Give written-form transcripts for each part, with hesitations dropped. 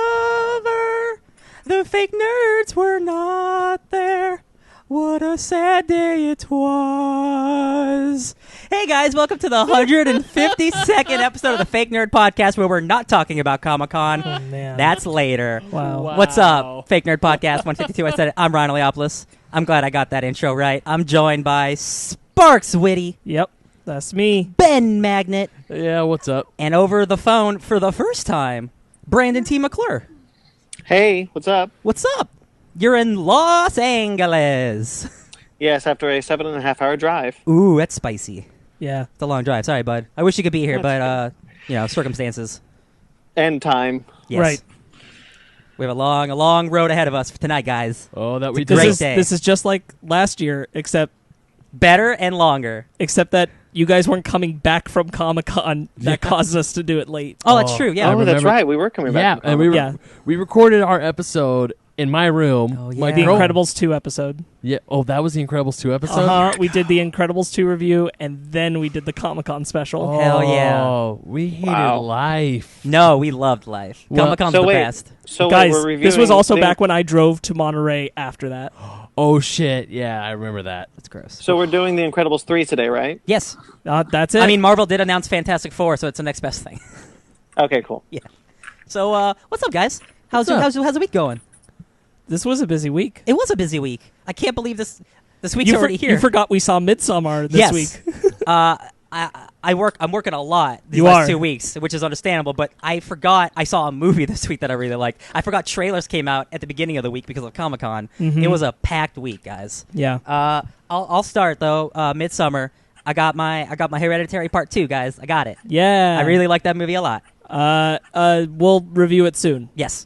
cover. The fake nerds were not there. What a sad day it was. Hey guys, welcome to the 152nd episode of the Fake Nerd Podcast, where we're not talking about Comic-Con. Oh, man. That's later. Wow. What's up, Fake Nerd Podcast 152? I said it. I'm Ryan Leopoulos. I'm glad I got that intro right. I'm joined by Sparks Witty. Yep, that's me. Ben Magnet. Yeah, what's up? And over the phone for the first time, Brandon T. McClure. Hey, what's up? What's up? You're in Los Angeles. Yes, after a 7.5-hour drive. Ooh, that's spicy. Yeah. It's a long drive. Sorry, bud. I wish you could be here, but, circumstances. And time. Yes. Right. We have a long road ahead of us for tonight, guys. Oh, that we It's a did. great day. This is just like last year, except Better and longer. that you guys weren't coming back from Comic-Con. That caused us to do it late. Oh, that's true. Yeah. Oh, that's remember. right. We were coming back. Yeah, from and Comic-Con. we recorded our episode in my room. Oh, My yeah. The Oh. Incredibles 2 episode. Yeah. Oh, that was the Incredibles 2 episode. We did the Incredibles 2 review, and then we did the Comic-Con special. Oh, Hell yeah. We hated Wow. life. No, we loved life. Well, Comic-Con's so the wait. best. So Guys, we're reviewing this was also the- back when I drove to Monterey after that. Oh shit. Yeah, I remember that. That's gross. So we're doing the Incredibles 3 today, right? Yes. That's it. I mean, Marvel did announce Fantastic Four, so it's the next best thing. Okay, cool. So, what's up, guys? How's the week going? this was a busy week. It was a busy week. I can't believe this week's already here. You forgot we saw Midsommar this yes. week. I'm working a lot these You last are. 2 weeks, which is understandable, but I forgot I saw a movie this week that I really liked. I forgot trailers came out at the beginning of the week because of Comic-Con. Mhm. It was a packed week, guys. Yeah. I'll start though. Midsummer. I got my Hereditary Part 2, guys. I got it. Yeah. I really like that movie a lot. We'll review it soon. Yes.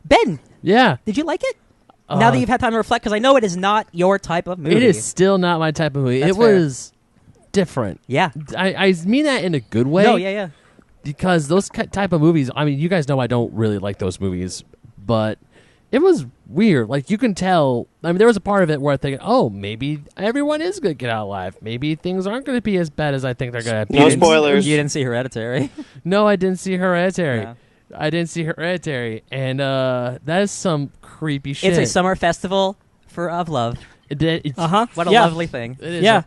Ben, Yeah. did you like it? Now that you've had time to reflect, because I know it is not your type of movie. It is still not my type of movie. That's it fair. was different. Yeah. I mean that in a good way. No, yeah. Because those type of movies, I mean, you guys know I don't really like those movies, but it was weird. Like, you can tell, I mean, there was a part of it where I think, oh, maybe everyone is going to get out alive. Maybe things aren't going to be as bad as I think they're going to be. No spoilers. You didn't see Hereditary. No, I didn't see Hereditary. Yeah. I didn't see Hereditary, and that is some creepy shit. It's a summer festival of love. Uh-huh. What a Yeah. lovely thing. It is Yeah.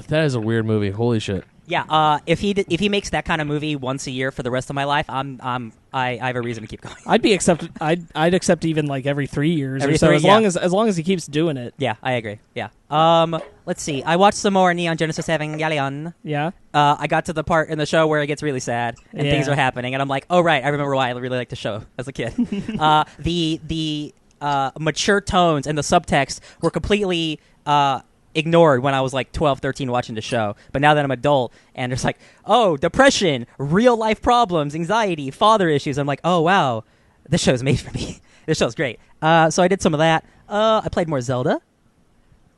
that is a weird movie. Holy shit. Yeah. If he makes that kind of movie once a year for the rest of my life, I have a reason to keep going. I'd accept even like every 3 years Every or so, 3, as long as he keeps doing it. Yeah, I agree. Yeah. Let's see. I watched some more Neon Genesis Evangelion. Yeah. I got to the part in the show where it gets really sad and Yeah. things are happening, and I'm like, oh right, I remember why I really liked the show as a kid. The mature tones and the subtext were completely ignored when I was like 12, 13 watching the show. But now that I'm adult and there's like, oh, depression, real life problems, anxiety, father issues, I'm like, oh wow, this show's made for me. This show's great. So I did some of that. I played more Zelda.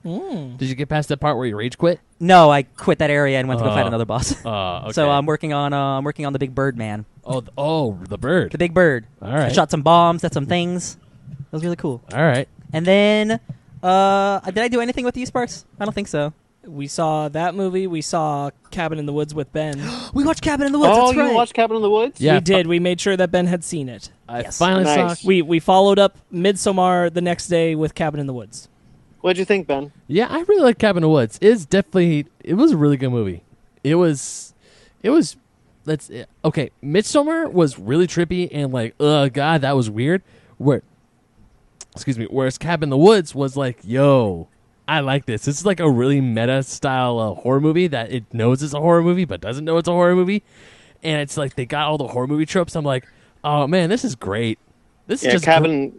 Mm. Did you get past that part where you rage quit? No, I quit that area and went to go fight another boss. Okay. So I'm working on the big bird man. The bird. The big bird. All right. I shot some bombs, did some things. That was really cool. All right. And then, did I do anything with you, Sparks? I don't think so. We saw that movie. We saw Cabin in the Woods with Ben. We watched Cabin in the Woods. Oh, That's right. you watched Cabin in the Woods? Yeah, We did. We made sure that Ben had seen it. I Yes. finally Nice. saw. We followed up Midsommar the next day with Cabin in the Woods. What'd you think, Ben? Yeah, I really like Cabin in the Woods. It was a really good movie. Okay, Midsommar was really trippy and like, god, that was weird. Whereas Cabin in the Woods was like, yo, I like this. This is like a really meta style horror movie that it knows it's a horror movie but doesn't know it's a horror movie. And it's like they got all the horror movie tropes. I'm like, oh man, this is great. This is Yeah, just Cabin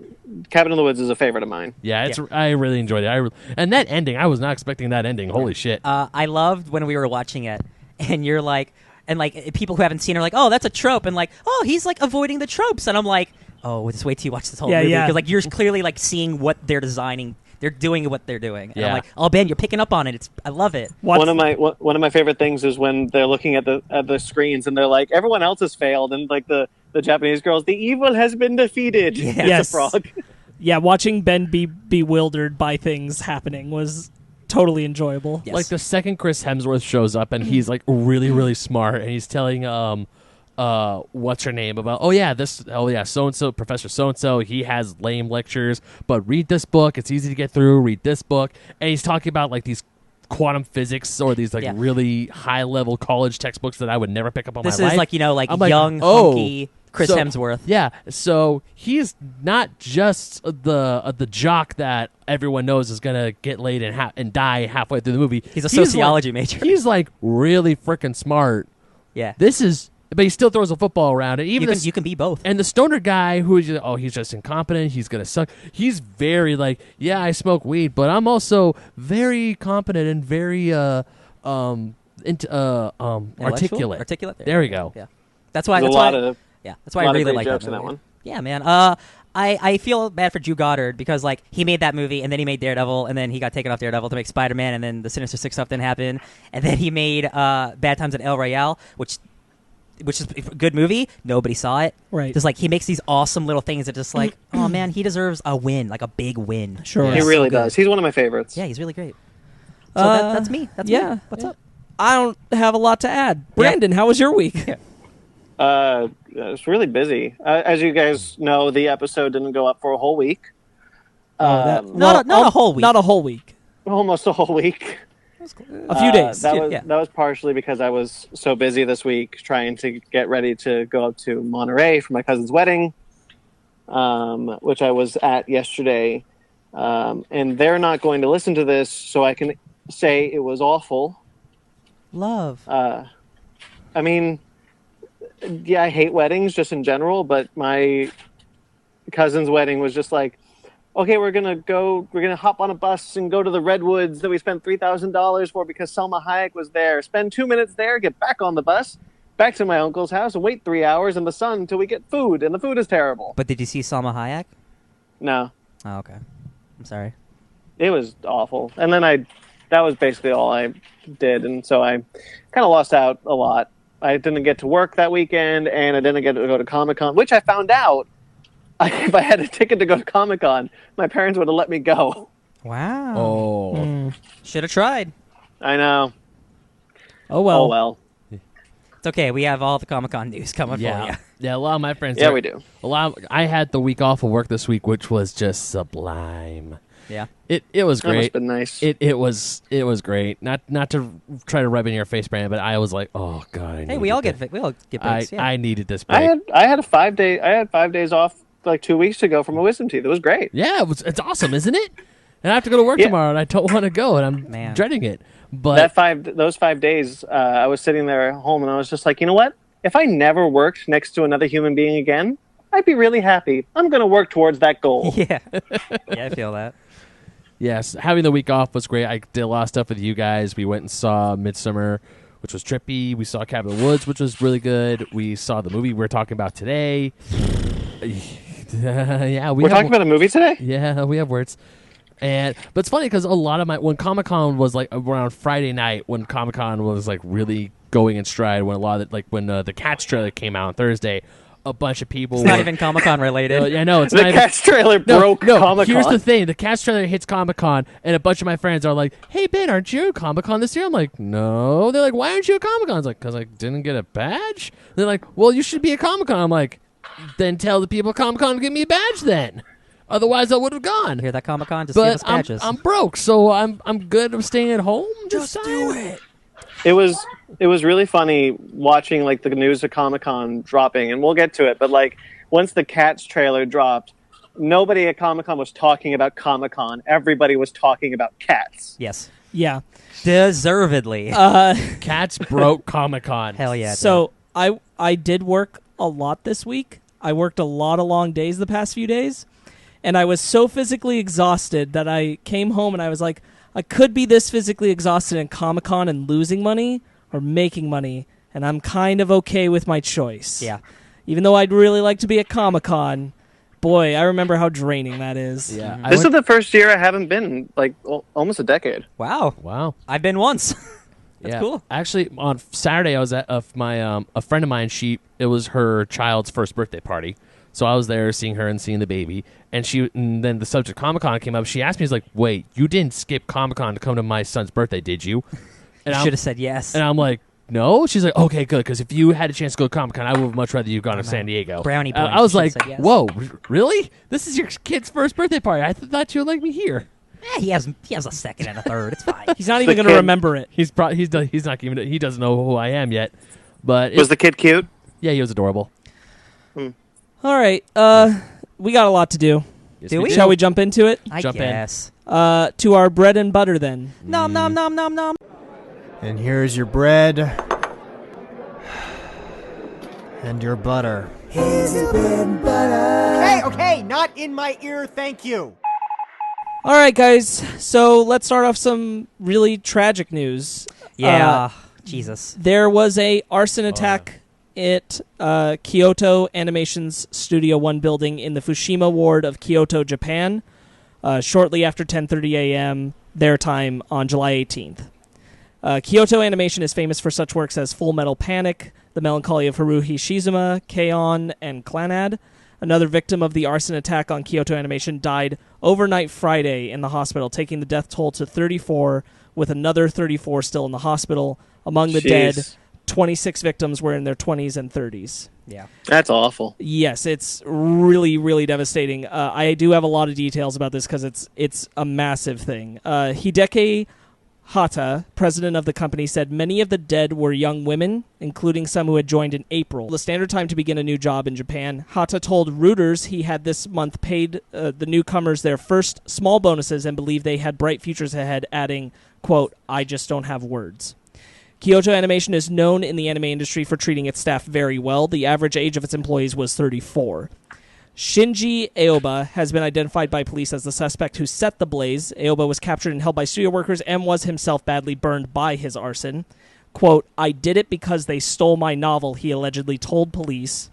in the Woods is a favorite of mine. Yeah, I really enjoyed it. And that ending, I was not expecting that ending. Holy shit! I loved when we were watching it, and you're like, and like people who haven't seen it are like, oh, that's a trope, and like, oh, he's like avoiding the tropes, and I'm like, oh, just wait till you watch this whole movie, because like you're clearly like seeing what they're designing. They're doing what they're doing. And I'm like, oh, Ben, you're picking up on it. I love it. One of my favorite things is when they're looking at the screens and they're like, everyone else has failed, and like the Japanese girls, the evil has been defeated. Yeah. Yes. It's a frog. Yeah, watching Ben be bewildered by things happening was totally enjoyable. Yes. Like the second Chris Hemsworth shows up and he's like really, really smart, and he's telling what's her name about so and so Professor so and so, he has lame lectures, but read this book, it's easy to get through, read this book. And he's talking about like these quantum physics or these like really high level college textbooks that I would never pick up on This my is life. like, like I'm young, hunky Chris Hemsworth. Yeah, so he's not just the jock that everyone knows is gonna get laid and die halfway through the movie. He's a sociology major. He's like really freaking smart. Yeah. But he still throws a football around. And even you can be both. And the stoner guy who's he's just incompetent. He's gonna suck. He's very like, yeah, I smoke weed, but I'm also very competent and very articulate. Articulate. There we go. Yeah. That's why. There's that's why I really like jokes that in movie. that one. Yeah, man. I feel bad for Drew Goddard because like he made that movie and then he made Daredevil and then he got taken off Daredevil to make Spider-Man and then the Sinister Six stuff didn't happen and then he made Bad Times at El Royale, which is a good movie. Nobody saw it. Right. Just like he makes these awesome little things that just like, oh man, he deserves a win, like a big win. Sure. He really does. He's one of my favorites. Yeah, he's really great. So that's me. That's yeah. me. What's up? I don't have a lot to add. Brandon, how was your week? It's really busy. As you guys know, the episode didn't go up for a whole week. Not a whole week. Not a whole week. Almost a whole week. A few days. That was partially because I was so busy this week trying to get ready to go up to Monterey for my cousin's wedding, which I was at yesterday. And they're not going to listen to this, so I can say it was awful. Love. I mean, yeah, I hate weddings just in general, but my cousin's wedding was just like, okay, we're gonna hop on a bus and go to the Redwoods that we spent $3,000 for because Selma Hayek was there. Spend 2 minutes there, get back on the bus, back to my uncle's house, and wait 3 hours in the sun until we get food, and the food is terrible. But did you see Salma Hayek? No. Oh, okay. I'm sorry. It was awful. And then that was basically all I did, and so I kind of lost out a lot. I didn't get to work that weekend, and I didn't get to go to Comic-Con, which I found out if I had a ticket to go to Comic-Con, my parents would have let me go. Wow. Oh. Should have tried. I know. Oh, well. Oh, well. It's okay. We have all the Comic-Con news coming for you. Yeah, a lot of my friends. Yeah, we do. I had the week off of work this week, which was just sublime. Yeah. It was That must great. have been nice. It was great. Not to try to rub in your face, Brandon, but I was like, oh god. Hey, we all get breaks. Yeah. I needed this break. I had 5 days off like 2 weeks ago from a wisdom teeth. It was great. Yeah, it's awesome, isn't it? And I have to go to work tomorrow, and I don't want to go, and I'm dreading it. But those 5 days, I was sitting there at home, and I was just like, you know what? If I never worked next to another human being again, I'd be really happy. I'm going to work towards that goal. Yeah. Yeah, I feel that. yes, having the week off was great. I did a lot of stuff with you guys. We went and saw Midsummer, which was trippy. We saw Cabin in the Woods, which was really good. We saw the movie we're talking about today. Yeah, we're talking about a movie today? Yeah, we have words. But it's funny because a lot of when Comic-Con was like around Friday night, when Comic-Con was like really going in stride, when a lot of when the Cats trailer came out on Thursday, a bunch of people. It's not even Comic-Con related. I know it's the not Cats trailer broke no, Comic-Con. Here's the thing: the Cats trailer hits Comic-Con, and a bunch of my friends are like, "Hey Ben, aren't you at Comic-Con this year?" I'm like, "No." They're like, "Why aren't you at Comic-Con?" I was like, "Because I didn't get a badge." They're like, "Well, you should be at Comic-Con." I'm like, "Then tell the people at Comic-Con to give me a badge then. Otherwise, I would have gone." Hear that Comic-Con? Just give us But badges. I'm broke, so I'm good of staying at home. Just do it. It was really funny watching like the news of Comic-Con dropping, and we'll get to it. But like once the Cats trailer dropped, nobody at Comic-Con was talking about Comic-Con. Everybody was talking about Cats. Yes. Yeah. Deservedly. Cats broke Comic-Con. Hell yeah. So I did work a lot this week. I worked a lot of long days the past few days. And I was so physically exhausted that I came home and I was like, I could be this physically exhausted in Comic-Con and losing money or making money. And I'm kind of okay with my choice. Yeah. Even though I'd really like to be at Comic-Con, boy, I remember how draining that is. Yeah. Mm-hmm. This is the first year I haven't been like almost a decade. Wow. I've been once. That's cool. Actually, on Saturday, I was at a friend of mine. It was her child's first birthday party. So I was there seeing her and seeing the baby. And then the subject Comic-Con came up. She asked me, she's like, wait, you didn't skip Comic-Con to come to my son's birthday, did you? And You should have said yes. And I'm like, no. She's like, okay, good, because if you had a chance to go to Comic-Con, I would much rather you gone to San Diego. Brownie points. I was She like, said yes. whoa, really? This is your kid's first birthday party. I thought you would like me here. He has a second and a third. It's fine. He's not even going to remember it. He's not even. He doesn't know who I am yet. But Was the kid cute? Yeah, he was adorable. All right. We got a lot to do. Yes, Do we? Shall we jump into it? I Jump in. guess. To our bread and butter then. Nom nom nom nom nom. And here's your bread and your butter. Okay, not in my ear, thank you. All right, guys. So let's start off some really tragic news. Yeah. Jesus. There was a arson attack at Kyoto Animation's Studio 1 building in the Fushima ward of Kyoto, Japan, shortly after 10:30 a.m. their time on July 18th. Kyoto Animation is famous for such works as Full Metal Panic, The Melancholy of Haruhi Shizuma, K-On!, and Clannad. Another victim of the arson attack on Kyoto Animation died overnight Friday in the hospital, taking the death toll to 34, with another 34 still in the hospital. Among the dead, 26 victims were in their 20s and 30s. Yeah. That's awful. Yes, it's really, really devastating. I do have a lot of details about this because it's a massive thing. Hideki Hata, president of the company, said many of the dead were young women, including some who had joined in April, the standard time to begin a new job in Japan. Hata told Reuters he had this month paid the newcomers their first small bonuses and believed they had bright futures ahead, adding, quote, "I just don't have words." Kyoto Animation is known in the anime industry for treating its staff very well. The average age of its employees was 34. Shinji Aoba has been identified by police as the suspect who set the blaze. Aoba was captured and held by studio workers and was himself badly burned by his arson. Quote, "I did it because they stole my novel," he allegedly told police.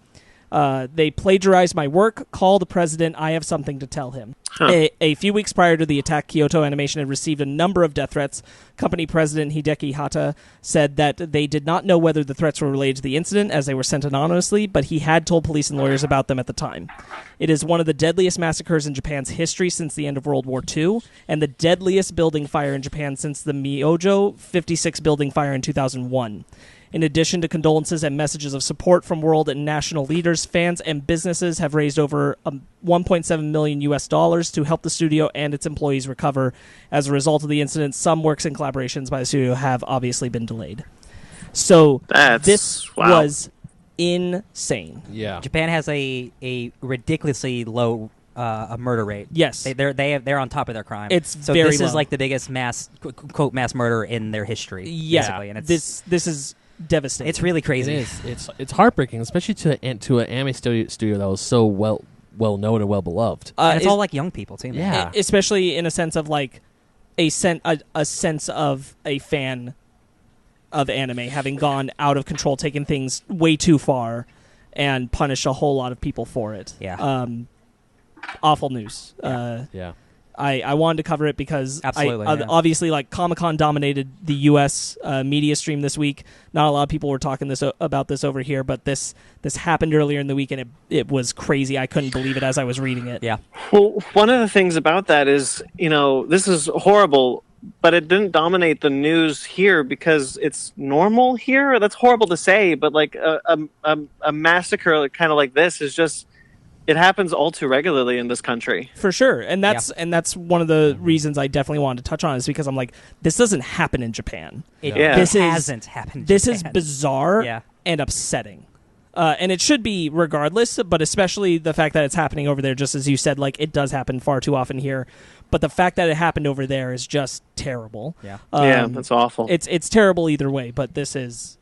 They plagiarized my work. Call the president. I have something to tell him. A few weeks prior to the attack, Kyoto Animation had received a number of death threats. Company president Hideki Hata said that they did not know whether the threats were related to the incident, as they were sent anonymously, but he had told police and lawyers about them at the time. It is one of the deadliest massacres in Japan's history since the end of World War II, and the deadliest building fire in Japan since the Myojo 56 building fire in 2001. In addition to condolences and messages of support from world and national leaders, fans and businesses have raised over $1.7 million to help the studio and its employees recover. As a result of the incident, some works and collaborations by the studio have obviously been delayed. So this was insane. Yeah. Japan has a ridiculously low murder rate. Yes. They're on top of their crime. It's so very this low. is like the biggest quote mass murder in their history. Yeah. Basically. And it's, this is devastating. it's really crazy. It is. It's heartbreaking, especially to an anime studio that was so well known and well beloved. And it's all like young people too. Man. Yeah. Especially in a sense of like a sense of a fan of anime having gone out of control, taking things way too far, and punished a whole lot of people for it. Yeah. Awful news. Yeah. I wanted to cover it because Absolutely, yeah. obviously, like, Comic-Con dominated the U.S. Media stream this week. Not a lot of people were talking about this over here, but this happened earlier in the week, and it was crazy. I couldn't believe it as I was reading it. Yeah. Well, one of the things about that is, this is horrible, but it didn't dominate the news here because it's normal here. That's horrible to say, but like a massacre kind of like this is just, it happens all too regularly in this country. For sure. And that's one of the reasons I definitely wanted to touch on, is because I'm like, this doesn't happen in Japan. It This hasn't happened. In This Japan. is bizarre Yeah. and upsetting. And it should be regardless, but especially the fact that it's happening over there, just as you said, like, it does happen far too often here. But the fact that it happened over there is just terrible. Yeah. Yeah, that's awful. It's terrible either way, but this is...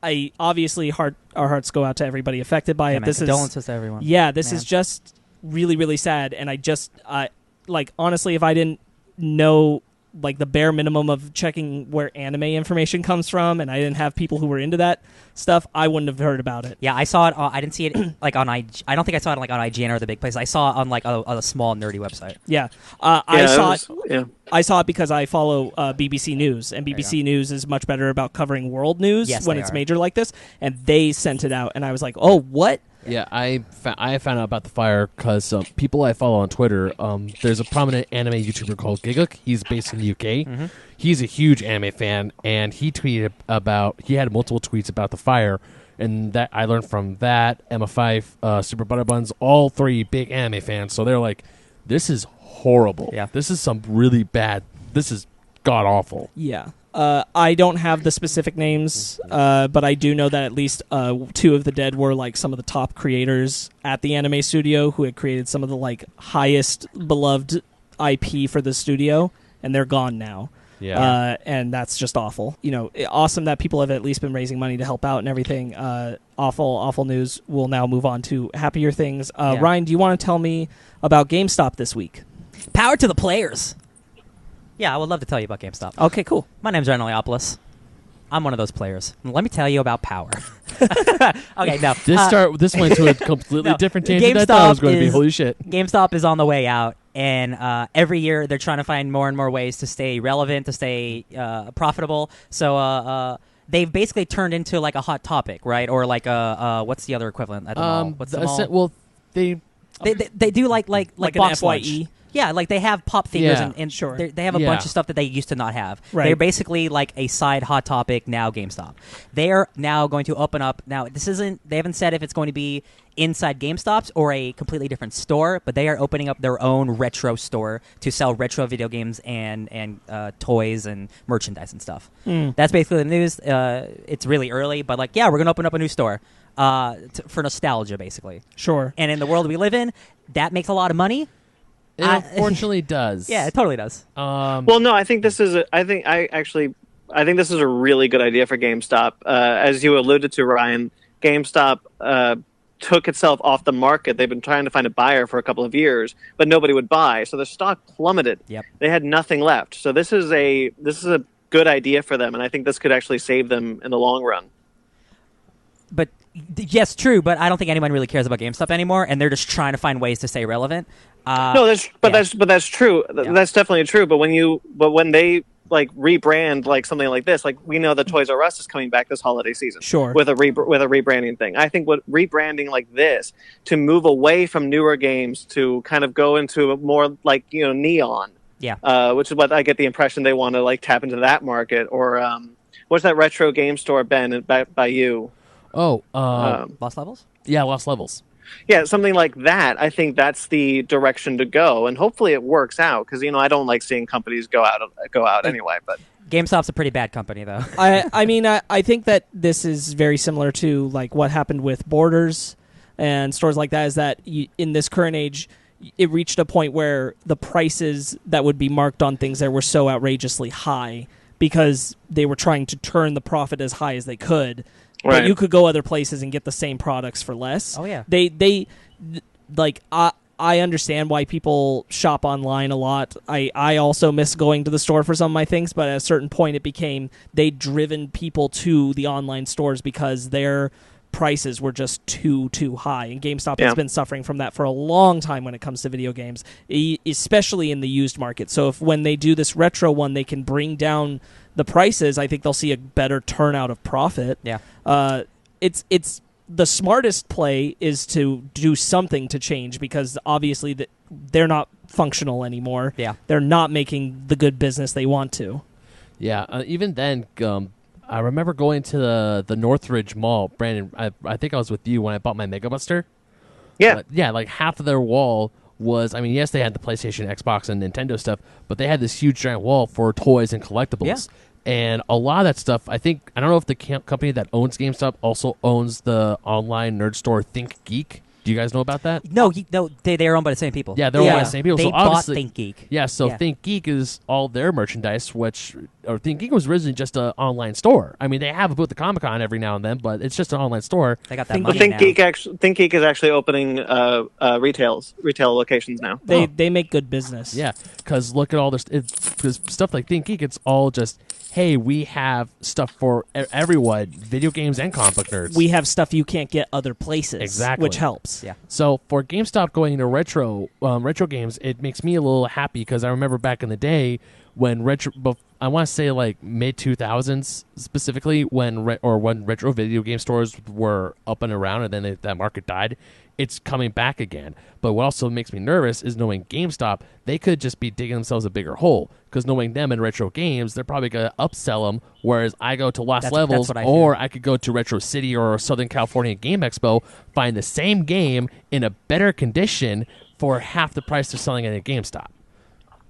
I obviously our hearts go out to everybody affected by it. Man, This is condolences to everyone. yeah, this Man. is just really, really sad. And I like, honestly, if I didn't know like the bare minimum of checking where anime information comes from, and I didn't have people who were into that stuff, I wouldn't have heard about it. Yeah, I saw it. I didn't see it like on IG. I don't think I saw it like on IGN or the big place. I saw it on like a small nerdy website. Yeah, Yeah, I saw it because I follow BBC News, and BBC News is much better about covering world news Yes, when they it's are. major like this. And they sent it out, and I was like, "Oh, what?" Yeah, I found out about the fire because people I follow on Twitter, there's a prominent anime YouTuber called Giguk. He's based in the UK. Mm-hmm. He's a huge anime fan, and he had multiple tweets about the fire, and that I learned from that, Emma Fife, Super Butterbuns, all three big anime fans. So they're like, this is horrible. Yeah. This is some really bad, this is god-awful. Yeah. I don't have the specific names, but I do know that at least two of the dead were like some of the top creators at the anime studio who had created some of the like highest beloved IP for the studio, and they're gone now. Yeah. And that's just awful. You know, awesome that people have at least been raising money to help out and everything. Awful news. We'll now move on to happier things. Ryan, do you want to tell me about GameStop this week? Power to the players. Yeah, I would love to tell you about GameStop. Okay, cool. My name's Ryan Leopoulos. I'm one of those players. Let me tell you about power. Okay, no. This went to a completely different tangent than I thought it was going to be. Holy shit. GameStop is on the way out, and every year they're trying to find more and more ways to stay relevant, to stay profitable. So they've basically turned into like a hot topic, right? Or like what's the other equivalent at the mall? What's the mall? Well, they do like box an lunch. FYE? Yeah, like they have pop figures Yeah. and Sure. they have a bunch of stuff that they used to not have. Right. They're basically like a side hot topic now. GameStop. They are now going to open up. Now they haven't said if it's going to be inside GameStops or a completely different store, but they are opening up their own retro store to sell retro video games and toys and merchandise and stuff. That's basically the news. It's really early, but like we're going to open up a new store for nostalgia, basically. Sure. And in the world we live in, that makes a lot of money. It unfortunately does. Yeah, it totally does. Well, no, I think this is. I think this is a really good idea for GameStop. As you alluded to, Ryan, GameStop took itself off the market. They've been trying to find a buyer for a couple of years, but nobody would buy, so the stock plummeted. Yep. They had nothing left. So this is a good idea for them, and I think this could actually save them in the long run. But yes, true. But I don't think anyone really cares about GameStop anymore, and they're just trying to find ways to stay relevant. No, that's true. That's definitely true. But when they like rebrand like something like this, like we know that Toys R Us is coming back this holiday season, Sure, with a rebranding thing. I think what rebranding like this to move away from newer games to kind of go into a more like neon, which is what I get the impression they want to like tap into that market. Or what's that retro game store, Ben, by you? Lost Levels. Yeah, Lost Levels. Yeah, something like that. I think that's the direction to go, and hopefully it works out. Because I don't like seeing companies go out anyway. But GameStop's a pretty bad company, though. I mean, I think that this is very similar to like what happened with Borders and stores like that. Is that in this current age, it reached a point where the prices that would be marked on things there were so outrageously high because they were trying to turn the profit as high as they could. Right. But you could go other places and get the same products for less. Oh yeah. They like I understand why people shop online a lot. I also miss going to the store for some of my things, but at a certain point it became they'd driven people to the online stores because their prices were just too high. And GameStop has been suffering from that for a long time when it comes to video games, especially in the used market. So if when they do this retro one, they can bring down the prices, I think they'll see a better turnout of profit. Yeah. It's the smartest play is to do something to change because obviously they're not functional anymore. Yeah. They're not making the good business they want to. Yeah. Even then, I remember going to the Northridge Mall. Brandon, I think I was with you when I bought my Mega Buster. Yeah. Yeah, like half of their wall was, I mean, yes, they had the PlayStation, Xbox, and Nintendo stuff, but they had this huge giant wall for toys and collectibles. Yeah. And a lot of that stuff, I don't know if the company that owns GameStop also owns the online nerd store Think Geek. Do you guys know about that? No, they're owned by the same people. Yeah, they're owned by the same people. They so bought obviously, Think Geek. Yeah, so Think Geek is all their merchandise, Think Geek was originally just an online store. I mean, they have a booth at Comic-Con every now and then, but it's just an online store. They got that money Think now. Think Geek is actually opening retail locations now. They make good business. Yeah, because look at all this. Because stuff like Think Geek, it's all just, hey, we have stuff for everyone, video games and comic book nerds. We have stuff you can't get other places, exactly, which helps. Yes. Yeah. So for GameStop going into retro games, it makes me a little happy because I remember back in the day when I want to say like mid 2000s specifically when retro video game stores were up and around, and then that market died. It's coming back again. But what also makes me nervous is knowing GameStop, they could just be digging themselves a bigger hole, because knowing them in retro games, they're probably going to upsell them, whereas I go to Lost Levels, or I could go to Retro City or Southern California Game Expo, find the same game in a better condition for half the price they're selling it at GameStop.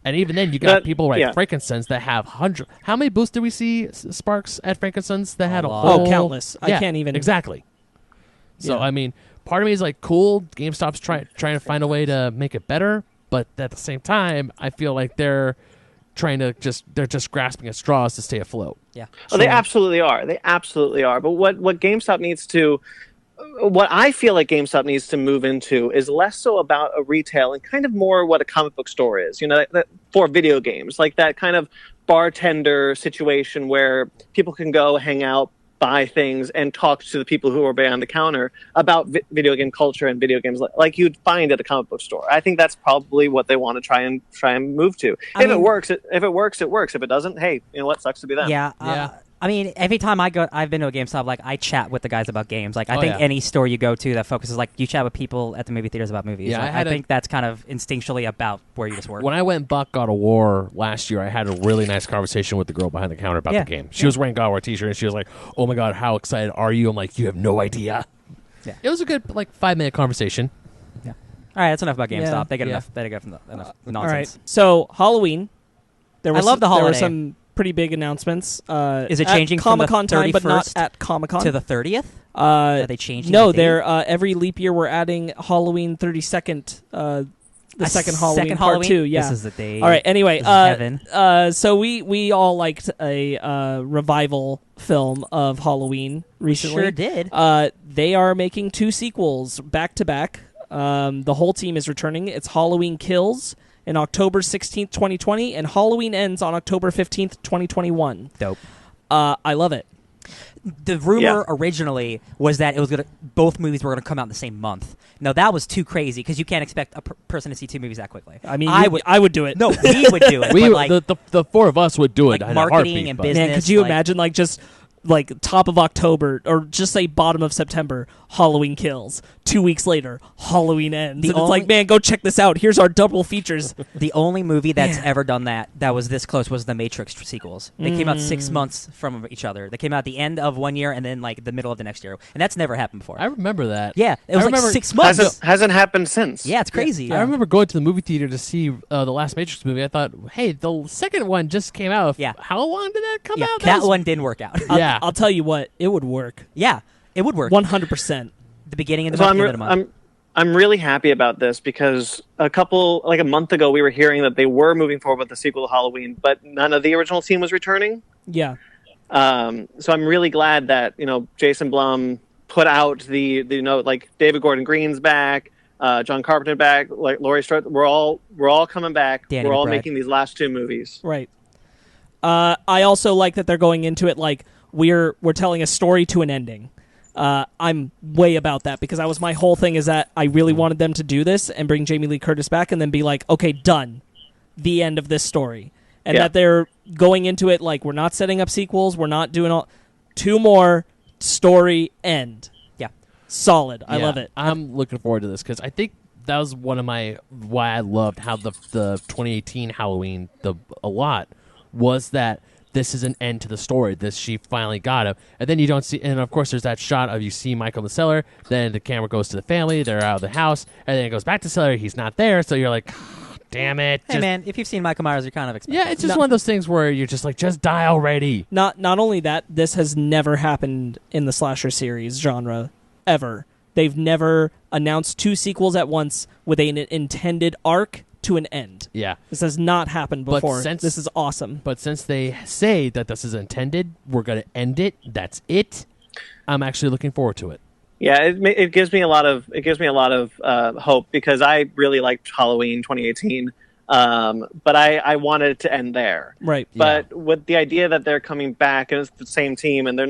And even then, you got people like Frankincense that have hundreds. How many booths did we see, Sparks, at Frankincense that had a whole... Oh, countless. Yeah, I can't even... Exactly. So, I mean, part of me is like, cool, GameStop's trying to find a way to make it better, but at the same time, I feel like they're just grasping at straws to stay afloat. Yeah. Oh, they absolutely are. They absolutely are. But what GameStop needs to... What I feel like GameStop needs to move into is less so about a retail and kind of more what a comic book store is, that for video games, like that kind of bartender situation where people can go hang out, buy things, and talk to the people who are behind the counter about video game culture and video games like you'd find at a comic book store. I think that's probably what they want to try and move to. If it works, it works. If it doesn't, hey, you know what? Sucks to be them. Yeah. I mean, every time I've been to a GameStop, like I chat with the guys about games. Like I think any store you go to that focuses, like you chat with people at the movie theaters about movies. Yeah, like, I think that's kind of instinctually about where you just work. When I went and bought God of War last year, I had a really nice conversation with the girl behind the counter about the game. She was wearing God of War t-shirt, and she was like, "Oh my god, how excited are you?" I'm like, "You have no idea." Yeah, it was a good 5-minute conversation. Yeah. All right, that's enough about GameStop. Yeah. They get enough. They get enough nonsense. All right. So Halloween. I love the holiday. There were some pretty big announcements. Is it changing from the Comic-Con time, but not 31st at Comic-Con? to the 30th? Are they changing? No, the date? every leap year we're adding Halloween 32nd. The second Halloween part 2. Yeah, this is the day. All right. Anyway, heaven. so we all liked a revival film of Halloween recently. Sure did. They are making 2 sequels back to back. The whole team is returning. It's Halloween Kills in October 16th, 2020, and Halloween Ends on October 15th, 2021. Dope. I love it. The rumor originally was that both movies were going to come out in the same month. Now that was too crazy because you can't expect a person to see 2 movies that quickly. I mean, I would do it. No, we would do it. The 4 of us would do it. Like in marketing a heartbeat, and but- business. Man, could you imagine just top of October or just say bottom of September, Halloween Kills. 2 weeks later, Halloween Ends. And it's like, man, go check this out. Here's our double features. The only movie that's ever done that was this close was the Matrix sequels. They came out 6 months from each other. They came out at the end of one year and then the middle of the next year. And that's never happened before. I remember that. Yeah, it was 6 months. Hasn't happened since. Yeah, it's crazy. I remember going to the movie theater to see the last Matrix movie. I thought, hey, the second one just came out. Yeah. How long did that come out? That one didn't work out. I'll tell you what, it would work. Yeah, it would work. 100%. The beginning of the month, end of the month. I'm really happy about this because a month ago, we were hearing that they were moving forward with the sequel to Halloween, but none of the original team was returning. Yeah. So I'm really glad that Jason Blum put out the David Gordon Green's back, John Carpenter back, like Laurie Strode. We're all coming back. Danny we're all McBride. making these last 2 movies. Right. I also like that they're going into it like we're telling a story to an ending. I'm way about that because my whole thing is that I really wanted them to do this and bring Jamie Lee Curtis back and then be like, okay, done. The end of this story. And that they're going into it like we're not setting up sequels. We're not doing 2 more, story, end. Yeah. Solid. I love it. I'm looking forward to this because I think that was one of why I loved how the 2018 Halloween a lot was that this is an end to the story. She finally got him. And then you don't see... And, of course, there's that shot of you see Michael in the cellar. Then the camera goes to the family. They're out of the house. And then it goes back to the cellar. He's not there. So you're like, damn it. Hey, man, if you've seen Michael Myers, you're kind of expecting. Yeah, it's just one of those things where you're just like, just die already. Not only that, this has never happened in the slasher series genre, ever. They've never announced 2 sequels at once with an intended arc to an end. Yeah. This has not happened before. This is awesome. But since they say that this is intended, we're going to end it. That's it. I'm actually looking forward to it. Yeah, it gives me a lot of hope because I really liked Halloween 2018, but I wanted it to end there. Right. But with the idea that they're coming back and it's the same team and they're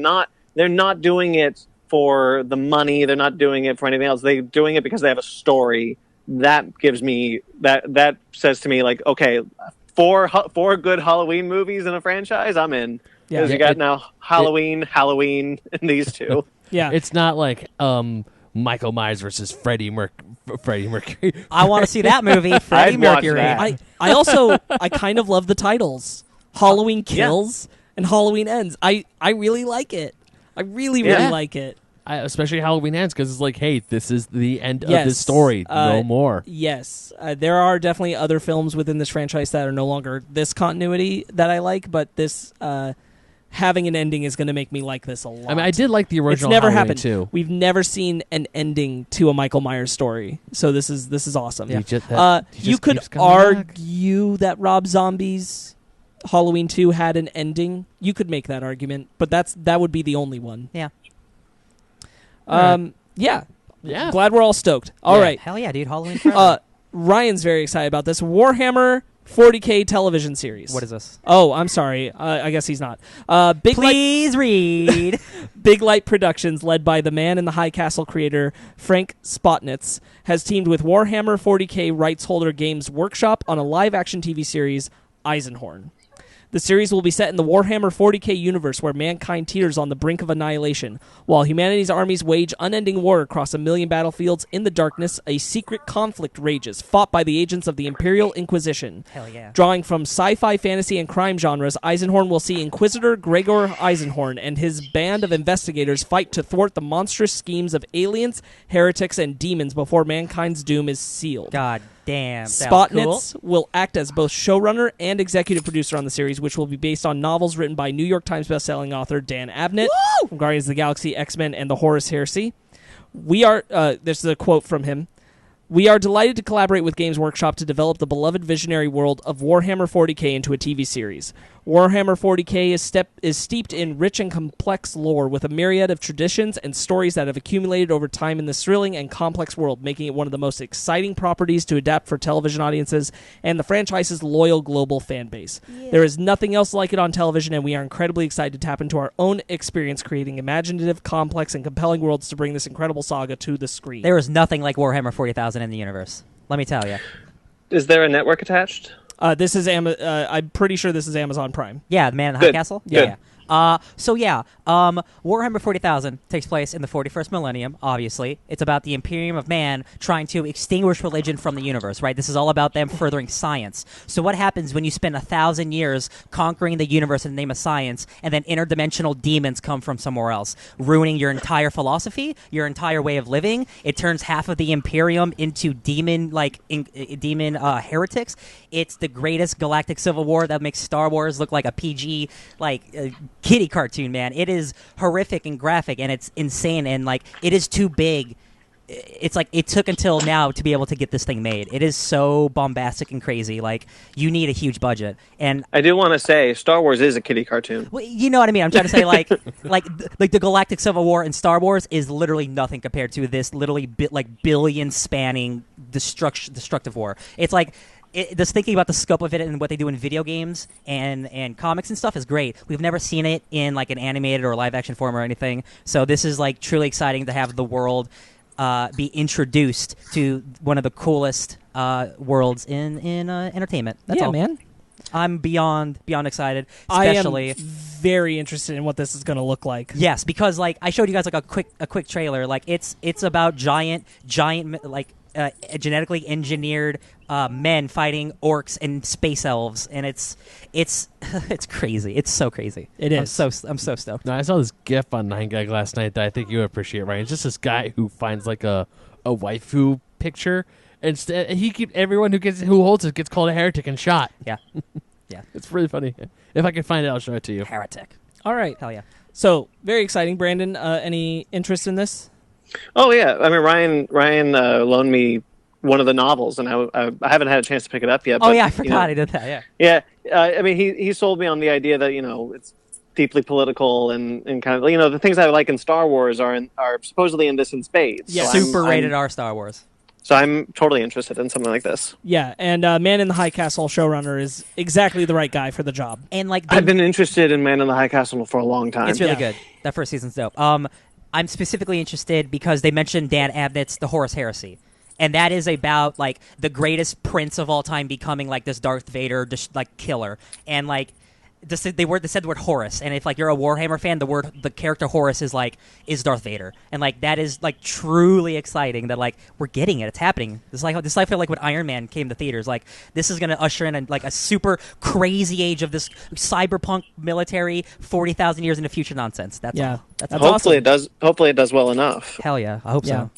not doing it for the money. They're not doing it for anything else. They're doing it because they have a story. That gives me that says to me like, okay, four good Halloween movies in a franchise, I'm in. Yeah. Because you got now Halloween, and these two. Yeah. It's not like Michael Myers versus Freddie Mercury. I want to see that movie, Freddie I'd watch Mercury. that. I also I kind of love the titles. Halloween Kills and Halloween Ends. I really like it. I really like it. Especially Halloween Ends, because it's like, hey, this is the end of Yes. this story. No more. Yes. There are definitely other films within this franchise that are no longer this continuity that I like, but this having an ending is going to make me like this a lot. I mean, I did like the original It's never Halloween happened. too. We've never seen an ending to a Michael Myers story, so this is awesome. He just You could keeps coming back. argue that Rob Zombie's Halloween 2 had an ending. You could make that argument, but that would be the only one. Yeah. Yeah. Yeah. Glad we're all stoked. All Yeah. right. Hell yeah, dude. Halloween forever. Ryan's very excited about this Warhammer 40K television series. What is this? Oh, I'm sorry. I guess he's not. Please read. Big Light Productions, led by the Man in the High Castle creator Frank Spotnitz, has teamed with Warhammer 40K rights holder Games Workshop on a live-action TV series, Eisenhorn. The series will be set in the Warhammer 40K universe where mankind teeters on the brink of annihilation. While humanity's armies wage unending war across 1 million battlefields, in the darkness, a secret conflict rages, fought by the agents of the Imperial Inquisition. Hell yeah. Drawing from sci-fi, fantasy, and crime genres, Eisenhorn will see Inquisitor Gregor Eisenhorn and his band of investigators fight to thwart the monstrous schemes of aliens, heretics, and demons before mankind's doom is sealed. God damn. Spotnitz will act as both showrunner and executive producer on the series, which will be based on novels written by New York Times bestselling author Dan Abnett from Guardians of the Galaxy, X-Men, and the Horus Heresy. This is a quote from him. We are delighted to collaborate with Games Workshop to develop the beloved visionary world of Warhammer 40K into a TV series. Warhammer 40K is steeped in rich and complex lore with a myriad of traditions and stories that have accumulated over time in this thrilling and complex world, making it one of the most exciting properties to adapt for television audiences and the franchise's loyal global fan base. Yeah. There is nothing else like it on television, and we are incredibly excited to tap into our own experience creating imaginative, complex, and compelling worlds to bring this incredible saga to the screen. There is nothing like Warhammer 40,000 in the universe. Let me tell you. Is there a network attached? This is I'm pretty sure this is Amazon Prime. Yeah, the Man in the High Castle? Good. Yeah. Warhammer 40,000 takes place in the 41st millennium, obviously. It's about the Imperium of Man trying to extinguish religion from the universe, right? This is all about them furthering science. So what happens when you spend 1,000 years conquering the universe in the name of science, and then interdimensional demons come from somewhere else, ruining your entire philosophy, your entire way of living? It turns half of the Imperium into demon heretics. It's the greatest galactic civil war that makes Star Wars look like a PG, kiddie cartoon, man. It is horrific and graphic, and it's insane, and it is too big. It's like it took until now to be able to get this thing made. It is so bombastic and crazy. You need a huge budget. And I do want to say Star Wars is a kiddie cartoon. Well, you know what I mean. I'm trying to say the Galactic Civil War in Star Wars is literally nothing compared to this literally billion spanning destructive war. It's just thinking about the scope of it and what they do in video games and comics and stuff is great. We've never seen it in an animated or live action form or anything. So this is truly exciting to have the world be introduced to one of the coolest worlds in entertainment. That's all, man. I'm beyond excited. Especially, I am very interested in what this is going to look like. Yes, because I showed you guys a quick trailer. It's about giant genetically engineered men fighting orcs and space elves, and it's crazy. It's so crazy. It is. I'm so stoked. No, I saw this GIF on 9gag last night that I think you would appreciate, Ryan. It's just this guy who finds a waifu picture, and everyone who holds it gets called a heretic and shot. Yeah, yeah. It's really funny. If I can find it, I'll show it to you. Heretic. All right. Hell yeah. So very exciting, Brandon. Any interest in this? Oh yeah, I mean Ryan loaned me one of the novels, and I haven't had a chance to pick it up yet. Oh but, yeah, I forgot he did that. Yeah. Yeah, I mean he sold me on the idea that it's deeply political and kind of the things I like in Star Wars are supposedly in this in spades. Yeah, so Super rated R Star Wars. So I'm totally interested in something like this. Yeah, and Man in the High Castle showrunner is exactly the right guy for the job. And I've been interested in Man in the High Castle for a long time. it's really good. That first season's dope. I'm specifically interested because they mentioned Dan Abnett's The Horus Heresy. And that is about, like, the greatest prince of all time becoming, like, this Darth Vader, just, like, killer. And, like, they said the word Horus. And if, like, you're a Warhammer fan, the character Horus is Darth Vader. And, like, that is, like, truly exciting that, like, we're getting it. It's happening. This I feel like when Iron Man came to theaters. Like, this is going to usher in, a super crazy age of this cyberpunk military 40,000 years in the future nonsense. That's all. That's hopefully awesome. Hopefully it does well enough. Hell yeah. I hope so.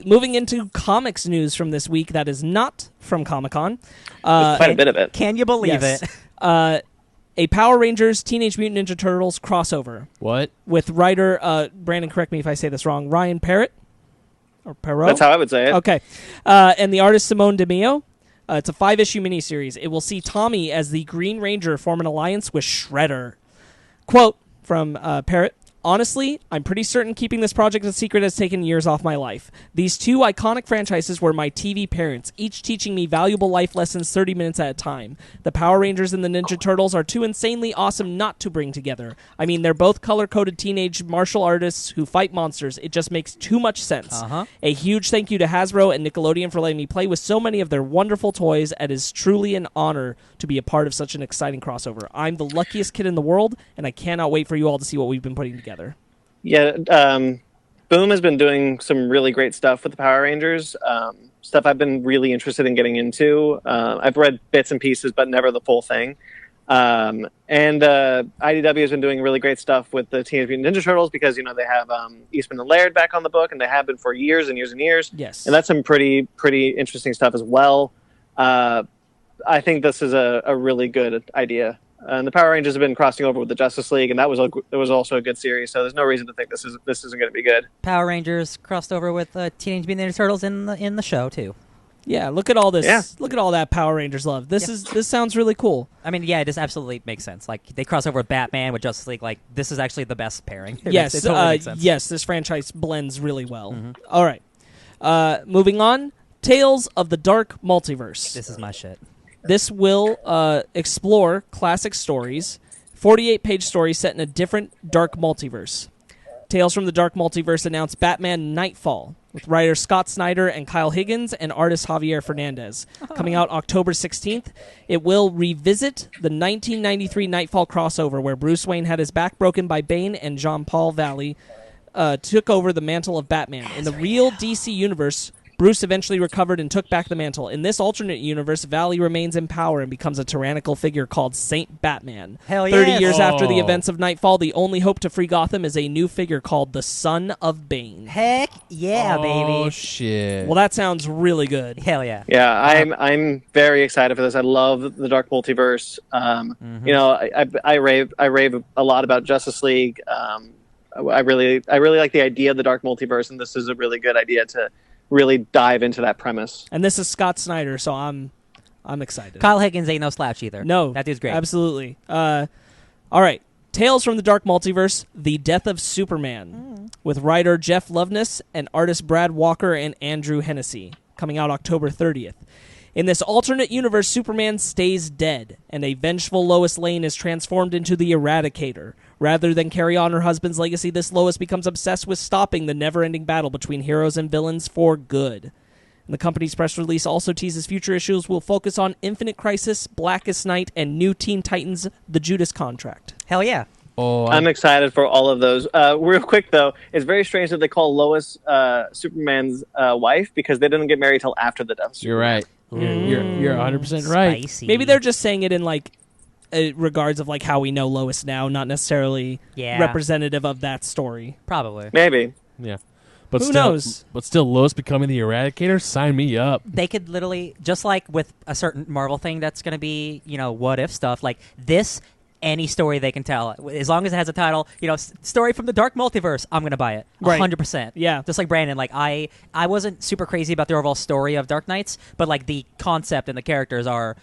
Moving into comics news from this week that is not from Comic-Con. There's quite a bit of it. Can you believe it? A Power Rangers Teenage Mutant Ninja Turtles crossover. What? With writer, Brandon, correct me if I say this wrong, Ryan Parrott? Or Perot? That's how I would say it. Okay. And the artist Simone DeMeo. It's a 5-issue miniseries. It will see Tommy as the Green Ranger form an alliance with Shredder. Quote from Parrott. Honestly, I'm pretty certain keeping this project a secret has taken years off my life. These two iconic franchises were my TV parents, each teaching me valuable life lessons 30 minutes at a time. The Power Rangers and the Ninja Turtles are too insanely awesome not to bring together. I mean, they're both color-coded teenage martial artists who fight monsters. It just makes too much sense. A huge thank you to Hasbro and Nickelodeon for letting me play with so many of their wonderful toys. It is truly an honor to be a part of such an exciting crossover. I'm the luckiest kid in the world, and I cannot wait for you all to see what we've been putting together. Yeah, Boom has been doing some really great stuff with the Power Rangers, stuff I've been really interested in getting into. I've read bits and pieces, but never the full thing. And IDW has been doing really great stuff with the Teenage Mutant Ninja Turtles because, they have Eastman and Laird back on the book, and they have been for years and years and years. Yes. And that's some pretty interesting stuff as well. I think this is a really good idea. And the Power Rangers have been crossing over with the Justice League, and that was also a good series. So there's no reason to think this isn't going to be good. Power Rangers crossed over with Teenage Mutant Ninja Turtles in the show too. Yeah, look at all this. Yeah. Look at all that Power Rangers love. This sounds really cool. I mean, yeah, it just absolutely makes sense. Like they cross over with Batman with Justice League. Like this is actually the best pairing. It totally makes sense. Yes, this franchise blends really well. Mm-hmm. All right, moving on. Tales of the Dark Multiverse. This is my shit. This will explore classic stories, 48-page stories set in a different dark multiverse. Tales from the Dark Multiverse announced Batman Nightfall with writer Scott Snyder and Kyle Higgins and artist Javier Fernandez. Coming out October 16th, it will revisit the 1993 Nightfall crossover where Bruce Wayne had his back broken by Bane and Jean-Paul Valley took over the mantle of Batman. In the real DC universe, Bruce eventually recovered and took back the mantle. In this alternate universe, Valley remains in power and becomes a tyrannical figure called Saint Batman. Hell 30 yes. years after the events of Nightfall, the only hope to free Gotham is a new figure called the Son of Bane. Heck yeah, baby. Oh, shit. Well, that sounds really good. Hell yeah. Yeah, I'm very excited for this. I love the Dark Multiverse. I rave a lot about Justice League. I really like the idea of the Dark Multiverse, and this is a really good idea to really dive into that premise. And this is Scott Snyder, so I'm excited. Kyle Higgins ain't no slouch either. No. That dude's great. Absolutely. All right. Tales from the Dark Multiverse, The Death of Superman, with writer Jeff Loveness and artist Brad Walker and Andrew Hennessy, coming out October 30th. In this alternate universe, Superman stays dead, and a vengeful Lois Lane is transformed into the Eradicator. Rather than carry on her husband's legacy, this Lois becomes obsessed with stopping the never-ending battle between heroes and villains for good. And the company's press release also teases future issues will focus on Infinite Crisis, Blackest Night, and New Teen Titans, The Judas Contract. Hell yeah. Oh, I'm excited for all of those. Real quick, though, it's very strange that they call Lois Superman's wife because they didn't get married till after the death of You're Superman. right. You're 100% right. Spicy. Maybe they're just saying it in, regards of, how we know Lois now, not necessarily representative of that story. Probably. Maybe. Yeah. But Who still, knows? But still, Lois becoming the Eradicator? Sign me up. They could literally, just like with a certain Marvel thing that's going to be, what if stuff, like this, any story they can tell. As long as it has a title, story from the Dark Multiverse, I'm going to buy it. Right. 100%. Yeah. Just like Brandon, I wasn't super crazy about the overall story of Dark Knights, but the concept and the characters are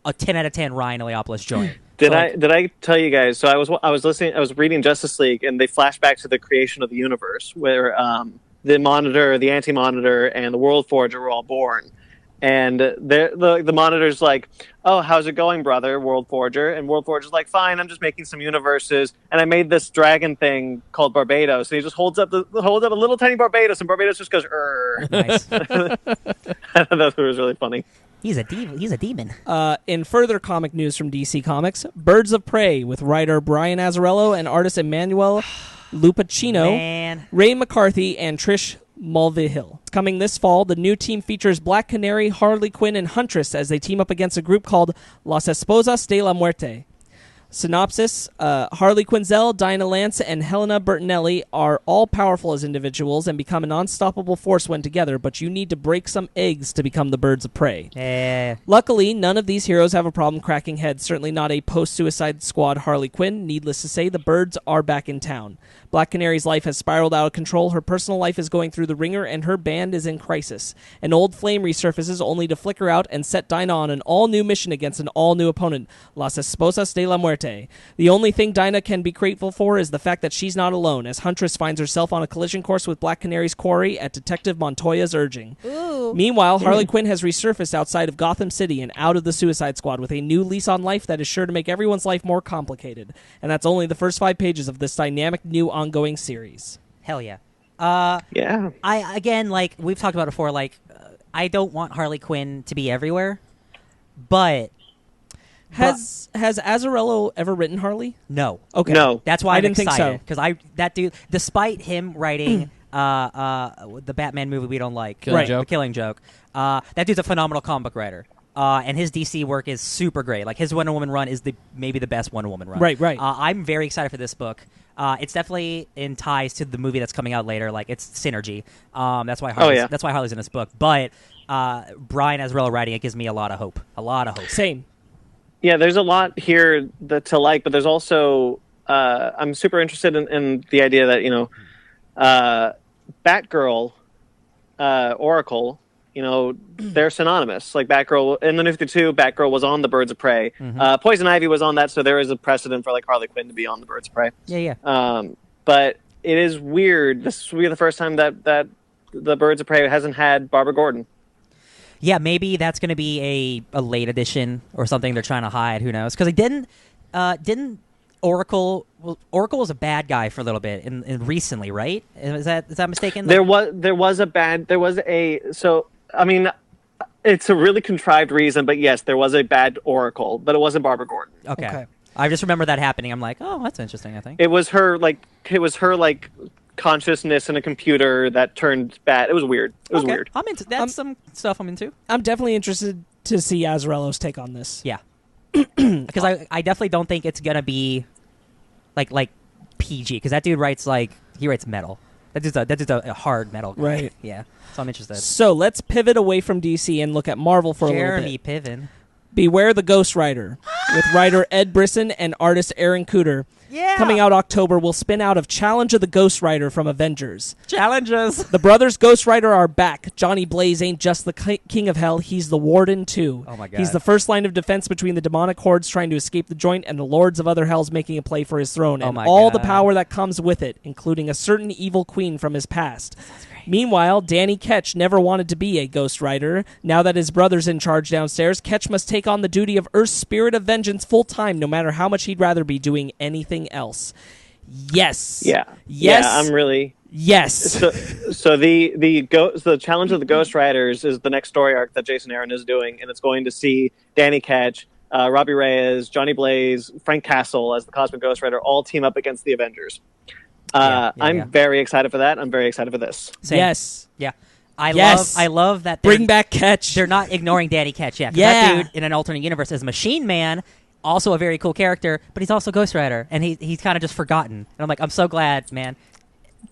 a 10 out of 10 Ryan Eliopoulos joint. Did I tell you guys? So I was reading Justice League, and they flash back to the creation of the universe, where the Monitor, the Anti-Monitor, and the World Forger were all born. And the monitor's like, "Oh, how's it going, brother, World Forger?" And World Forger's like, "Fine, I'm just making some universes, and I made this dragon thing called Barbados." And he just holds up a little tiny Barbados, and Barbados just goes, "Err." Nice. I thought that was really funny. He's a demon. In further comic news from DC Comics, Birds of Prey with writer Brian Azzarello and artist Emmanuel Lupacchino, Man. Ray McCarthy, and Trish Mulvihill. Coming this fall, the new team features Black Canary, Harley Quinn, and Huntress as they team up against a group called Las Esposas de la Muerte. Synopsis, Harley Quinzel, Dinah Lance, and Helena Bertinelli are all powerful as individuals and become an unstoppable force when together, but you need to break some eggs to become the Birds of Prey. Luckily, none of these heroes have a problem cracking heads, certainly not a post-Suicide Squad Harley Quinn. Needless to say, the birds are back in town. Black Canary's life has spiraled out of control, her personal life is going through the ringer, and her band is in crisis. An old flame resurfaces only to flicker out and set Dinah on an all-new mission against an all-new opponent, Las Esposas de la Muerte. The only thing Dinah can be grateful for is the fact that she's not alone, as Huntress finds herself on a collision course with Black Canary's quarry at Detective Montoya's urging. Ooh. Meanwhile, Harley Quinn has resurfaced outside of Gotham City and out of the Suicide Squad with a new lease on life that is sure to make everyone's life more complicated. And that's only the first 5 pages of this dynamic new ongoing series. Hell yeah. Yeah. I again, like we've talked about before, like I don't want Harley Quinn to be everywhere, but Has Azzarello ever written Harley? no. Okay. No. That's why I I'm didn't think excited so. because that dude, despite him writing the Batman movie we don't like, Killing Right. Joke. The Killing Joke, that dude's a phenomenal comic book writer. And his DC work is super great. Like his Wonder Woman run is maybe the best Wonder Woman run. Right, right. I'm very excited for this book. It's definitely in ties to the movie that's coming out later. Like it's synergy. That's why Harley's in this book. But Brian Azzarello writing it gives me a lot of hope. Same. Yeah, there's a lot here to like, but there's also I'm super interested in the idea that Batgirl, Oracle, they're synonymous. Like Batgirl in the New 52, Batgirl was on the Birds of Prey. Poison Ivy was on that, so there is a precedent for like Harley Quinn to be on the Birds of Prey. Yeah. But it is weird. This will be the first time that the Birds of Prey hasn't had Barbara Gordon. Yeah, maybe that's going to be a late edition or something they're trying to hide. Who knows? Because it didn't Oracle was a bad guy for a little bit in recently, right? Is that mistaken? It's a really contrived reason, but yes, there was a bad Oracle, but it wasn't Barbara Gordon. Okay. I just remember that happening. I'm like, oh, that's interesting. I think It was her consciousness in a computer that turned bad. It was weird. It was weird. I'm into that's some stuff I'm into. I'm definitely interested to see Azzarello's take on this. Yeah, because I definitely don't think it's gonna be like PG because that dude writes metal. That dude's a hard metal guy. Right. Yeah. So I'm interested. So let's pivot away from DC and look at Marvel for a little Jeremy bit. Piven. Beware the Ghost Rider, with writer Ed Brisson and artist Aaron Cooter. Yeah. Coming out October, will spin out of Challenge of the Ghost Rider from Avengers. Challenges. The brothers Ghost Rider are back. Johnny Blaze ain't just the king of hell, he's the warden too. Oh my God. He's the first line of defense between the demonic hordes trying to escape the joint and the lords of other hells making a play for his throne, and my all God. the power that comes with it, including a certain evil queen from his past. Meanwhile, Danny Ketch never wanted to be a Ghost Rider. Now that his brother's in charge downstairs, Ketch must take on the duty of Earth's spirit of vengeance full time, no matter how much he'd rather be doing anything else. Yes. Yeah. Yes. Yeah, I'm really. Yes. So the Challenge of the Ghost Riders is the next story arc that Jason Aaron is doing, and it's going to see Danny Ketch, Robbie Reyes, Johnny Blaze, Frank Castle as the Cosmic Ghost Rider all team up against the Avengers. I'm very excited for that. I'm very excited for this. Same. Yes. Yeah. I love that. Bring back Ketch. They're not ignoring Danny Ketch yet. 'Cause Yeah. That dude in an alternate universe is Machine Man, also a very cool character, but he's also Ghost Rider, and he's kind of just forgotten. And I'm like, I'm so glad, man.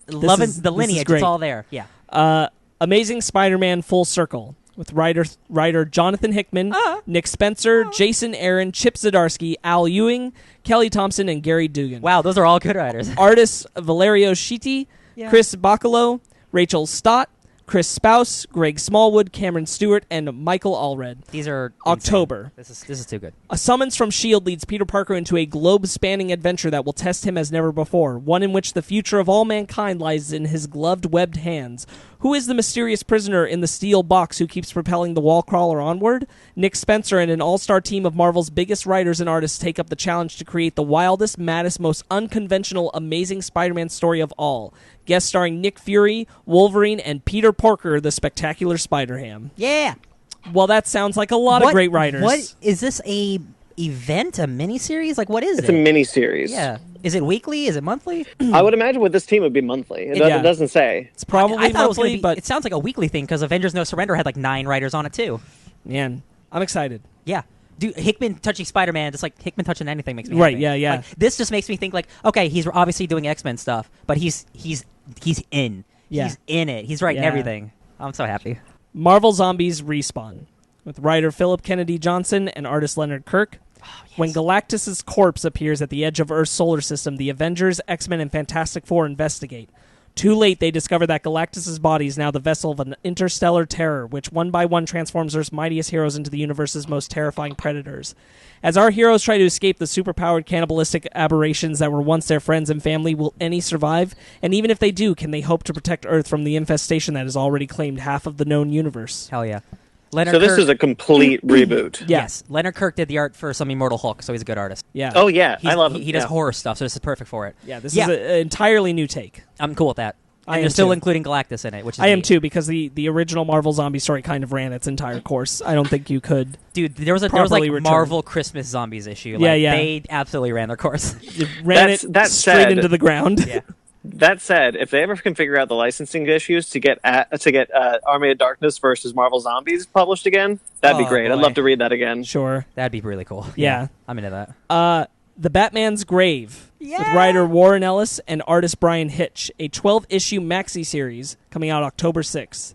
Loving the lineage, great. it's all there. Yeah. Amazing Spider-Man Full Circle, with writer Jonathan Hickman, Nick Spencer, Jason Aaron, Chip Zdarsky, Al Ewing, Kelly Thompson, and Gary Dugan. Wow, those are all good writers. Artists Valerio Schiti, Chris Bachalo, Rachel Stott, Chris Spouse, Greg Smallwood, Cameron Stewart, and Michael Allred. These are October. Insane. This is too good. A summons from S.H.I.E.L.D. leads Peter Parker into a globe-spanning adventure that will test him as never before, one in which the future of all mankind lies in his gloved, webbed hands. Who is the mysterious prisoner in the steel box who keeps propelling the wall crawler onward? Nick Spencer and an all-star team of Marvel's biggest writers and artists take up the challenge to create the wildest, maddest, most unconventional, amazing Spider-Man story of all. Guest starring Nick Fury, Wolverine, and Peter Porker, the spectacular Spider-Ham. Yeah. Well, that sounds like a lot of great writers. What is this, a event, a miniseries? Like, what is it? It's a miniseries. Yeah. Is it weekly? Is it monthly? I would imagine with this team it would be monthly. It doesn't say. It's probably I thought it was monthly, gonna be, but it sounds like a weekly thing because Avengers No Surrender had like 9 writers on it too. man, I'm excited. Yeah. Dude, Hickman touching Spider-Man, just like Hickman touching anything makes me Right, happy. yeah. Like, this just makes me think like, okay, he's obviously doing X-Men stuff, but he's in. Yeah. He's in it. He's writing Yeah. everything. I'm so happy. Marvel Zombies Respawn, with writer Philip Kennedy Johnson and artist Leonard Kirk. When Galactus' corpse appears at the edge of Earth's solar system, the Avengers, X-Men, and Fantastic Four investigate. Too late, they discover that Galactus' body is now the vessel of an interstellar terror, which one by one transforms Earth's mightiest heroes into the universe's most terrifying predators. As our heroes try to escape the superpowered cannibalistic aberrations that were once their friends and family, will any survive? And even if they do, can they hope to protect Earth from the infestation that has already claimed half of the known universe? Hell yeah. Leonard So this Kirk, is a complete reboot. Yeah. Yes. Leonard Kirk did the art for some Immortal Hulk, so he's a good artist. Yeah. Oh yeah, He's- I love it. He does Yeah. horror stuff, so this is perfect for it. Yeah, this is an entirely new take. I'm cool with that. I And am they're still too. including Galactus in it, which is I am neat. too, because the original Marvel Zombie story kind of ran its entire course. I don't think you could. Dude, there was like Properly return. Marvel Christmas Zombies issue. Like, Yeah, yeah. They absolutely ran their course. It ran That it straight said- into the ground. Yeah. That said, if they ever can figure out the licensing issues to get Army of Darkness versus Marvel Zombies published again, that'd be Oh, great. I'd boy. love to read that again. Sure. That'd be really cool. Yeah. I'm into that. The Batman's Grave, with Yeah. writer Warren Ellis and artist Brian Hitch, a 12-issue maxi series coming out October 6th.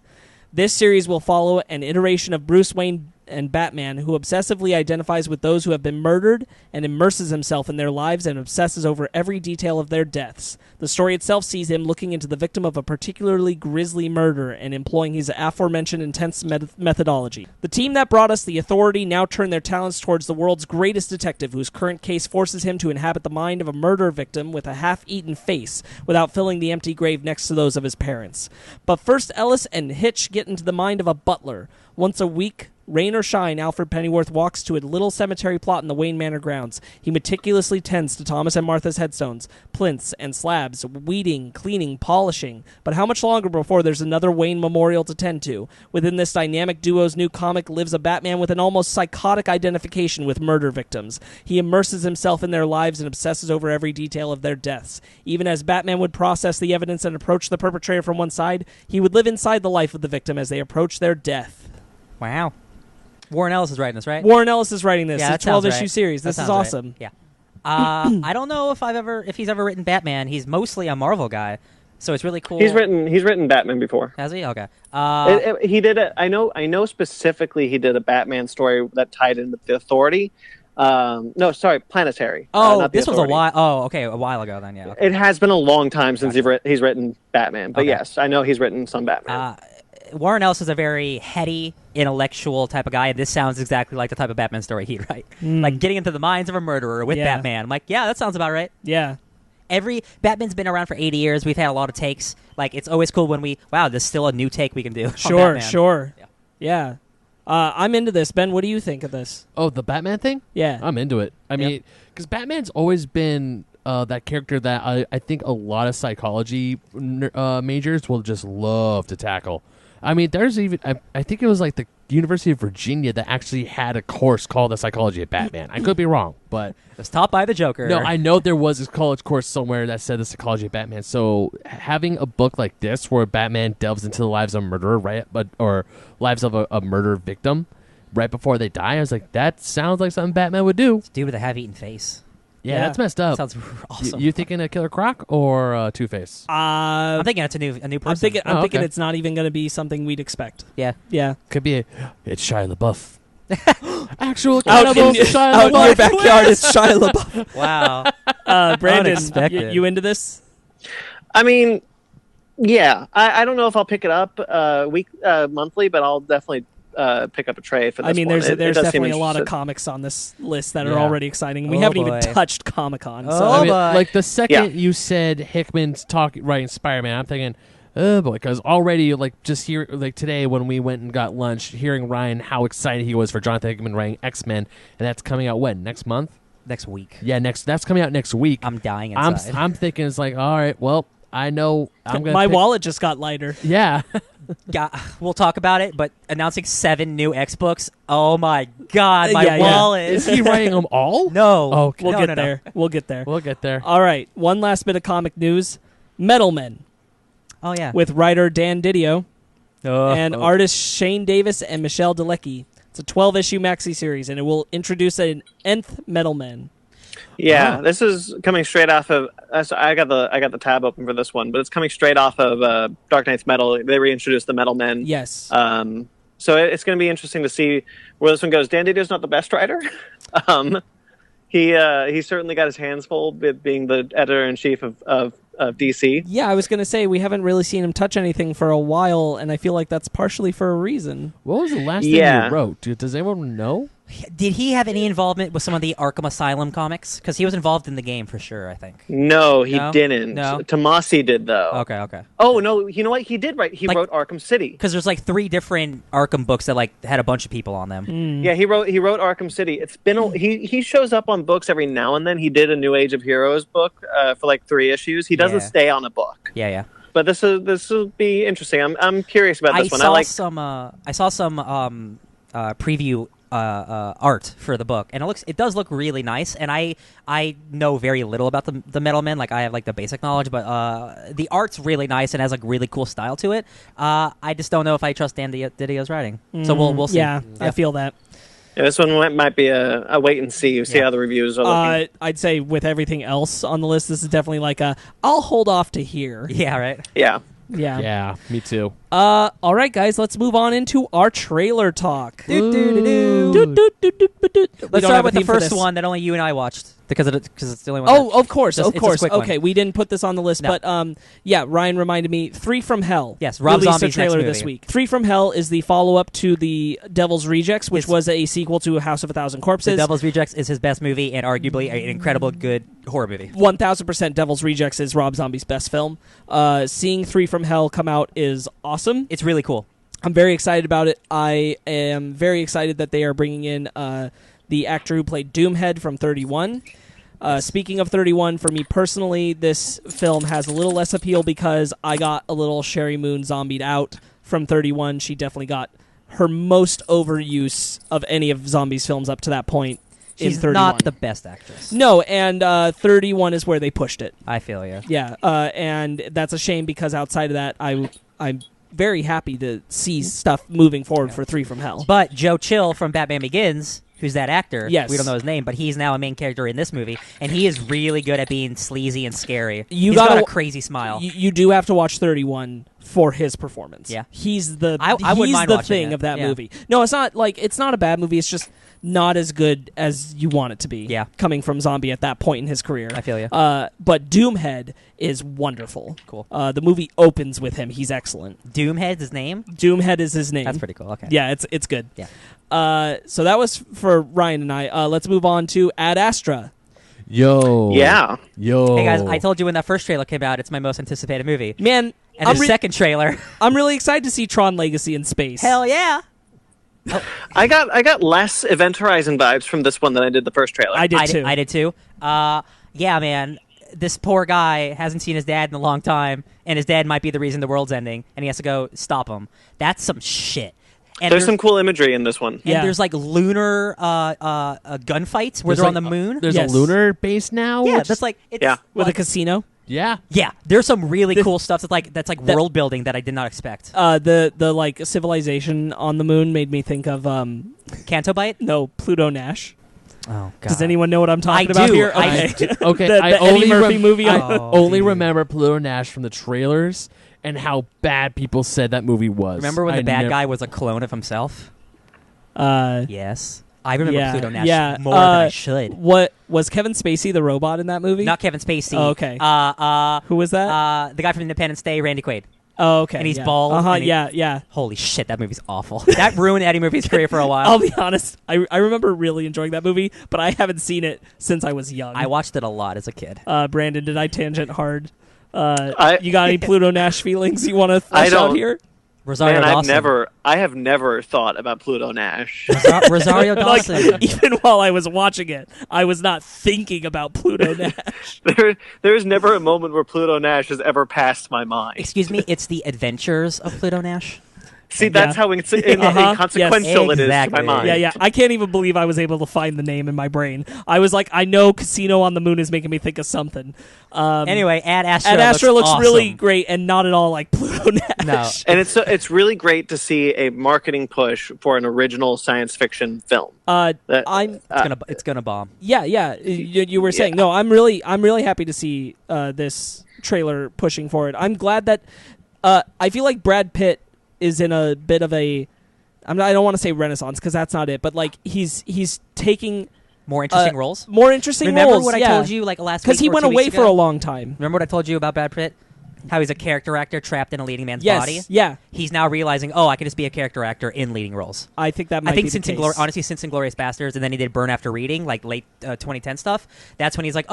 This series will follow an iteration of Bruce Wayne and Batman, who obsessively identifies with those who have been murdered and immerses himself in their lives and obsesses over every detail of their deaths. The story itself sees him looking into the victim of a particularly grisly murder and employing his aforementioned intense methodology. The team that brought us the Authority now turn their talents towards the world's greatest detective, whose current case forces him to inhabit the mind of a murder victim with a half-eaten face without filling the empty grave next to those of his parents. But first, Ellis and Hitch get into the mind of a butler. Once a week, rain or shine, Alfred Pennyworth walks to a little cemetery plot in the Wayne Manor grounds. He meticulously tends to Thomas and Martha's headstones, plinths, and slabs, weeding, cleaning, polishing. But how much longer before there's another Wayne memorial to tend to? Within this dynamic duo's new comic lives a Batman with an almost psychotic identification with murder victims. He immerses himself in their lives and obsesses over every detail of their deaths. Even as Batman would process the evidence and approach the perpetrator from one side, he would live inside the life of the victim as they approach their death. Wow. Warren Ellis is writing this, right? Warren Ellis is writing this. Yeah, It's that a sounds 12-issue right. series. That This is sounds right. awesome. Yeah. I don't know if he's ever written Batman. He's mostly a Marvel guy, so it's really cool. He's written Batman before. Has he? Okay. He did it. I know specifically he did a Batman story that tied in with the Authority. No, sorry, Planetary. Oh, not the this was a Authority. while. Oh, okay, a while ago then. Yeah. Okay. It has been a long time since he's written Batman, but Okay. yes, I know he's written some Batman. Warren Ellis is a very heady, intellectual type of guy, and this sounds exactly like the type of Batman story he'd write. Like getting into the minds of a murderer with Yeah. Batman. I'm like, yeah, that sounds about right. Yeah. Batman's been around for 80 years. We've had a lot of takes. Like, it's always cool when there's still a new take we can do. on Sure, Batman. sure. Yeah. Yeah. I'm into this. Ben, what do you think of this? Oh, the Batman thing? Yeah. I'm into it. I mean, because Batman's always been that character that I think a lot of psychology majors will just love to tackle. I mean, there's even, I think it was like the University of Virginia that actually had a course called the Psychology of Batman. I could be wrong, but It was taught by the Joker. no, I know there was a college course somewhere that said the Psychology of Batman. So having a book like this where Batman delves into the lives of a murderer, right, or lives of a murder victim right before they die, I was like, that sounds like something Batman would do. Dude with a half-eaten face. Yeah, Yeah. that's messed up. Sounds awesome. You thinking a Killer Croc or Two-Face? I'm thinking it's a new person. I'm thinking okay. it's not even going to be something we'd expect. Yeah. Yeah. Could be it's Shia LaBeouf. Actual Out cannibal in Shia out in LaBeouf. your backyard, it's Shia LaBeouf. Wow. Brandon, Unexpected. you into this? I mean, yeah, I don't know if I'll pick it up monthly, but I'll definitely pick up a trade for this I mean, one. there's It does seem definitely a lot of interesting. comics on this list that are Yeah. already exciting. We Oh, haven't boy. even touched Comic-Con. So Oh, I mean, boy. like the second Yeah. you said Hickman's writing Spider-Man, I'm thinking, Oh boy, because already just here today when we went and got lunch, hearing Ryan how excited he was for Jonathan Hickman writing X-Men, and that's coming out when, next month? Next week. Yeah, that's coming out next week. I'm dying inside. I'm thinking it's like, all right, well, I know I'm gonna My wallet just got lighter. Yeah. We'll talk about it, but announcing 7 new X books. Oh my God, my Yeah, yeah. wallet. Is he writing them all? No. Okay. We'll No, get no, no. there. We'll get there. We'll get there. All right. One last bit of comic news. Metal Men Oh yeah. with writer Dan Didio Oh, and artists Shane Davis and Michelle Delecki. It's a 12-issue maxi series, and it will introduce an nth Metal Men. Yeah, this is coming straight off of. So I got the tab open for this one, but it's coming straight off of Dark Knight's Metal. They reintroduced the Metal Men. Yes. So it's going to be interesting to see where this one goes. Dan Didio's not the best writer. He certainly got his hands full with being the editor in chief of DC. Yeah, I was going to say we haven't really seen him touch anything for a while, and I feel like that's partially for a reason. What was the last thing Yeah. you wrote? Does anyone know? Did he have any involvement with some of the Arkham Asylum comics? Because he was involved in the game for sure, I think. No, he No? didn't. No? Tomasi did though. Okay. Oh no, you know what? He did write. He Like- wrote Arkham City. Because there's 3 different Arkham books that had a bunch of people on them. Yeah, he wrote Arkham City. It's been he shows up on books every now and then. He did a New Age of Heroes book for 3 issues. He doesn't Yeah. stay on a book. Yeah. But this will be interesting. I'm curious about this one. I saw some preview art for the book, and it does look really nice. And I know very little about the Metal Men. I have the basic knowledge, but the art's really nice and has really cool style to it. I just don't know if I trust Dan Didio's writing. So we'll see. Yeah, I feel that. Yeah, this one might be a wait and see. See how the reviews are looking. I'd say with everything else on the list, this is definitely I'll hold off to here. Yeah, right. Yeah. Yeah. Yeah, me too. All right, guys, let's move on into our trailer talk. Do, do, do, do. Let's start with the first one that only you and I watched because it's the only one. Oh, of course, Just- of it's a course. quick one. Okay, we didn't put this on the list, No. but yeah, Ryan reminded me. 3 from Hell. Yes, Rob released Zombie's a trailer next this movie. week. 3 from Hell is the follow-up to the Devil's Rejects, which It's- was a sequel to House of a Thousand The Corpses. Devil's Rejects is his best movie and arguably an incredible good horror movie. 1000% Devil's Rejects is Rob Zombie's best film. Seeing 3 from Hell come out is awesome. It's really cool. I'm very excited about it. I am very excited that they are bringing in the actor who played Doomhead from 31. Speaking of 31, for me personally, this film has a little less appeal because I got a little Sherry Moon zombied out from 31. She definitely got her most overuse of any of Zombie's films up to that point. She's in 31. not the best actress. No, and 31 is where they pushed it. I feel you. Yeah, and that's a shame because outside of that, I'm very happy to see stuff moving forward for 3 from Hell. But Joe Chill from Batman Begins, who's that actor? Yes. We don't know his name, but he's now a main character in this movie, and he is really good at being sleazy and scary. You He's got gotta- a crazy smile. You do have to watch 31 for his performance. Yeah. He's the I wouldn't he's mind the watching thing it. of that Yeah. movie. No, it's not it's not a bad movie. It's just not as good as you want it to be. Yeah. Coming from Zombie at that point in his career. I feel you. But Doomhead is wonderful. Cool. The movie opens with him. He's excellent. Doomhead's his name? Doomhead is his name. That's pretty cool. Okay. Yeah, it's good. Yeah. So that was for Ryan and I. Let's move on to Ad Astra. Yo. Yeah. Yo. Hey guys, I told you when that first trailer came out, it's my most anticipated movie. Man, And the second trailer, I'm really excited to see Tron Legacy in space. hell yeah! I got less Event Horizon vibes from this one than I did the first trailer. I did too. I did too. Yeah, man. This poor guy hasn't seen his dad in a long time, and his dad might be the reason the world's ending, and he has to go stop him. That's some shit. And There's some cool imagery in this one. and Yeah. there's lunar gunfights where they're on the moon. There's Yes. a lunar base now. Yeah, which that's is- it's, Yeah. With a like- casino. yeah. Yeah, there's some really cool stuff that's world building that I did not expect. The civilization on the moon made me think of Canto Bite? Pluto Nash. Oh god. Does anyone know what I'm talking I about do. here? I Okay. Okay, The I Eddie only Murphy movie. I Oh, only dude. remember Pluto Nash from the trailers and how bad people said that movie was. Remember when I the bad nev- guy was a clone of himself? Uh, Yes. I remember yeah, Pluto Nash yeah. more than I should. What was Kevin Spacey the robot in that movie? Not Kevin Spacey. Oh, okay. Who was that? The guy from Independence Day, Randy Quaid. Oh, okay. and he's yeah. bald, and he- Yeah. Holy shit, that movie's awful. That ruined Eddie Murphy's career for a while. I'll be honest. I remember really enjoying that movie, but I haven't seen it since I was young. I watched it a lot as a kid. Brandon, did I tangent hard? You got any Pluto Nash feelings you want to I flesh out don't. here? Rosario Man, Dawson. I have never thought about Pluto Nash. Rosario Like, Dawson. even while I was watching it, I was not thinking about Pluto Nash. There is never a moment where Pluto Nash has ever passed my mind. Excuse me, it's the Adventures of Pluto Nash. See, that's Yeah. how Yes. inconsequential it is to my Exactly. mind. Yeah. I can't even believe I was able to find the name in my brain. I was like, I know Casino on the Moon is making me think of something. Anyway, Ad Astra. Ad Astra looks awesome. really great and not at all like Pluto Nash. No. And it's really great to see a marketing push for an original science fiction film. It's gonna bomb. Yeah. You were saying no. I'm really happy to see this trailer pushing for it. I'm glad that I feel like Brad Pitt is in a bit of a. I don't want to say renaissance because that's not it, but like he's taking More interesting roles. more interesting Remember roles. what I told you like last week? Because he or went 2 away weeks for ago? a long time. Remember what I told you about Brad Pitt? How he's a character actor trapped in a leading man's Yes. body. Yeah. He's now realizing, I can just be a character actor in leading roles. I think that might I think be since the case. honestly, since Inglourious Bastards, and then he did Burn After Reading, like late 2010 stuff. That's when he's like,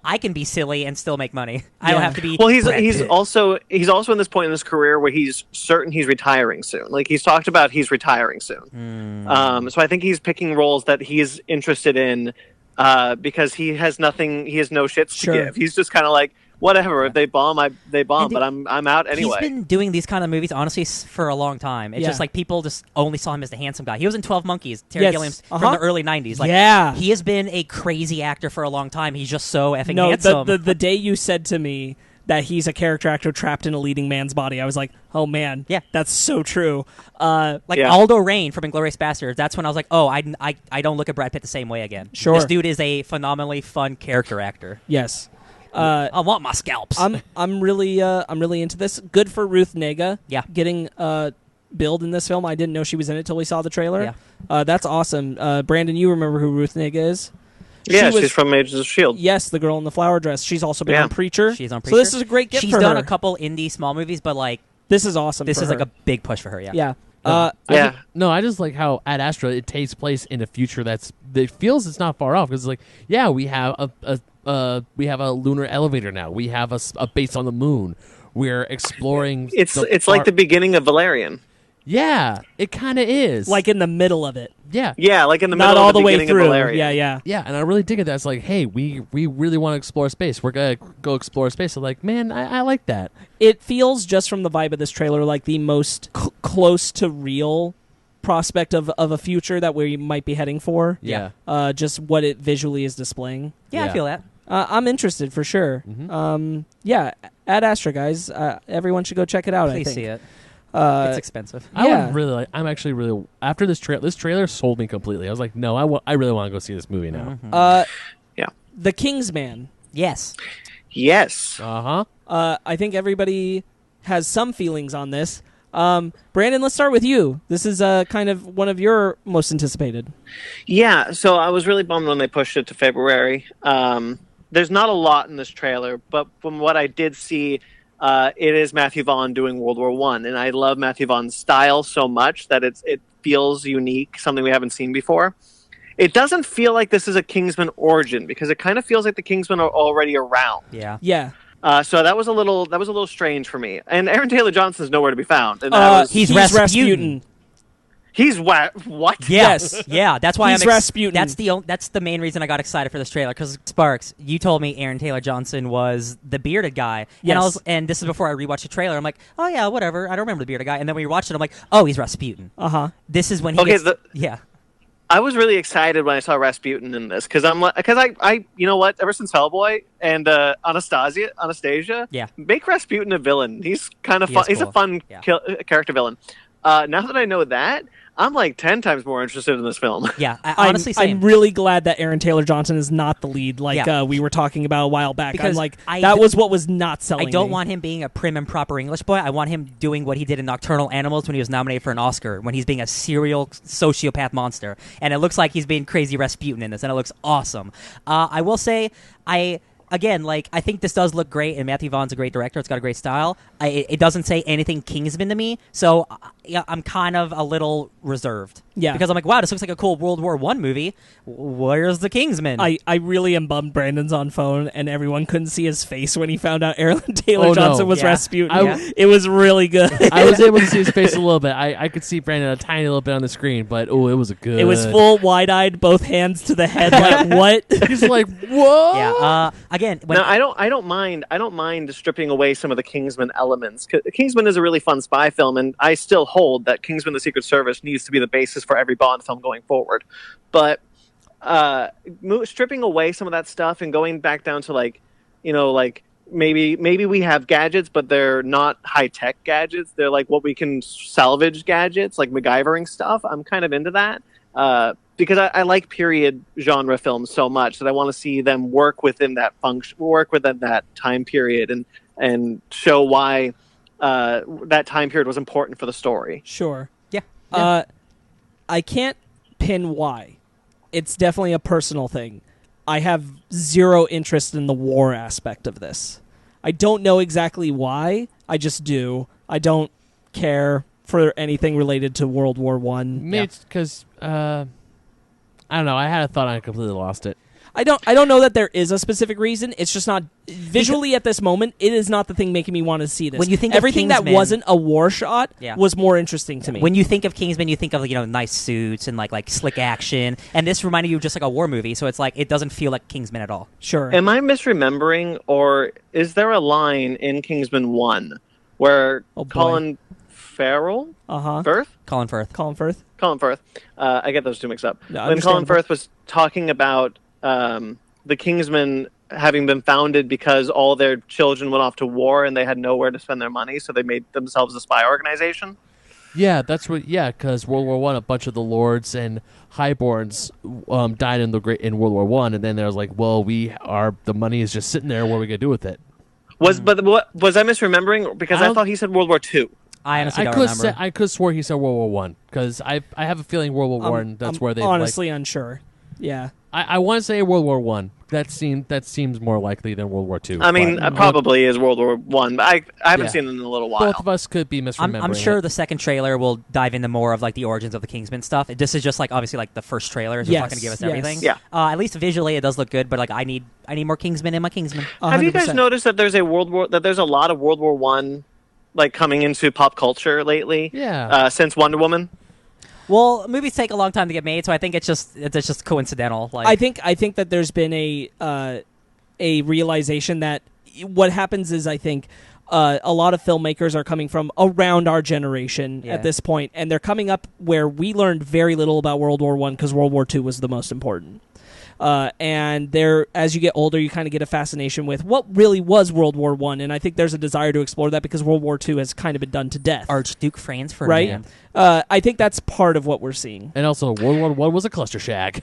I can be silly and still make money. I don't Yeah. have to be. Well, he's Brad Pitt. also in this point in his career where he's certain he's retiring soon. Like he's talked about, he's retiring soon. So I think he's picking roles that he's interested in because he has nothing. He has no shits Sure. to give. He's just kind of like, whatever. If they bomb, they bomb. And But I'm out anyway. He's been doing these kind of movies, honestly, for a long time. It's Yeah. just like people just only saw him as the handsome guy. He was in 12 Monkeys, Terry Yes. Gilliam's Uh-huh. from the early 90s. Like, Yeah. he has been a crazy actor for a long time. He's just so effing No, handsome. the day you said to me that he's a character actor trapped in a leading man's body, I was like, oh man, Yeah. that's so true. Yeah. Aldo Rain from Inglourious Bastards. That's when I was like, I don't look at Brad Pitt the same way again. Sure. This dude is a phenomenally fun character actor. Yes. I want my scalps. I'm really into this. Good for Ruth Negga. Yeah. Getting billed in this film. I didn't know she was in it till we saw the trailer. Yeah. That's awesome. Brandon, you remember who Ruth Negga is? Yeah, She was- she's from Agents of S.H.I.E.L.D. Yes, the girl in the flower dress. She's also been Yeah. on Preacher. She's on So Preacher. this is a great gift She's for done her. a couple indie small movies, but like This is awesome. this for is her. like a big push for her. Yeah. yeah. I just like how Ad Astra it takes place in a future that feels it's not far off because like we have a lunar elevator now. We have a base on the moon. We're exploring. It's like the beginning of Valerian. Yeah, it kind of is. Like in the middle of it. yeah, Yeah, like in the Not middle all of the the way beginning through. of Valerian. Yeah. yeah, and I really dig it. That's like, hey, we really want to explore space. We're gonna go explore space. So like, man, I like that. It feels just from the vibe of this trailer like the most close to real prospect of a future that we might be heading for. Yeah. Just what it visually is displaying. Yeah, Yeah. I feel that. I'm interested for sure. Yeah, Ad Astra, guys. Everyone should go check it out. Please I think. see it. Uh, It's expensive. I Yeah. would really like. I'm actually really after this trailer. This trailer sold me completely. I was like, no, I really want to go see this movie now. Yeah. The Kingsman. Yes. Yes. I think everybody has some feelings on this. Brandon, let's start with you. This is kind of one of your most anticipated. Yeah, so I was really bummed when they pushed it to February. There's not a lot in this trailer, but from what I did see, it is Matthew Vaughn doing World War I, and I love Matthew Vaughn's style so much that it feels unique, something we haven't seen before. It doesn't feel like this is a Kingsman origin because it kind of feels like the Kingsmen are already around. Yeah. Yeah. So that was a little strange for me. And Aaron Taylor Johnson's nowhere to be found. And He's Rasputin. He's what? Yeah. Yes. Yeah, that's why He's I'm Rasputin. That's the main reason I got excited for this trailer because Sparks, you told me Aaron Taylor Johnson was the bearded guy. Yes. And this is before I rewatched the trailer. I'm like, "Oh yeah, whatever. I don't remember the bearded guy." And then when we watched it, I'm like, "Oh, he's Rasputin." This is when he Okay, gets, yeah. I was really excited when I saw Rasputin in this because I you know what? Ever since Hellboy and Anastasia, Yeah. make Rasputin a villain. He's kind of He fun. is He's a cool. fun Yeah. character villain. Now that I know that, I'm like 10 times more interested in this film. Yeah, honestly, same. I'm really glad that Aaron Taylor Johnson is not the lead, like Yeah. we were talking about a while back. Because I'm like, I that d- was what was not selling. I don't me. want him being a prim and proper English boy. I want him doing what he did in Nocturnal Animals when he was nominated for an Oscar, when he's being a serial sociopath monster. And it looks like he's being crazy Rasputin in this, and it looks awesome. I will say, again, like, I think this does look great, and Matthew Vaughn's a great director. It's got a great style. It doesn't say anything Kingsman to me, so yeah, I'm kind of a little reserved. Yeah. Because I'm like, wow, this looks like a cool World War I movie. Where's the Kingsman? I really am bummed Brandon's on phone and everyone couldn't see his face when he found out Aaron Taylor Johnson was Yeah. Rasputin. It was really good. I was able to see his face a little bit. I could see Brandon a tiny little bit on the screen, but it was a good. It was full wide-eyed, both hands to the head. Like what? He's like, whoa. Yeah. Again, when No, I don't mind stripping away some of the Kingsman elements. Kingsman is a really fun spy film, and I still hold that Kingsman: The Secret Service needs to be the basis for every Bond film going forward. But stripping away some of that stuff and going back down to like maybe we have gadgets, but they're not high tech gadgets. They're like what we can salvage gadgets, like MacGyvering stuff. I'm kind of into that. Because I like period genre films so much that I want to see them work within that time period and show why that time period was important for the story. Sure. yeah. I can't pin why. It's definitely a personal thing. I have zero interest in the war aspect of this. I don't know exactly why. I just do. I don't care for anything related to World War One. Maybe it's because I don't know. I had a thought and I completely lost it. I don't know that there is a specific reason. It's just not visually at this moment. It is not the thing making me want to see this. When you think of everything that Kingsman- wasn't a war shot Yeah. was more interesting to me. When you think of Kingsman, you think of nice suits and like slick action, and this reminded you of just like a war movie. So it's like it doesn't feel like Kingsman at all. Sure. Am I misremembering, or is there a line in Kingsman 1 where Oh, boy. Colin Farrell? Firth? Colin Firth. Colin Firth. Colin Firth. I get those two mixed up. No, When Colin understandable. Firth was talking about the Kingsmen having been founded because all their children went off to war and they had nowhere to spend their money, so they made themselves a spy organization. Yeah, that's what. Yeah, because World War One, a bunch of the lords and highborns died in World War One, and then there was like, well, the money is just sitting there. What are we gonna do with it? Was I misremembering? Because I thought he said World War II. I honestly don't remember. I could swore he said World War One because I have a feeling World War One. That's I'm I honestly unsure. Yeah. I want to say World War One. That seems more likely than World War Two. I mean, probably is World War One, but I haven't Yeah. seen it in a little while. Both of us could be misremembering. I'm sure it. the second trailer will dive into more of like the origins of the Kingsman stuff. This is just like obviously like the first trailer. So it's not going to give us everything. Yeah. At least visually, it does look good. But like I need more Kingsman in my Kingsman. Have you guys 100%. noticed that there's a lot of World War One like coming into pop culture lately? Yeah. Since Wonder Woman. Well, movies take a long time to get made, so I think it's just coincidental. Like I think that there's been a realization that what happens is I think a lot of filmmakers are coming from around our generation Yeah. at this point, and they're coming up where we learned very little about World War One because World War II was the most important. And as you get older, you kind of get a fascination with what really was World War One, and I think there's a desire to explore that because World War II has kind of been done to death. Archduke Franz Right? Ferdinand. I think that's part of what we're seeing. And also, World War One was a cluster shack.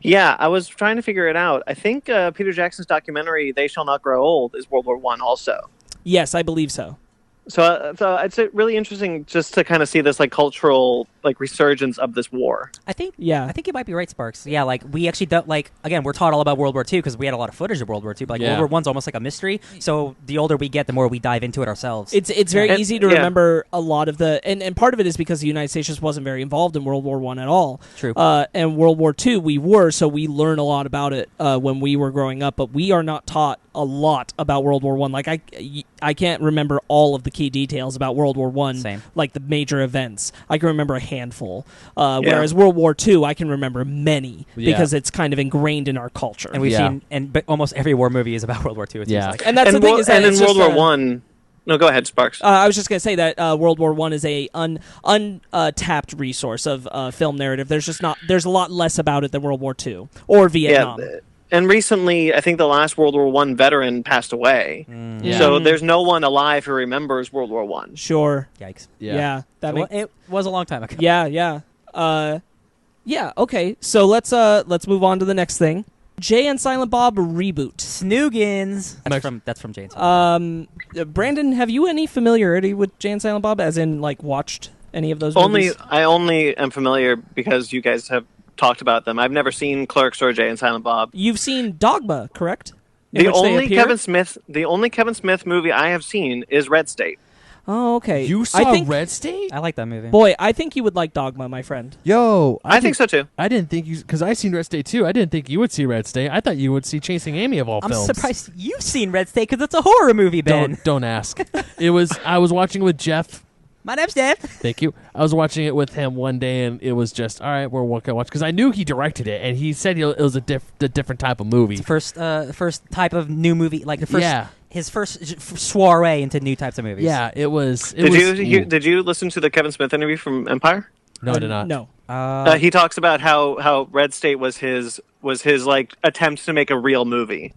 Yeah, I was trying to figure it out. I think Peter Jackson's documentary "They Shall Not Grow Old" is World War One also. Yes, I believe so. So it's really interesting just to kind of see this like cultural like resurgence of this war. I think Yeah. you might be right, Sparks. Yeah, like we actually don't like again. We're taught all about World War II because we had a lot of footage of World War II. But like Yeah. World War One's almost like a mystery. So the older we get, the more we dive into it ourselves. It's very And- easy to yeah. remember a lot of the and part of it is because the United States just wasn't very involved in World War One at all. True. And World War II we were, so we learn a lot about it when we were growing up. But we are not taught a lot about World War One. Like I can't remember all of the key details about World War One. Same. Like the major events, I can remember a handful. Whereas World War II, I can remember many Yeah. because it's kind of ingrained in our culture. and we've Yeah. seen but almost every war movie is about World War II. It seems Yeah. like. and that's the thing is that and in it's World just, War One. No, go ahead, Sparks. I was just going to say that World War One is a untapped resource of film narrative. There's a lot less about it than World War II or Vietnam. And recently, I think the last World War One veteran passed away. Yeah. So there's no one alive who remembers World War One. Sure. Yikes. Yeah. That Well, makes. it was a long time ago. Yeah. Yeah. Okay. So let's move on to the next thing. Jay and Silent Bob reboot. Snoogans. That's from Jane's. Brandon, have you any familiarity with Jay and Silent Bob? As in, like, watched any of those movies? I only am familiar because you guys have talked about them. I've never seen Clerks or Jay and Silent Bob. You've seen Dogma, correct? The which they only appear? Kevin Smith movie I have seen is Red State. Oh, okay. You saw I think, Red State? I like that movie. Boy, I think you would like Dogma, my friend. Yo, I think so too. I didn't think you, because I seen Red State too. I didn't think you would see Red State. I thought you would see Chasing Amy of all I'm films. surprised you've seen Red State because it's a horror movie, Ben. Don't ask. I was watching it with Jeff. My name's Jeff. Thank you. I was watching it with him one day, and it was just all right. We're gonna watch because I knew he directed it, and he said it was a different type of movie. First type of new movie, like the first, his first soiree into new types of movies. Yeah, it was. Did you listen to the Kevin Smith interview from Empire? No, I did not. No. He talks about how Red State was his like attempt to make a real movie.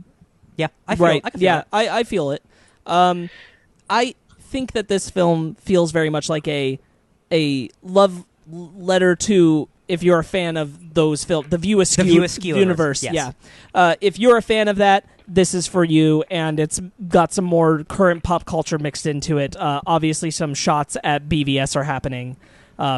Yeah, I feel it. I feel it. I think that this film feels very much like a love letter to, if you're a fan of those films, the View Askew universe. Yes. Yeah. If you're a fan of that, this is for you, and it's got some more current pop culture mixed into it. Obviously, some shots at BVS are happening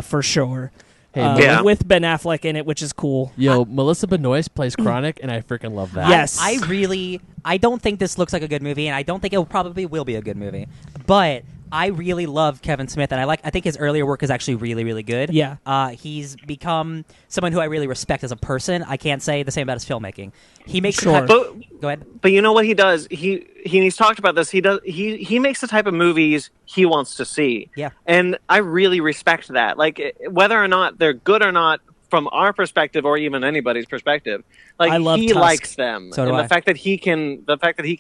for sure. Hey, with Ben Affleck in it, which is cool. Yo, Melissa Benoist plays Chronic, and I freaking love that. Yes. I don't think this looks like a good movie, and I don't think it probably will be a good movie. But I really love Kevin Smith, and I think his earlier work is actually really, really good. Yeah. He's become someone who I really respect as a person. I can't say the same about his filmmaking. He makes Sure. go ahead. But you know what he does? He's talked about this. He makes the type of movies he wants to see. Yeah. And I really respect that. Like, whether or not they're good or not from our perspective or even anybody's perspective, like, I love he Tusk. likes them. So do and I. the fact that he can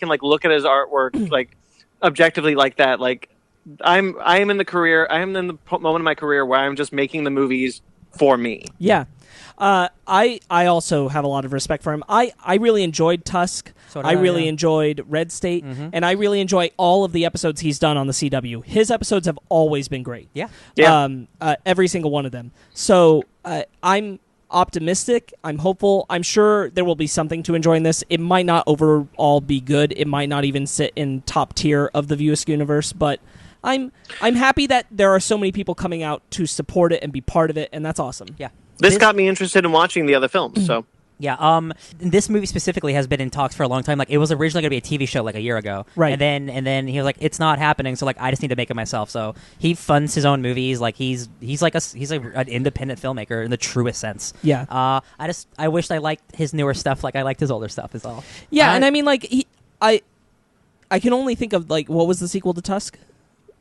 like look at his artwork like objectively like that, like I am in the moment of my career where I'm just making the movies for me. Yeah. I also have a lot of respect for him. I really enjoyed Tusk. So did I really yeah. enjoyed Red State, and I really enjoy all of the episodes he's done on the CW. His episodes have always been great. Yeah. Every single one of them. So I'm optimistic. I'm hopeful. I'm sure there will be something to enjoy in this. It might not overall be good. It might not even sit in top tier of the View Askew universe, but I'm happy that there are so many people coming out to support it and be part of it, and that's awesome. Yeah. This got me interested in watching the other films. So Yeah, this movie specifically has been in talks for a long time. Like, it was originally going to be a TV show like a year ago, right? And then he was like, "It's not happening." So like, I just need to make it myself. So he funds his own movies. Like he's an independent filmmaker in the truest sense. Yeah. I wished I liked his newer stuff like I liked his older stuff. Is all. Yeah, and I mean, like I can only think of, like, what was the sequel to Tusk?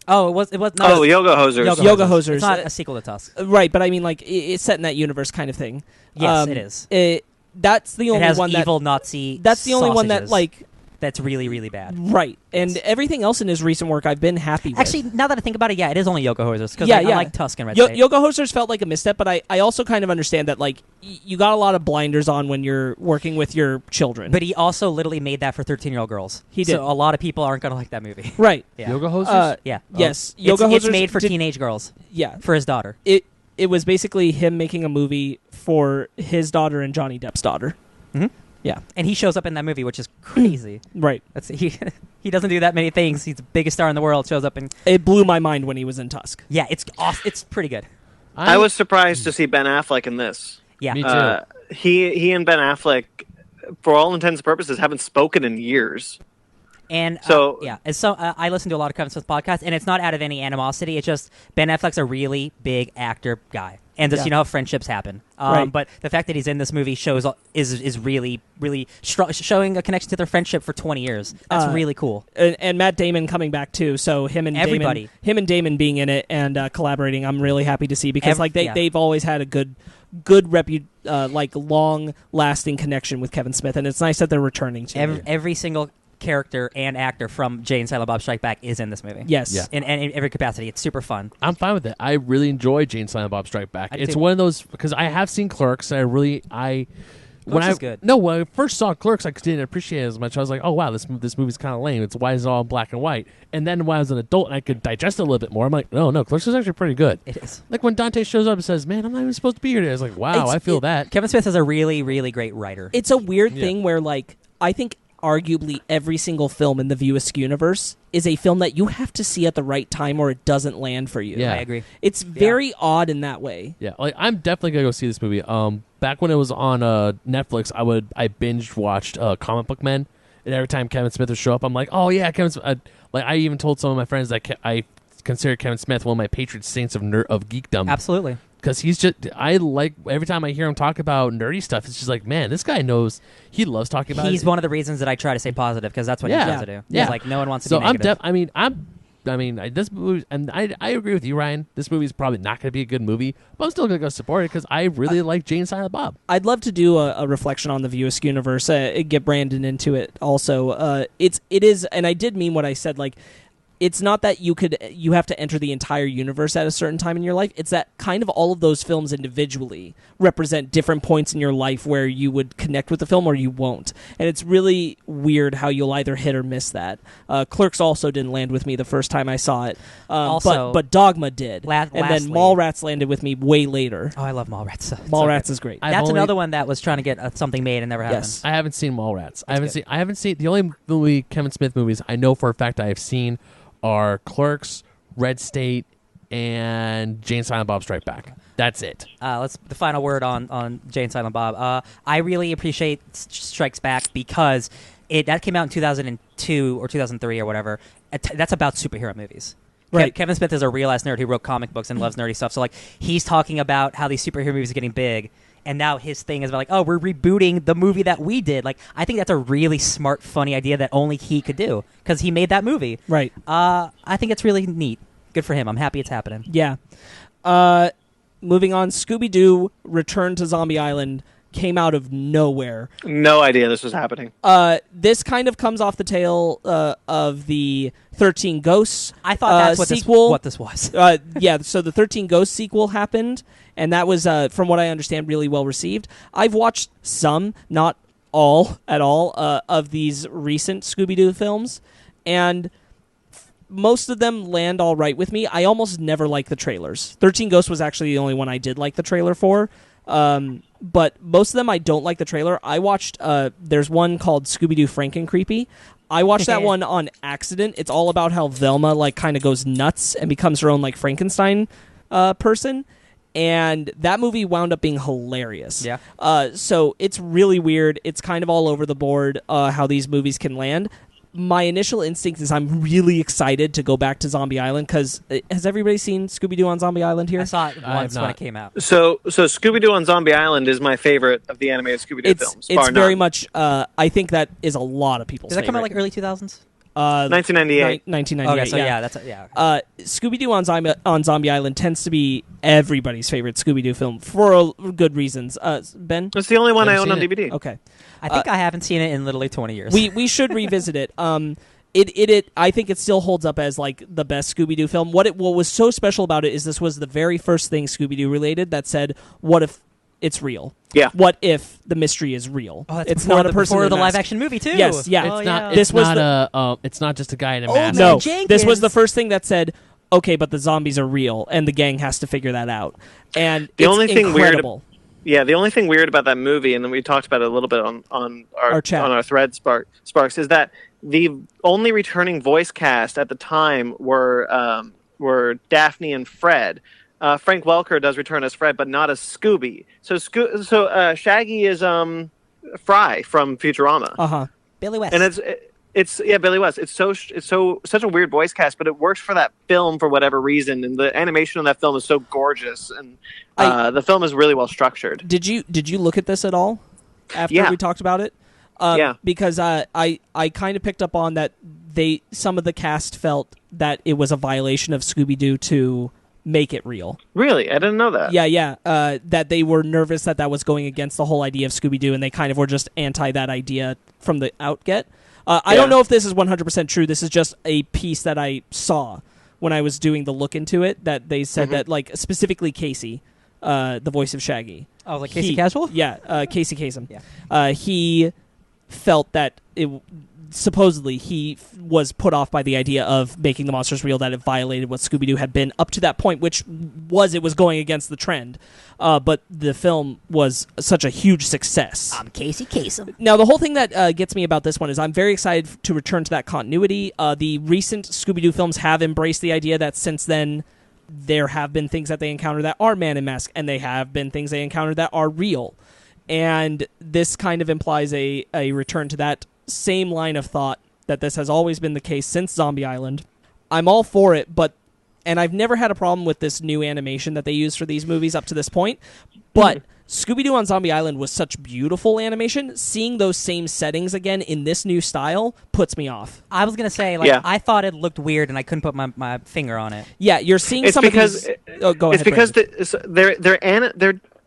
Oh, it was not. Oh, Yoga Hosers. Yoga Hosers. It's not a sequel to Tusk. Right, but I mean, like, it's set in that universe kind of thing. Yes, it is. That's the only it has one evil that Nazi. That's the only one that, sausages. like, That's really, really bad. right. And everything else in his recent work, I've been happy with. Actually, now that I think about it, yeah, it is only Yoga Hosers because Yeah, I yeah. like Tusk and Red State. Yoga Hosers felt like a misstep, but I also kind of understand that, like, you got a lot of blinders on when you're working with your children. But he also literally made that for 13-year-old girls. He did. So a lot of people aren't going to like that movie. Right. Yeah. Yoga Hosers? Yeah. Yes. It's, Yoga it's Hosers made for did- teenage girls. Yeah. For his daughter. It was basically him making a movie for his daughter and Johnny Depp's daughter. Mhm. Yeah. And he shows up in that movie, which is crazy. Right. He doesn't do that many things. He's the biggest star in the world. Shows up in. It blew my mind when he was in Tusk. Yeah, it's awesome. It's pretty good. I was surprised to see Ben Affleck in this. Yeah. Me too. He and Ben Affleck, for all intents and purposes, haven't spoken in years. And So- I listen to a lot of Kevin Smith podcasts, and it's not out of any animosity. It's just Ben Affleck's a really big actor guy, and just Yeah. you know how friendships happen. Right. But the fact that he's in this movie is really really showing a connection to their friendship for 20 years. That's really cool. And Matt Damon coming back too. So Everybody. him and Damon being in it and collaborating, I'm really happy to see because Yeah. they've always had a good like long lasting connection with Kevin Smith, and it's nice that they're returning to it. Every single character and actor from Jay and Silent Bob Strike Back is in this movie. Yes. Yeah. In every capacity. It's super fun. I'm fine with it. I really enjoy Jane Silent Bob Strike Back. I do It's too. one of those because I have seen Clerks. And when Clerks I is good. No, when I first saw Clerks, I didn't appreciate it as much. I was like, oh wow, this movie's kind of lame. It's why is it all in black and white? And then when I was an adult and I could digest it a little bit more, I'm like, no, Clerks is actually pretty good. It is. Like when Dante shows up and says, "Man, I'm not even supposed to be here today." I was like, wow, I feel that. Kevin Smith is a really really great writer. It's a weird Yeah. thing where, like, I think arguably every single film in the View Askew universe is a film that you have to see at the right time or it doesn't land for you. Yeah. I agree. It's very odd in that way. Yeah, like I'm definitely gonna go see this movie. Back when it was on Netflix, I binge watched Comic Book Men, And every time Kevin Smith would show up, I'm like, oh yeah, Kevin Smith. Like I even told some of my friends that I consider Kevin Smith one of my patron saints of geekdom. Absolutely. Because he's just, I like, every time I hear him talk about nerdy stuff, it's just like, man, this guy knows, he loves talking about it. He's one of the reasons that I try to stay positive, because that's what he's supposed to do. Yeah. He's like, no one wants to So be negative. this movie, and I agree with you, Ryan. This movie is probably not going to be a good movie, but I'm still going to go support it because I really like Jay and Silent Bob. I'd love to do a reflection on the View Askew universe, get Brandon into it also. It is, and I did mean what I said, like, it's not that you have to enter the entire universe at a certain time in your life. It's that kind of all of those films individually represent different points in your life where you would connect with the film or you won't. And it's really weird how you'll either hit or miss that. Clerks also didn't land with me the first time I saw it. But Dogma did. Then Mallrats landed with me way later. Oh, I love Mallrats. Mallrats is great. That's another one that was trying to get something made and never happened. Yes. I haven't seen Mallrats. I haven't seen the only movie Kevin Smith movies I know for a fact I have seen are Clerks, Red State, and Jay and Silent Bob Strike Back. That's it. The final word on Jay and Silent Bob. I really appreciate Strikes Back because that came out in 2002 or 2003 or whatever. That's about superhero movies. Right. Kevin Smith is a real-ass nerd who wrote comic books and loves nerdy stuff. So, like, he's talking about how these superhero movies are getting big, and now his thing is about, like, oh, we're rebooting the movie that we did. Like, I think that's a really smart, funny idea that only he could do because he made that movie. Right. I think it's really neat. Good for him. I'm happy it's happening. Yeah. Moving on, Scooby-Doo Return to Zombie Island came out of nowhere. No idea this was happening. This kind of comes off the tail of the 13 Ghosts I thought that's sequel. what this was. Yeah, so the 13 Ghosts sequel happened, and that was, from what I understand, really well received. I've watched some, not all at all, of these recent Scooby-Doo films, and most of them land all right with me. I almost never like the trailers. 13 Ghosts was actually the only one I did like the trailer for. But most of them I don't like the trailer. I watched, there's one called Scooby-Doo Franken-Creepy. I watched that one on accident. It's all about how Velma, like, kind of goes nuts and becomes her own, like, Frankenstein person. And that movie wound up being hilarious. Yeah. So it's really weird. It's kind of all over the board how these movies can land. My initial instinct is I'm really excited to go back to Zombie Island because has everybody seen Scooby-Doo on Zombie Island here? I saw it once when it came out. So Scooby-Doo on Zombie Island is my favorite of the animated Scooby-Doo films. It's very much, I think that is a lot of people's Did that come out favorite. like early 2000s? 1998. 1998. Okay, so yeah. that's yeah. Scooby-Doo on Zombie Island tends to be everybody's favorite Scooby-Doo film for good reasons. Ben? It's the only one I Never own on seen it. DVD. Okay. I think I haven't seen it in literally 20 years. We should revisit it. It I think it still holds up as like the best Scooby-Doo film. What was so special about it is this was the very first thing Scooby-Doo related that said, "What if it's real? Yeah. What if the mystery is real? Oh, that's it's before not a person before in the a mask." live action movie too. Yes, yeah. Oh, It's not. This It's was not it's not just a guy in a mask. No, Jenkins. this was the first thing that said, "Okay, but the zombies are real, and the gang has to figure that out." And The it's only thing incredible. Yeah, the only thing weird about that movie, and then we talked about it a little bit on Our chat. on our thread Sparks, is that the only returning voice cast at the time were Daphne and Fred. Frank Welker does return as Fred, but not as Scooby. So Shaggy is Fry from Futurama, Billy West. and it's Billy West. It's such a weird voice cast, but it works for that film for whatever reason. And the animation on that film is so gorgeous, and the film is really well structured. Did you look at this at all after we talked about it? Yeah. Because I kind of picked up on that some of the cast felt that it was a violation of Scooby-Doo to make it real. Really? I didn't know that. Yeah. That they were nervous that was going against the whole idea of Scooby-Doo, and they kind of were just anti that idea from the outget. I don't know if this is 100% true. This is just a piece that I saw when I was doing the look into it, that they said that, like, specifically Casey, the voice of Shaggy. Oh, like Casey Casual? Yeah, Casey Kasem. Yeah. He felt that supposedly he was put off by the idea of making the monsters real, that it violated what Scooby-Doo had been up to that point, which it was going against the trend. But the film was such a huge success. I'm Casey Kasem. Now, the whole thing that gets me about this one is I'm very excited to return to that continuity. The recent Scooby-Doo films have embraced the idea that since then there have been things that they encounter that are man in mask, and they have been things they encounter that are real. And this kind of implies a return to that same line of thought that this has always been the case since Zombie Island. I'm all for it, and I've never had a problem with this new animation that they use for these movies up to this point, but Scooby-Doo on Zombie Island was such beautiful animation. Seeing those same settings again in this new style puts me off. I was going to say, I thought it looked weird, and I couldn't put my finger on it. Yeah, you're seeing go ahead. It's because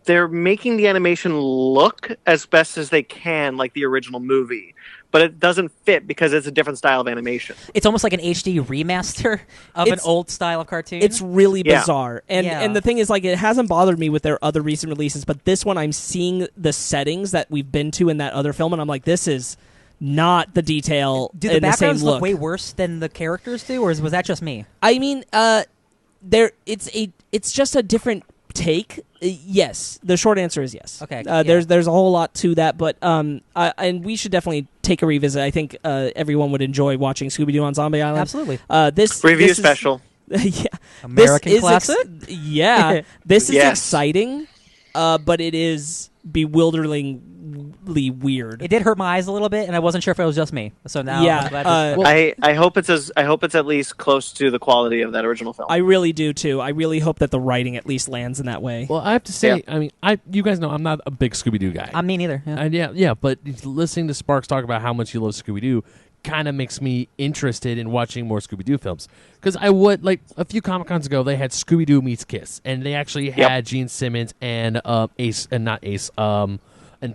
they're making the animation look as best as they can like the original movie, but it doesn't fit because it's a different style of animation. It's almost like an HD remaster of an old style of cartoon. It's really bizarre. And the thing is, like, it hasn't bothered me with their other recent releases, but this one I'm seeing the settings that we've been to in that other film, and I'm like, this is not the detail. Do the backgrounds look way worse than the characters do, or was that just me? I mean, it's just a different take. Yes, the short answer is yes. Okay. There's a whole lot to that, but and we should definitely take a revisit. I think everyone would enjoy watching Scooby-Doo on Zombie Island. Absolutely. This review special. Yeah, American classic. This is exciting, but it is bewilderingly weird. It did hurt my eyes a little bit, and I wasn't sure if it was just me. So now, I'm glad I hope it's at least close to the quality of that original film. I really do too. I really hope that the writing at least lands in that way. Well, I have to say, I mean, you guys know I'm not a big Scooby-Doo guy. Me neither. Yeah. And but listening to Sparks talk about how much he loves Scooby-Doo kind of makes me interested in watching more Scooby-Doo films. Because I would, like, a few Comic-Cons ago, they had Scooby-Doo meets Kiss, and they actually had Gene Simmons and Ace, and not Ace, and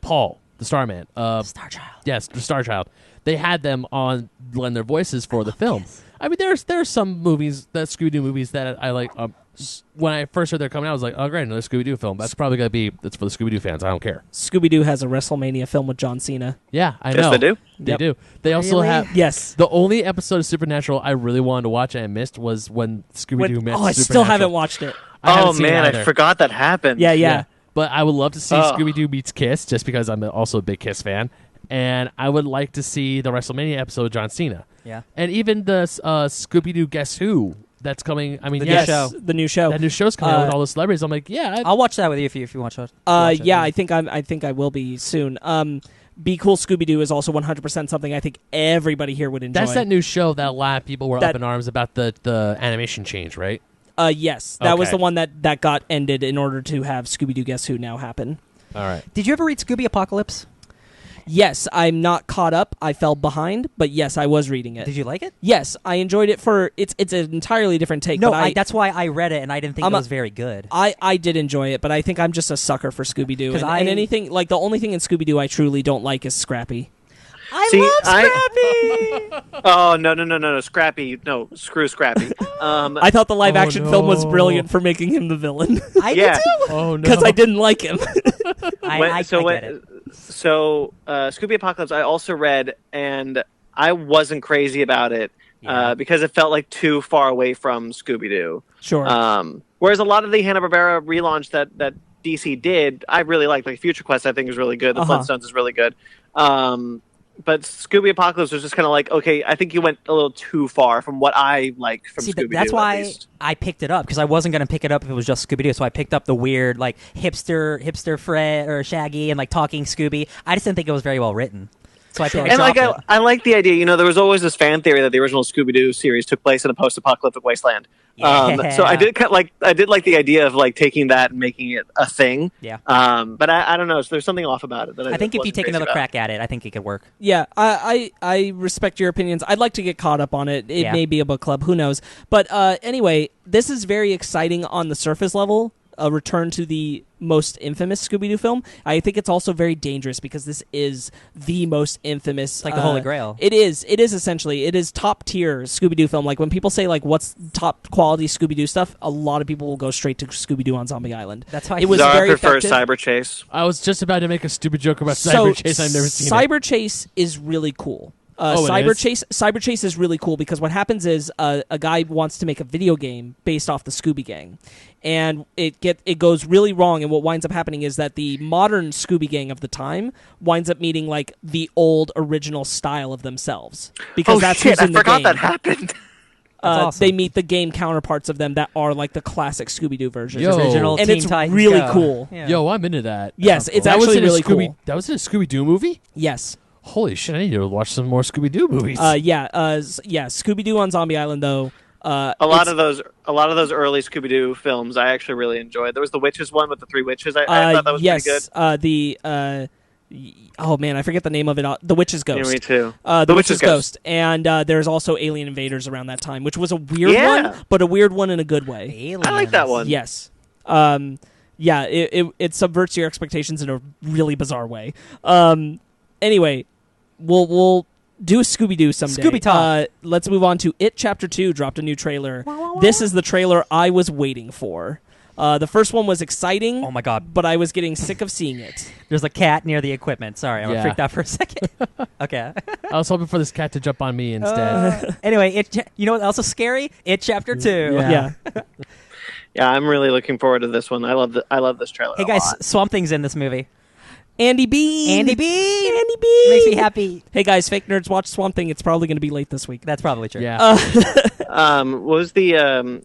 Paul, the Starman. Star Child. Yes, the Star Child. They had them on, lend their voices for the film. Kiss. I mean, there are some movies, Scooby-Doo movies that I like. When I first heard they're coming out, I was like, oh, great, another Scooby-Doo film. That's probably going to be, that's for the Scooby-Doo fans. I don't care. Scooby-Doo has a WrestleMania film with John Cena. Yeah, I know. Yes, they do. They do. They also have... Yes. The only episode of Supernatural I really wanted to watch and I missed was when Scooby-Doo met Supernatural. I still haven't watched it. Oh, man, I forgot that happened. Yeah. But I would love to see Scooby-Doo meets Kiss, just because I'm also a big Kiss fan. And I would like to see the WrestleMania episode of John Cena. Yeah. And even the Scooby-Doo Guess Who that's coming. I mean, the new show. That new show's coming out with all the celebrities. I'm like, I'll watch that with you if you watch it. I think I will be soon. Be Cool Scooby-Doo is also 100% something I think everybody here would enjoy. That's that new show that a lot of people were up in arms about the animation change, right? Yes. That was the one that got ended in order to have Scooby-Doo Guess Who now happen. All right. Did you ever read Scooby Apocalypse? Yes, I'm not caught up. I fell behind, but yes, I was reading it. Did you like it? Yes, I enjoyed it for it's an entirely different take. No, but that's why I read it, and I didn't think it was very good. I did enjoy it, but I think I'm just a sucker for Scooby-Doo. And anything, like, the only thing in Scooby-Doo I truly don't like is Scrappy. I love Scrappy! Oh, no, Scrappy. No, screw Scrappy. I thought the live-action film was brilliant for making him the villain. I did too! Oh, no. Because I didn't like him. I get it. So, Scooby Apocalypse, I also read, and I wasn't crazy about it because it felt like too far away from Scooby-Doo. Sure. Whereas a lot of the Hanna-Barbera relaunch that DC did, I really liked. Like Future Quest, I think is really good. The Flintstones is really good. But Scooby Apocalypse was just kind of like, okay, I think you went a little too far from what I liked from Scooby-Doo. That's why I picked it up, because I wasn't going to pick it up if it was just Scooby-Doo. So I picked up the weird, like, hipster Fred or Shaggy and, like, talking Scooby. I just didn't think it was very well written. So I and like I like the idea. You know, there was always this fan theory that the original Scooby-Doo series took place in a post-apocalyptic wasteland. Yeah. So I did like the idea of like taking that and making it a thing. Yeah. But I don't know. So there's something off about it. That I think if you take another crack at it, I think it could work. Yeah, I respect your opinions. I'd like to get caught up on it. It may be a book club. Who knows? But anyway, this is very exciting on the surface level. A return to the most infamous Scooby-Doo film. I think it's also very dangerous because this is the most infamous. It's like the Holy Grail. It is essentially. It is top tier Scooby-Doo film. Like when people say like what's top quality Scooby-Doo stuff, a lot of people will go straight to Scooby-Doo on Zombie Island. That's how it was. I very prefer effective. Cyber Chase. I was just about to make a stupid joke about Cyber Chase. I've never seen Cyber Chase is really cool. Cyber Chase is really cool because what happens is a guy wants to make a video game based off the Scooby Gang, and it goes really wrong. And what winds up happening is that the modern Scooby Gang of the time winds up meeting like the old original style of themselves because that's who's in the game. I forgot that happened. Awesome. They meet the game counterparts of them that are like the classic Scooby-Doo version. Original and Teen it's Titans really Go. cool. Yeah. Yo, I'm into that. Yes, it's actually really cool. That was in a Scooby-Doo movie? Yes. Holy shit! I need to watch some more Scooby Doo movies. Scooby Doo on Zombie Island though. A lot of those early Scooby Doo films I actually really enjoyed. There was the Witches one with the 3 witches. I thought that was pretty good. Oh man, I forget the name of it. The Witch's Ghost. Yeah, me too. The Witch's Ghost. And there's also Alien Invaders around that time, which was a weird one, but a weird one in a good way. Aliens. I like that one. Yes. It subverts your expectations in a really bizarre way. Anyway, we'll do a Scooby-Doo someday. Scooby Talk. Let's move on to It Chapter 2 dropped a new trailer. This is the trailer I was waiting for. The first one was exciting. Oh my god! But I was getting sick of seeing it. There's a cat near the equipment. Sorry, I freaked out for a second. Okay. I was hoping for this cat to jump on me instead. Anyway, you know what else is scary? It Chapter 2. Yeah. Yeah, I'm really looking forward to this one. I love this trailer. Hey guys, Swamp Thing's in this movie. Andy Bean. Andy Bean. Makes me happy. Hey guys, fake nerds, watch Swamp Thing. It's probably going to be late this week. That's probably true. Yeah. What was the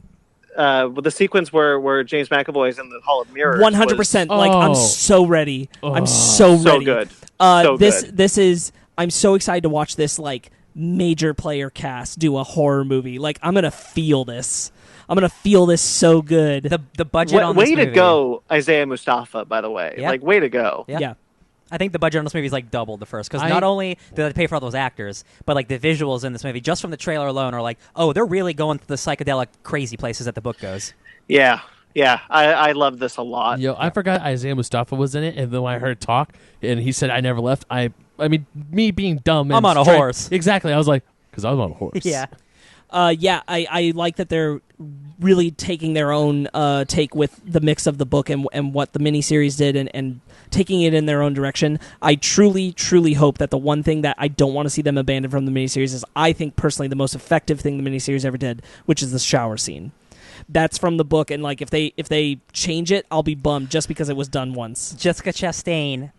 sequence where James McAvoy's in the Hall of Mirrors? 100%. Like, I'm so ready. I'm so ready. So good. So good. This is. I'm so excited to watch this like major player cast do a horror movie. Like, I'm gonna feel this. I'm gonna feel this so good. The budget on this movie. Way to go, Isaiah Mustafa. By the way, Yeah. like way to go. Yeah. I think the budget on this movie is like doubled the first because not only do they pay for all those actors, but like the visuals in this movie, just from the trailer alone, are like, oh, they're really going to the psychedelic, crazy places that the book goes. Yeah. I love this a lot. Yo, I forgot Isaiah Mustafa was in it, and then when I heard talk, and he said I never left. I mean, me being dumb. And I'm on a horse. Exactly. I was like, because I was on a horse. Yeah. I like that they're really taking their own take with the mix of the book and what the miniseries did and taking it in their own direction. I truly, truly hope that the one thing that I don't want to see them abandon from the miniseries is, I think personally, the most effective thing the miniseries ever did, which is the shower scene. That's from the book, and like if they change it, I'll be bummed just because it was done once. Jessica Chastain,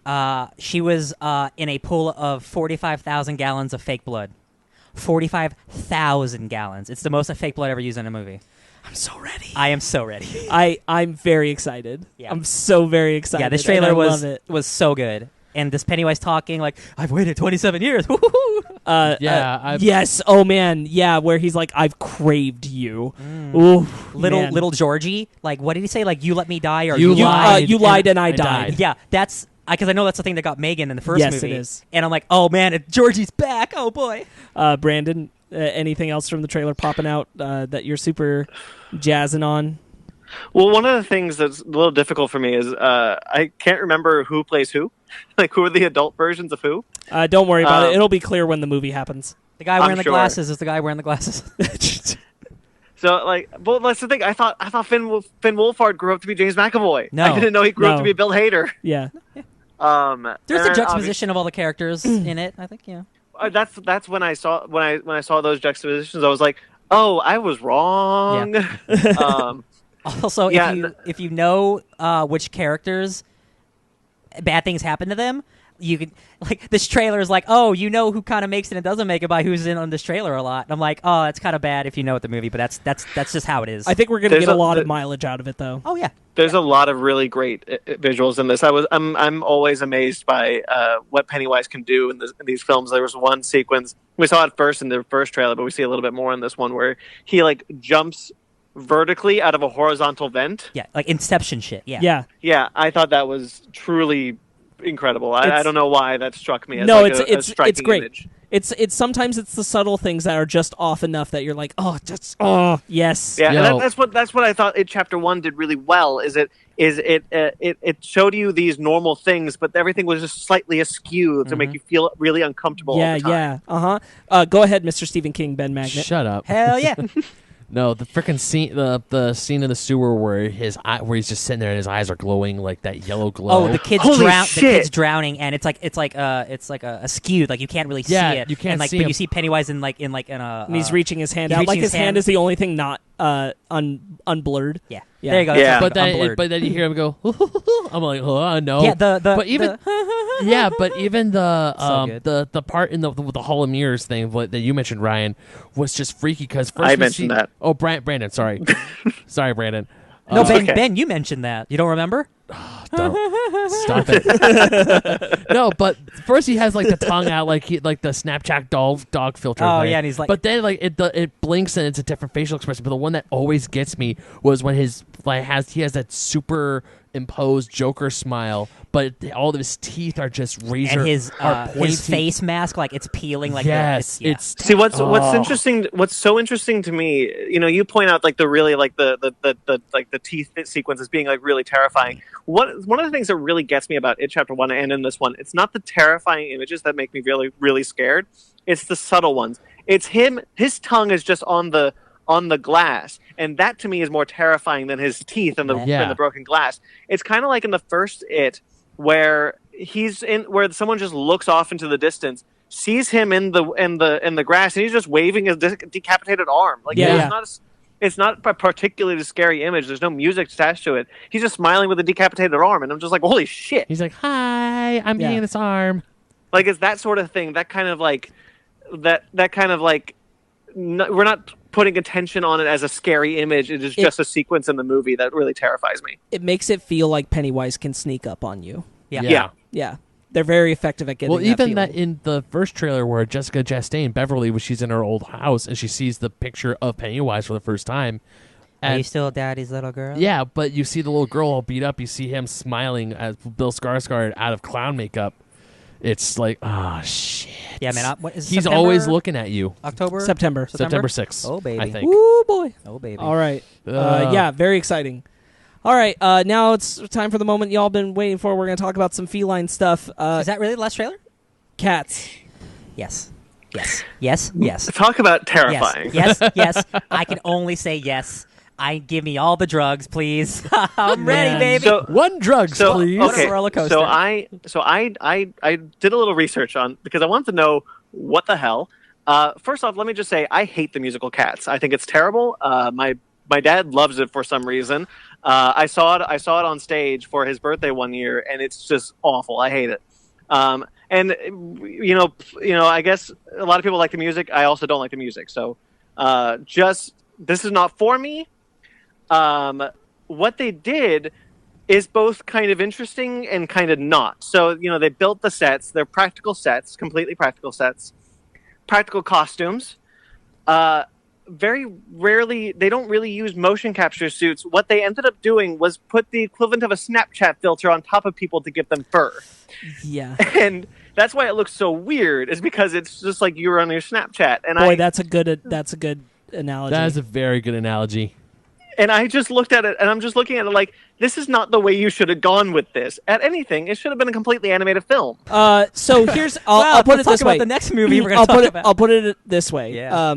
she was in a pool of 45,000 gallons of fake blood. 45,000 gallons. It's the most of fake blood ever used in a movie. I'm so ready. I am so ready. I'm very excited. Yeah. I'm so very excited. Yeah, this trailer love it. was so good. And this Pennywise talking like, I've waited 27 years. Yes. Oh man. Yeah. Where he's like, I've craved you. Ooh, little Georgie. Like, what did he say? Like, you let me die, or you lied and I died. Yeah, that's because I know that's the thing that got Megan in the first movie. Yes, it is. And I'm like, oh man, Georgie's back. Oh boy. Brandon, anything else from the trailer popping out that you're super jazzing on? Well, one of the things that's a little difficult for me is I can't remember who plays who. Like, who are the adult versions of who? Don't worry about it. It'll be clear when the movie happens. The guy wearing the glasses is the guy wearing the glasses. So, like, well, that's the thing. I thought Finn Wolfhard grew up to be James McAvoy. No. I didn't know he grew up to be Bill Hader. Yeah. There's a juxtaposition of all the characters in it. I think, yeah. That's when I saw those juxtapositions. I was like, oh, I was wrong. Yeah. Also, if you know which characters bad things happen to them, you could, like, this trailer is like, oh, you know who kind of makes it and doesn't make it by who's in on this trailer a lot. And I'm like, oh, that's kind of bad if you know the movie, but that's just how it is. I think we're gonna get a lot of mileage out of it, though. Oh yeah, there's a lot of really great visuals in this. I'm always amazed by what Pennywise can do in these films. There was one sequence we saw it first in the first trailer, but we see a little bit more in this one where he like jumps vertically out of a horizontal vent. Yeah, like Inception shit. Yeah. Yeah, I thought that was truly incredible. I don't know why that struck me as it's great. Image. It's sometimes it's the subtle things that are just off enough that you're like, yes. Yeah, and that's what I thought Chapter 1 did really well. It showed you these normal things, but everything was just slightly askew to make you feel really uncomfortable all the time. Yeah. Go ahead, Mr. Stephen King, Ben Magnet. Shut up. Hell yeah. No, the freaking scene, the scene in the sewer where he's just sitting there and his eyes are glowing like that yellow glow. Oh, the kid's drowning, and it's like a skewed, like you can't really see it. You can't see but him. you see Pennywise in a. And he's reaching his hand out, like his hand is the only thing not unblurred. Yeah. There you go. Yeah. But then you hear him go. I'm like, oh no. Yeah. But even So good. the part in the Hall of Mirrors thing that you mentioned, Ryan, was just freaky because first I mentioned that. Oh, Brandon, sorry, sorry, Brandon. No, Ben, you mentioned that. You don't remember? Don't stop it. No, but first he has like the tongue out, like the Snapchat dog filter. Oh, thing. yeah, and he's like- but then like it blinks and it's a different facial expression. But the one that always gets me was when he has that superimposed Joker smile, but all of his teeth are just razor And are pointy. his face mask, like it's peeling. Like yes, yeah. it's See what's interesting. What's so interesting to me, you point out like the really like the teeth sequence as being like really terrifying. One of the things that really gets me about It Chapter 1 and in this one, it's not the terrifying images that make me really really scared. It's the subtle ones. It's him. His tongue is just on the glass, and that to me is more terrifying than his teeth and the broken glass. It's kind of like in the first It, where where someone just looks off into the distance, sees him in the grass, and he's just waving his decapitated arm. Like it's not a particularly scary image. There's no music attached to it. He's just smiling with a decapitated arm, and I'm just like, holy shit. He's like, hi, I'm being this arm. Like it's that sort of thing. That kind of like that kind of like we're not putting attention on it as a scary image. It is just a sequence in the movie that really terrifies me. It makes it feel like Pennywise can sneak up on you. Yeah. They're very effective at getting. Well, even feeling. that in the first trailer where Jessica Chastain, Beverly, when she's in her old house and she sees the picture of Pennywise for the first time. Are you still daddy's little girl? Yeah, but you see the little girl all beat up. You see him smiling as Bill Skarsgård out of clown makeup. It's like, shit. Yeah, man. What is He's September? always looking at you. September 6th. Oh, baby. I think. Woo, boy. Oh, baby. All right. Yeah, very exciting. All right, now it's time for the moment y'all been waiting for. We're going to talk about some feline stuff. Is that really the last trailer? Cats. Yes. Yes. Talk about terrifying. Yes. I can only say yes. Give me all the drugs, please. I'm ready, baby. So, One drugs, please. Okay, roller coaster. so I did a little research on because I wanted to know what the hell. First off, let me just say I hate the musical Cats. I think it's terrible. My dad loves it for some reason. I saw it on stage for his birthday one year, and it's just awful. I hate it. And I guess a lot of people like the music. I also don't like the music. So, this is not for me. What they did is both kind of interesting and kind of not. So, they built the sets. They're practical sets, completely practical sets, practical costumes. Very rarely, they don't really use motion capture suits. What they ended up doing was put the equivalent of a Snapchat filter on top of people to give them fur. Yeah. And that's why it looks so weird, is because it's just like you're on your Snapchat. And that's a good analogy. That is a very good analogy. And I just looked at it, and I'm just looking at it like, this is not the way you should have gone with this. At anything, it should have been a completely animated film. So here's, I'll put it this way. The next movie we're going to talk about. I'll put it this way. Yeah.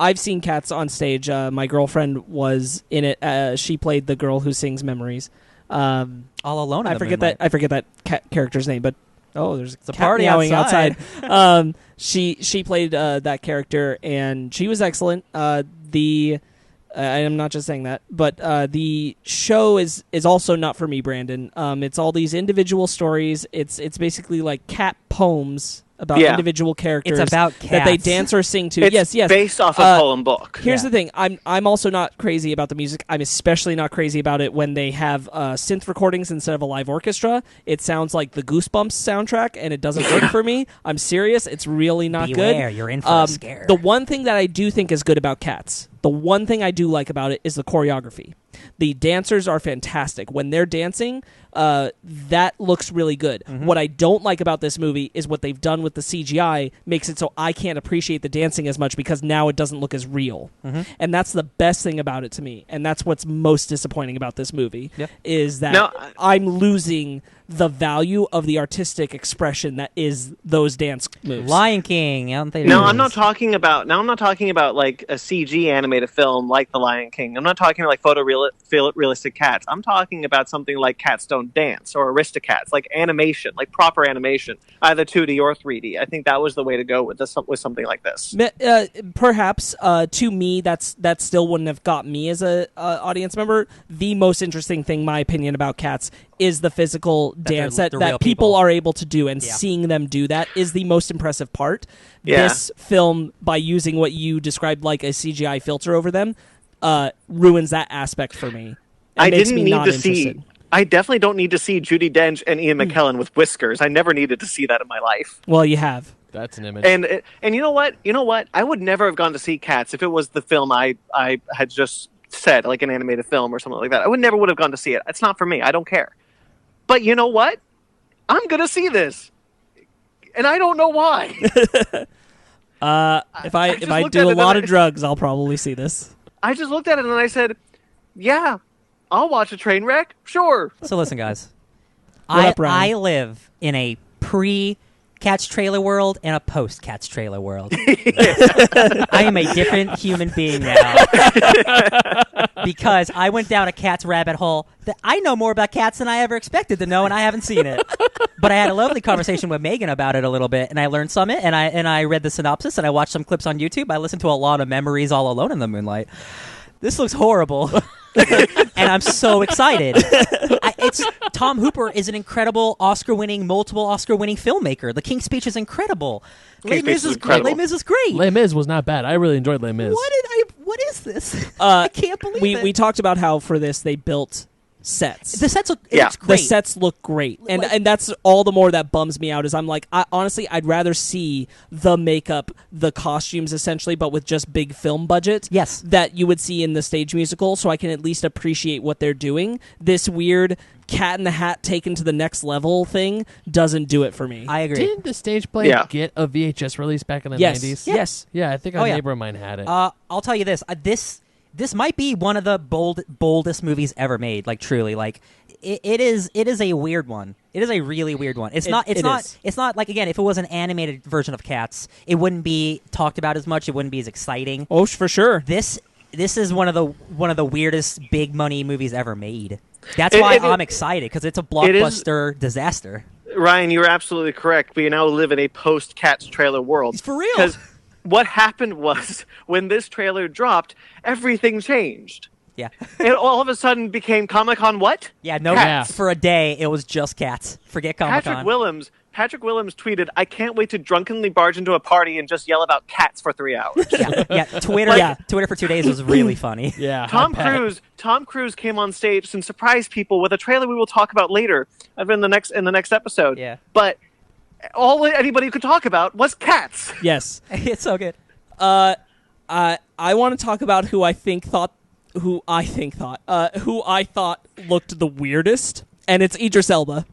I've seen Cats on stage. My girlfriend was in it. She played the girl who sings Memories. All Alone in I the forget Moonlight. that. I forget that character's name, but there's a It's a party meowing outside. She played that character, and she was excellent. I am not just saying that, but the show is also not for me, Brandon. It's all these individual stories. It's basically like cat poems about individual characters. It's about cats that they dance or sing to. It's yes, based off a poem book. Here's the thing. I'm also not crazy about the music. I'm especially not crazy about it when they have synth recordings instead of a live orchestra. It sounds like the Goosebumps soundtrack, and it doesn't work for me. I'm serious. It's really not Beware, good. you're in for a scare. The one thing that I do think is good about Cats, the one thing I do like about it is the choreography. The dancers are fantastic. When they're dancing, that looks really good. Mm-hmm. What I don't like about this movie is what they've done with the CGI makes it so I can't appreciate the dancing as much because now it doesn't look as real. Mm-hmm. And that's the best thing about it to me. And that's what's most disappointing about this movie is that I'm losing the value of the artistic expression that is those dance moves. Lion King. No, I'm not talking about like a CG animated film like The Lion King. I'm not talking like photorealistic cats. I'm talking about something like Cats Don't Dance or Aristocats, like animation, like proper animation, either 2D or 3D. I think that was the way to go with something like this. Perhaps to me, that still wouldn't have got me as a audience member. The most interesting thing, my opinion, about Cats is the physical dance that people are able to do, and seeing them do that is the most impressive part. Yeah. This film, by using what you described like a CGI filter over them, ruins that aspect for me. I didn't need to see I definitely don't need to see Judi Dench and Ian McKellen with whiskers. I never needed to see that in my life. Well, you have. That's an image. And you know what? I would never have gone to see Cats if it was the film I had just said, like an animated film or something like that. I would have gone to see it. It's not for me. I don't care. But you know what? I'm going to see this. And I don't know why. If I do a lot of drugs, I'll probably see this. I just looked at it and I said, yeah, I'll watch a train wreck. Sure. So listen, guys. What up, Ryan? I live in a pre-Cats trailer world and a post-Cats trailer world. I am a different human being now. Because I went down a Cats rabbit hole that I know more about Cats than I ever expected to know, and I haven't seen it. But I had a lovely conversation with Megan about it a little bit, and I learned some and I read the synopsis, and I watched some clips on YouTube. I listened to a lot of Memories All Alone in the Moonlight. This looks horrible. And I'm so excited. Tom Hooper is an incredible multiple Oscar-winning filmmaker. The King's Speech is incredible. Les Mis is great. Les Mis was not bad. I really enjoyed Les Mis. What is this? I can't believe it. We talked about how for this they built sets. The sets look The great. sets look great, and that's all the more that bums me out. Is I'm like, honestly, I'd rather see the makeup, the costumes, essentially, but with just big film budget. Yes, that you would see in the stage musical, so I can at least appreciate what they're doing. This weird Cat in the Hat taken to the next level thing doesn't do it for me. I agree. Didn't the stage play get a VHS release back in the 90s? Yes. Yeah, I think a neighbor of mine had it. I'll tell you this. This might be one of the boldest movies ever made. Like truly, like it is a weird one. It is a really weird one. It's not like, again, if it was an animated version of Cats, it wouldn't be talked about as much. It wouldn't be as exciting. Oh, for sure. This is one of the weirdest big money movies ever made. That's why I'm excited, because it's a blockbuster disaster. Ryan, you're absolutely correct. We now live in a post-Cats trailer world. It's for real. Because what happened was, when this trailer dropped, everything changed. Yeah. It all of a sudden became Comic-Con what? Yeah, no, Cats. for a day, it was just Cats. Forget Comic-Con. Patrick Willems tweeted, "I can't wait to drunkenly barge into a party and just yell about cats for 3 hours." Yeah. Twitter for 2 days was really funny. Yeah. Tom Cruise came on stage and surprised people with a trailer we will talk about later in the next episode. Yeah. But all anybody could talk about was cats. Yes. It's so good. I want to talk about who I thought looked the weirdest, and it's Idris Elba.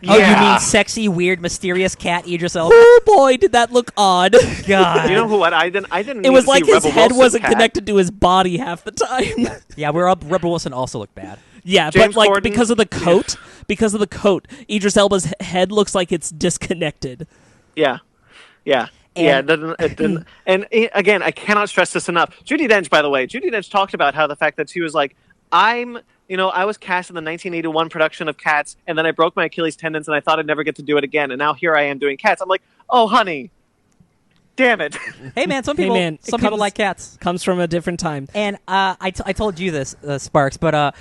Oh, you mean sexy, weird, mysterious cat Idris Elba? Oh boy, did that look odd! God, you know what? I didn't. It was like his Rebel head Wilson's wasn't cat. connected to his body half the time. Yeah, Rebel Wilson also looked bad. Yeah, James but like Corden? because of the coat, Idris Elba's head looks like it's disconnected. Yeah. It didn't. And again, I cannot stress this enough. Judi Dench talked about how the fact that she was like, I was cast in the 1981 production of Cats, and then I broke my Achilles tendons, and I thought I'd never get to do it again, and now here I am doing Cats. I'm like, oh, honey, damn it. Hey, man, some people like cats. Comes from a different time. And I told you this, Sparks, but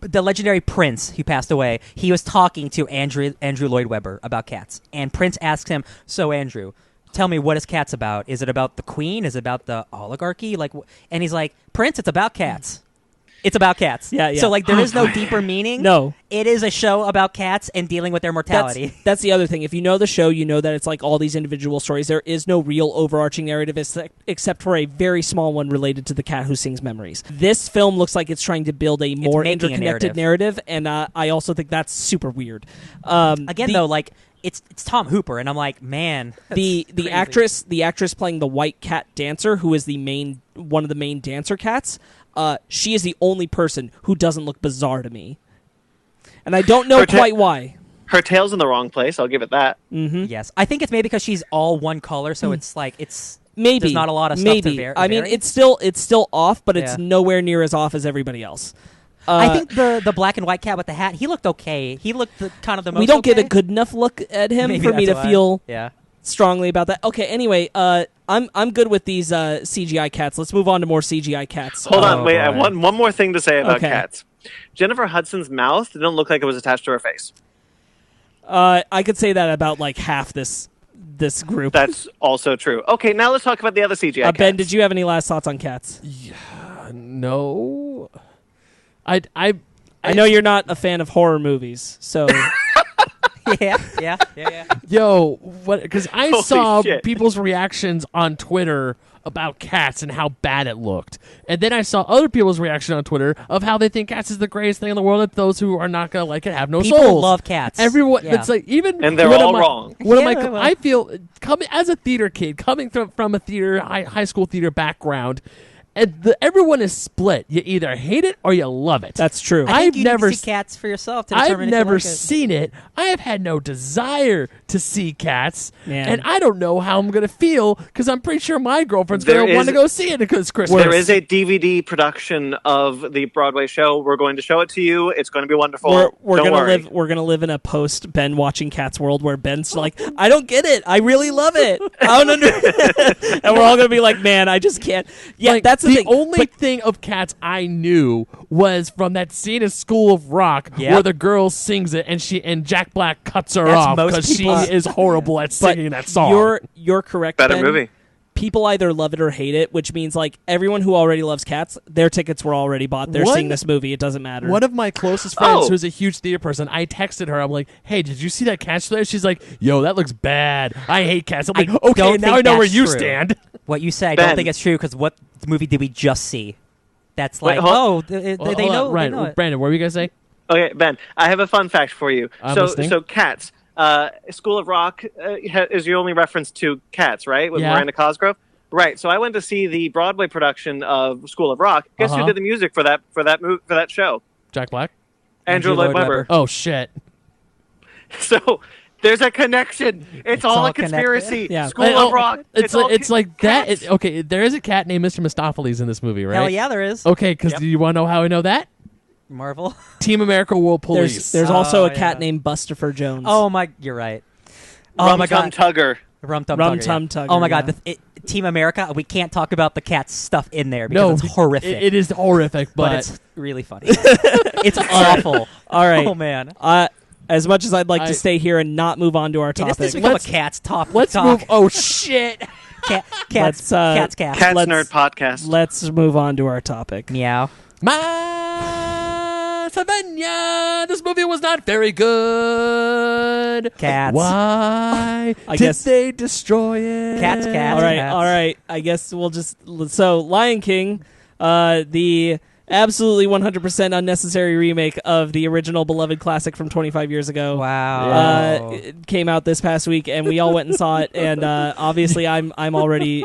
the legendary Prince, who passed away, he was talking to Andrew Lloyd Webber about Cats, and Prince asked him, "So, Andrew, tell me, what is Cats about? Is it about the Queen? Is it about the oligarchy? And he's like, Prince, it's about cats. It's about cats. Yeah. So, there is no deeper meaning. No. It is a show about cats and dealing with their mortality. That's the other thing. If you know the show, you know that it's like all these individual stories. There is no real overarching narrative except for a very small one related to the cat who sings memories. This film looks like it's trying to build a more interconnected narrative, and I also think that's super weird. It's Tom Hooper, and I'm like, man, the actress playing the white cat dancer, who is one of the main dancer cats, she is the only person who doesn't look bizarre to me, and I don't know quite why. Her tail's in the wrong place. I'll give it that. Mm-hmm. Yes, I think it's maybe because she's all one color, so it's maybe there's not a lot of stuff to vary. I mean, it's still off, but it's nowhere near as off as everybody else. I think the black and white cat with the hat, he looked okay. He looked kind of the most. We don't get a good enough look at him for me to feel strongly about that. Okay, anyway, I'm good with these CGI cats. Let's move on to more CGI cats. Hold on, wait. I want one more thing to say about cats. Jennifer Hudson's mouth didn't look like it was attached to her face. I could say that about like half this group. That's also true. Okay, now let's talk about the other CGI cats. Ben, did you have any last thoughts on cats? No. I I know you're not a fan of horror movies, so yeah. Yo, what? Because I Holy saw shit. people's reactions on Twitter about Cats and how bad it looked, and then I saw other people's reaction on Twitter of how they think Cats is the greatest thing in the world. That those who are not gonna like it have no People souls. love Cats. Everyone, Yeah. it's like even And they're one of all my- wrong. One Yeah, of my, well. I feel coming as a theater kid, coming from a theater high school theater background. And everyone is split. You either hate it or you love it. that's true. I think I've you never need to see Cats for yourself to determine I've if you never like it. seen it. I have had no desire to see Cats, Man. and I don't know how I'm going to feel because I'm pretty sure my girlfriend's There going to want to is- go see it because Christmas. There is a DVD production of the Broadway show. We're going to show it to you. It's going to be wonderful. we're Don't gonna worry. live. We're gonna live in a post Ben watching Cats world where Ben's like, I don't get it. I really love it. I don't under. And we're all gonna be like, man, I just can't. Yeah, Like, that's the thing. only But thing of Cats I knew was from that scene in School of Rock Yeah. where the girl sings it and Jack Black cuts her That's off most because she people's- is horrible at singing that song. You're correct. Better Ben. movie. People either love it or hate it, which means like everyone who already loves Cats, their tickets were already bought. They're One- seeing this movie. It doesn't matter. One of my closest friends, Oh. who's a huge theater person, I texted her. I'm like, "Hey, did you see that Cats trailer?" She's like, "Yo, that looks bad. I hate Cats." I'm like, I "Okay, don't now think I know where that's you true. stand." What you say, I Ben. don't think it's true because what movie did we just see? That's Wait, like, hold- they Hold know. on, right, They know it. Brandon, what were you gonna say? Okay, Ben, I have a fun fact for you. I'm so, listening. so Cats. School of Rock is your only reference to Cats, right? With Yeah. Miranda Cosgrove. Right. So I went to see the Broadway production of School of Rock. Guess Uh-huh. who did the music for that show? Jack Black. Andrew Andrew Lloyd Lloyd Webber. Webber. Oh shit! So there's a connection. It's all all a conspiracy. Yeah. School Oh, of Rock. It's all like that. Cats. Okay, there is a cat named Mr. Mistopheles in this movie, right? Hell yeah, there is. Okay, because Yep. do you want to know how I know that? Marvel. Team America World Police. there's also Oh, a cat yeah. named Bustopher Jones. Oh my, you're right. Oh Rum my Tum god, Tugger. Rum Tum Rum Tugger, Tum yeah. Tugger, Oh my god, yeah. Team America. We can't talk about the Cats stuff in there because it's horrific. It is horrific, but but it's really funny. It's awful. All right. Oh man. As much as I'd like I- to stay here and not move on to our Hey, topic, this become a Let's- Cats top. let's talk. move. Oh shit! Cats. Let's, Cats. Cats Let's- Nerd Podcast. let's move on to our topic. Meow. My Savannah, this movie was not very good. Cats. Why I did guess- they destroy it? Cats. All right, Cats. all right. I guess we'll just so Lion King, the absolutely 100% unnecessary remake of the original beloved classic from 25 years ago. Wow. It came out this past week, and we all went and saw it. And obviously, I'm already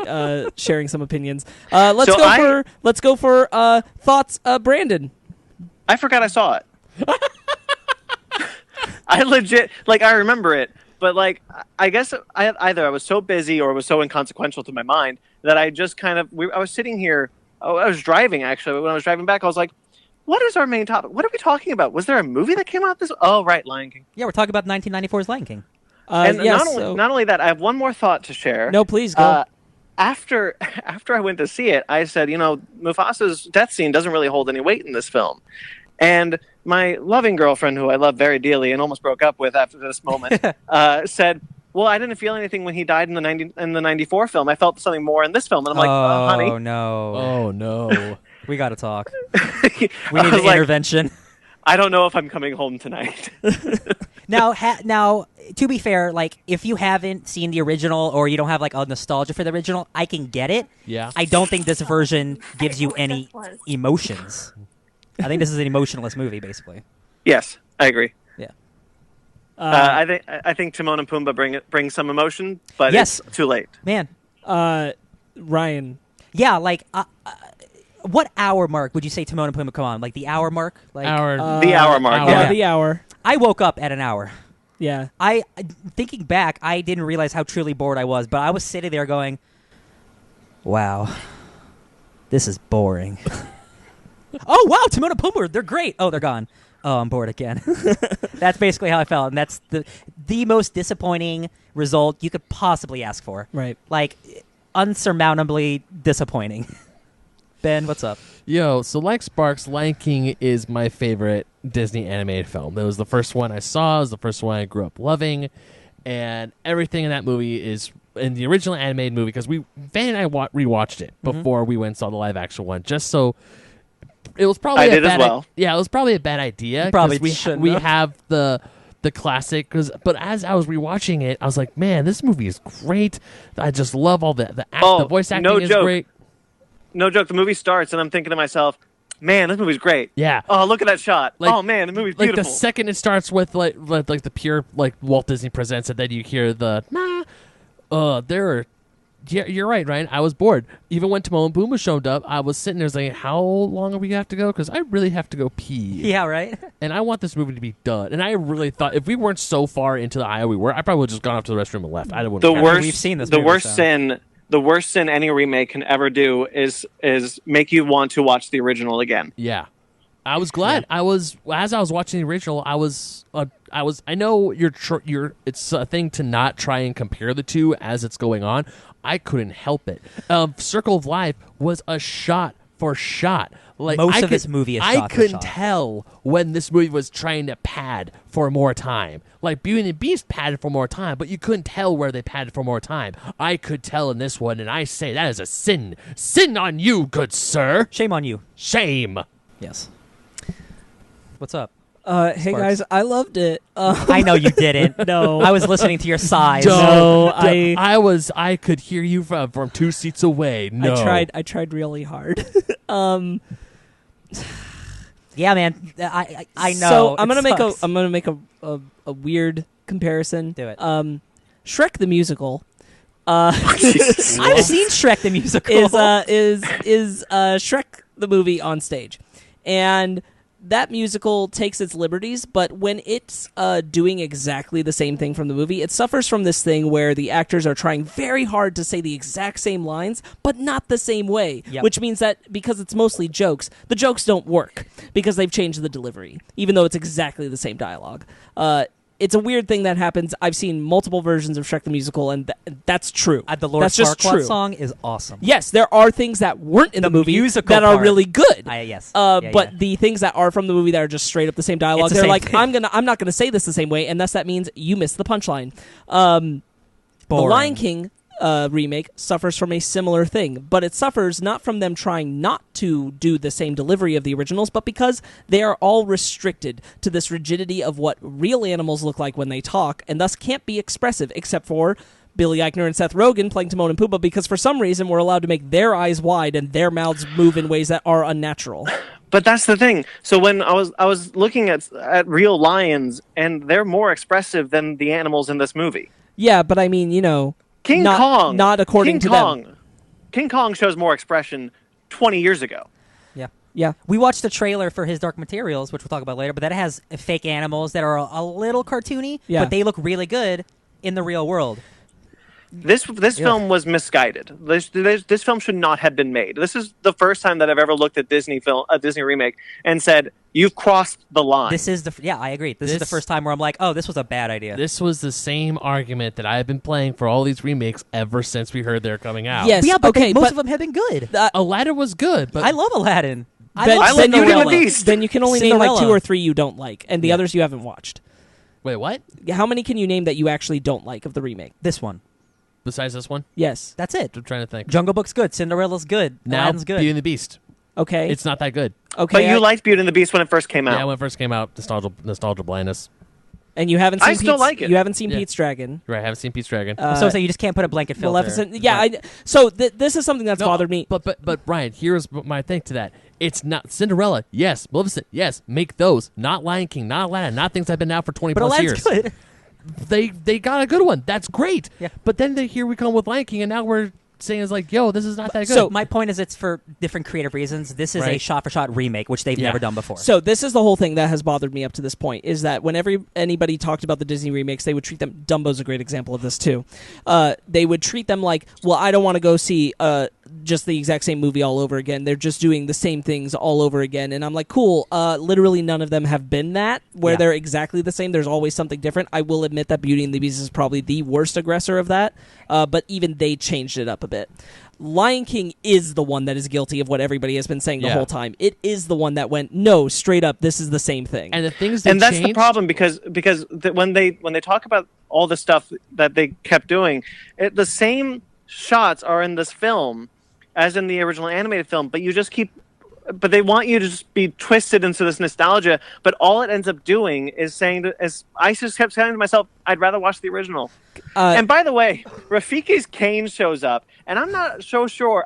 sharing some opinions. Let's go for thoughts, Brandon. I forgot I saw it. I legit I remember it, but I guess either I was so busy or it was so inconsequential to my mind that I just kind of I was sitting here. I was driving actually. When I was driving back, I was like, "What is our main topic? What are we talking about? Was there a movie that came out this? Oh, right, Lion King." Yeah, we're talking about 1994's Lion King. And Yeah, not only that, I have one more thought to share. No, please go. After I went to see it, I said, Mufasa's death scene doesn't really hold any weight in this film. And my loving girlfriend, who I love very dearly and almost broke up with after this moment, said, "Well, I didn't feel anything when he died in the 94 film. I felt something more in this film." And I'm like, oh honey. no. Oh no! We got to talk. We We need an intervention. I don't know if I'm coming home tonight. Now, to be fair, if you haven't seen the original or you don't have a nostalgia for the original, I can get it. Yeah. I don't think this version gives you any emotions. I think this is an emotionless movie, basically. Yes, I agree. Yeah. I think Timon and Pumbaa bring some emotion, but Yes. it's too late. Man. Ryan. Yeah, what hour mark would you say Timon and Pumbaa come on? The hour mark? The hour mark. hour. Yeah, Yeah. the hour. I woke up at an hour. Yeah. Thinking back, I didn't realize how truly bored I was, but I was sitting there going, "Wow, this is boring." Oh wow, Timon and Pumbaa, they're great. Oh, they're gone. Oh, I'm bored again. That's basically how I felt, and that's the most disappointing result you could possibly ask for. Right. Unsurmountably disappointing. Ben, what's up? Yo, so like Sparks, Lion King is my favorite Disney animated film. It was the first one I saw. It was the first one I grew up loving, and everything in that movie is in the original animated movie because Van and I rewatched it before we went and saw the live action one, just so it was probably I a did bad as well. yeah, it was probably a bad idea. Probably 'cause shouldn't we have. have the classic. But as I was rewatching it, I was like, man, this movie is great. I just love all the voice acting no is joke. great. No joke. The movie starts, and I'm thinking to myself, "Man, this movie's great." Yeah. Oh, look at that shot. Like- oh man, the movie's Like beautiful. the second it starts with like the pure like Walt Disney Presents, and then you hear the yeah, you're right, Ryan. I was bored. Even when Timon and Pumbaa showed up, I was sitting there saying, how long are we have to go? Because I really have to go pee. Yeah, right. And I want this movie to be done. And I really thought if we weren't so far into the aisle we were, I probably would have just gone up to the restroom and left. I wouldn't the care. worst. We've seen this The movie, worst so. sin. The worst sin any remake can ever do is make you want to watch the original again. Yeah. I was glad. As I was watching the original, I know it's a thing to not try and compare the two as it's going on. I couldn't help it. Circle of Life was a shot for shot. Like Most of this movie is I shot for couldn't shot. tell when this movie was trying to pad for more time. Like Beauty and the Beast padded for more time, but you couldn't tell where they padded for more time. I could tell in this one, and I say that is a sin. Sin on you, good sir. Shame on you. Shame. Yes. What's up? Hey Sparks. guys, I loved it. I know you didn't. No. I was listening to your sighs. No, I could hear you from 2 seats away. No. I tried really hard. Yeah, man. I know. So I'm It gonna make sucks. a weird comparison. Do it. Shrek the musical I've seen Shrek the musical. is Shrek the movie on stage, and that musical takes its liberties, but when it's doing exactly the same thing from the movie, it suffers from this thing where the actors are trying very hard to say the exact same lines, but not the same way, Yep. which means that because it's mostly jokes, the jokes don't work because they've changed the delivery, even though it's exactly the same dialogue. It's a weird thing that happens. I've seen multiple versions of Shrek the Musical, and that's true. The Lord That's just Farquaad true. song is awesome. Yes, there are things that weren't in the movie musical that are part. really good. Yes. But Yeah. the things that are from the movie that are just straight up the same dialogue, It's the they're same like, thing. I'm not gonna say this the same way, and thus that means you missed the punchline. The Boring. Lion King remake suffers from a similar thing, but it suffers not from them trying not to do the same delivery of the originals, but because they are all restricted to this rigidity of what real animals look like when they talk, and thus can't be expressive, except for Billy Eichner and Seth Rogen playing Timon and Pumbaa, because for some reason we're allowed to make their eyes wide and their mouths move in ways that are unnatural. But that's the thing. So when I was looking at real lions, and they're more expressive than the animals in this movie. Yeah, but I mean, King not, Kong, not according King to Kong, them. King Kong shows more expression 20 years ago. Yeah. We watched the trailer for his Dark Materials, which we'll talk about later, but that has fake animals that are a little cartoony, Yeah. but they look really good in the real world. This film was misguided. This film should not have been made. This is the first time that I've ever looked at a Disney remake and said, "You've crossed the line." This is I agree. This is the first time where I'm like, oh, this was a bad idea. This was the same argument that I've been playing for all these remakes ever since we heard they're coming out. Yes. yeah, but okay, most but- of them have been good. Aladdin was good, but I love Aladdin. Then, I love like Beauty and the Cinderella. Beast. Then you can only name like Cinderella. 2 or 3 you don't like, and the others you haven't watched. wait, what? How many can you name that you actually don't like of the remake? This one. Besides this one, Yes. That's it. I'm trying to think. Jungle Book's good. Cinderella's good. Now, Aladdin's good. Beauty and the Beast. Okay. It's not that good. okay. But you liked Beauty and the Beast when it first came out. Yeah, when it first came out, nostalgia blindness. and you haven't seen I still Pete's, like it. You haven't seen Yeah. Pete's Dragon. Right, I haven't seen Pete's Dragon. So you just can't put a blanket filter. Maleficent. Yeah. So this is something that's No, bothered me. But Brian, here's my thing to that. It's not Cinderella. Yes, Maleficent. Yes, make those. Not Lion King. Not Aladdin. Not things I've been out for 20 But plus Aladdin's years. good. They got a good one. That's great. Yeah. But then here we come with Lion King, and now we're saying it's like, yo, this is not that good. So My point is, it's for different creative reasons. This is a Right. shot-for-shot remake, which they've Yeah. never done before. So this is the whole thing that has bothered me up to this point, is that whenever anybody talked about the Disney remakes, they would treat them. Dumbo's a great example of this too. They would treat them like, well, I don't want to go see just the exact same movie all over again. They're just doing the same things all over again, and I'm like, cool. Literally none of them have been that where Yeah. they're exactly the same. There's always something different. I will admit that Beauty and the Beast is probably the worst aggressor of that, but even they changed it up a bit. Lion King is the one that is guilty of what everybody has been saying the Yeah. whole time. It is the one that went, no, straight up, this is the same thing. and the things that And that's the changed- problem because when they talk about all the stuff that they kept doing, the same shots are in this film as in the original animated film, but you just keep but they want you to just be twisted into this nostalgia. But all it ends up doing is saying, as I just kept saying to myself, I'd rather watch the original. And by the way, Rafiki's cane shows up, and I'm not too sure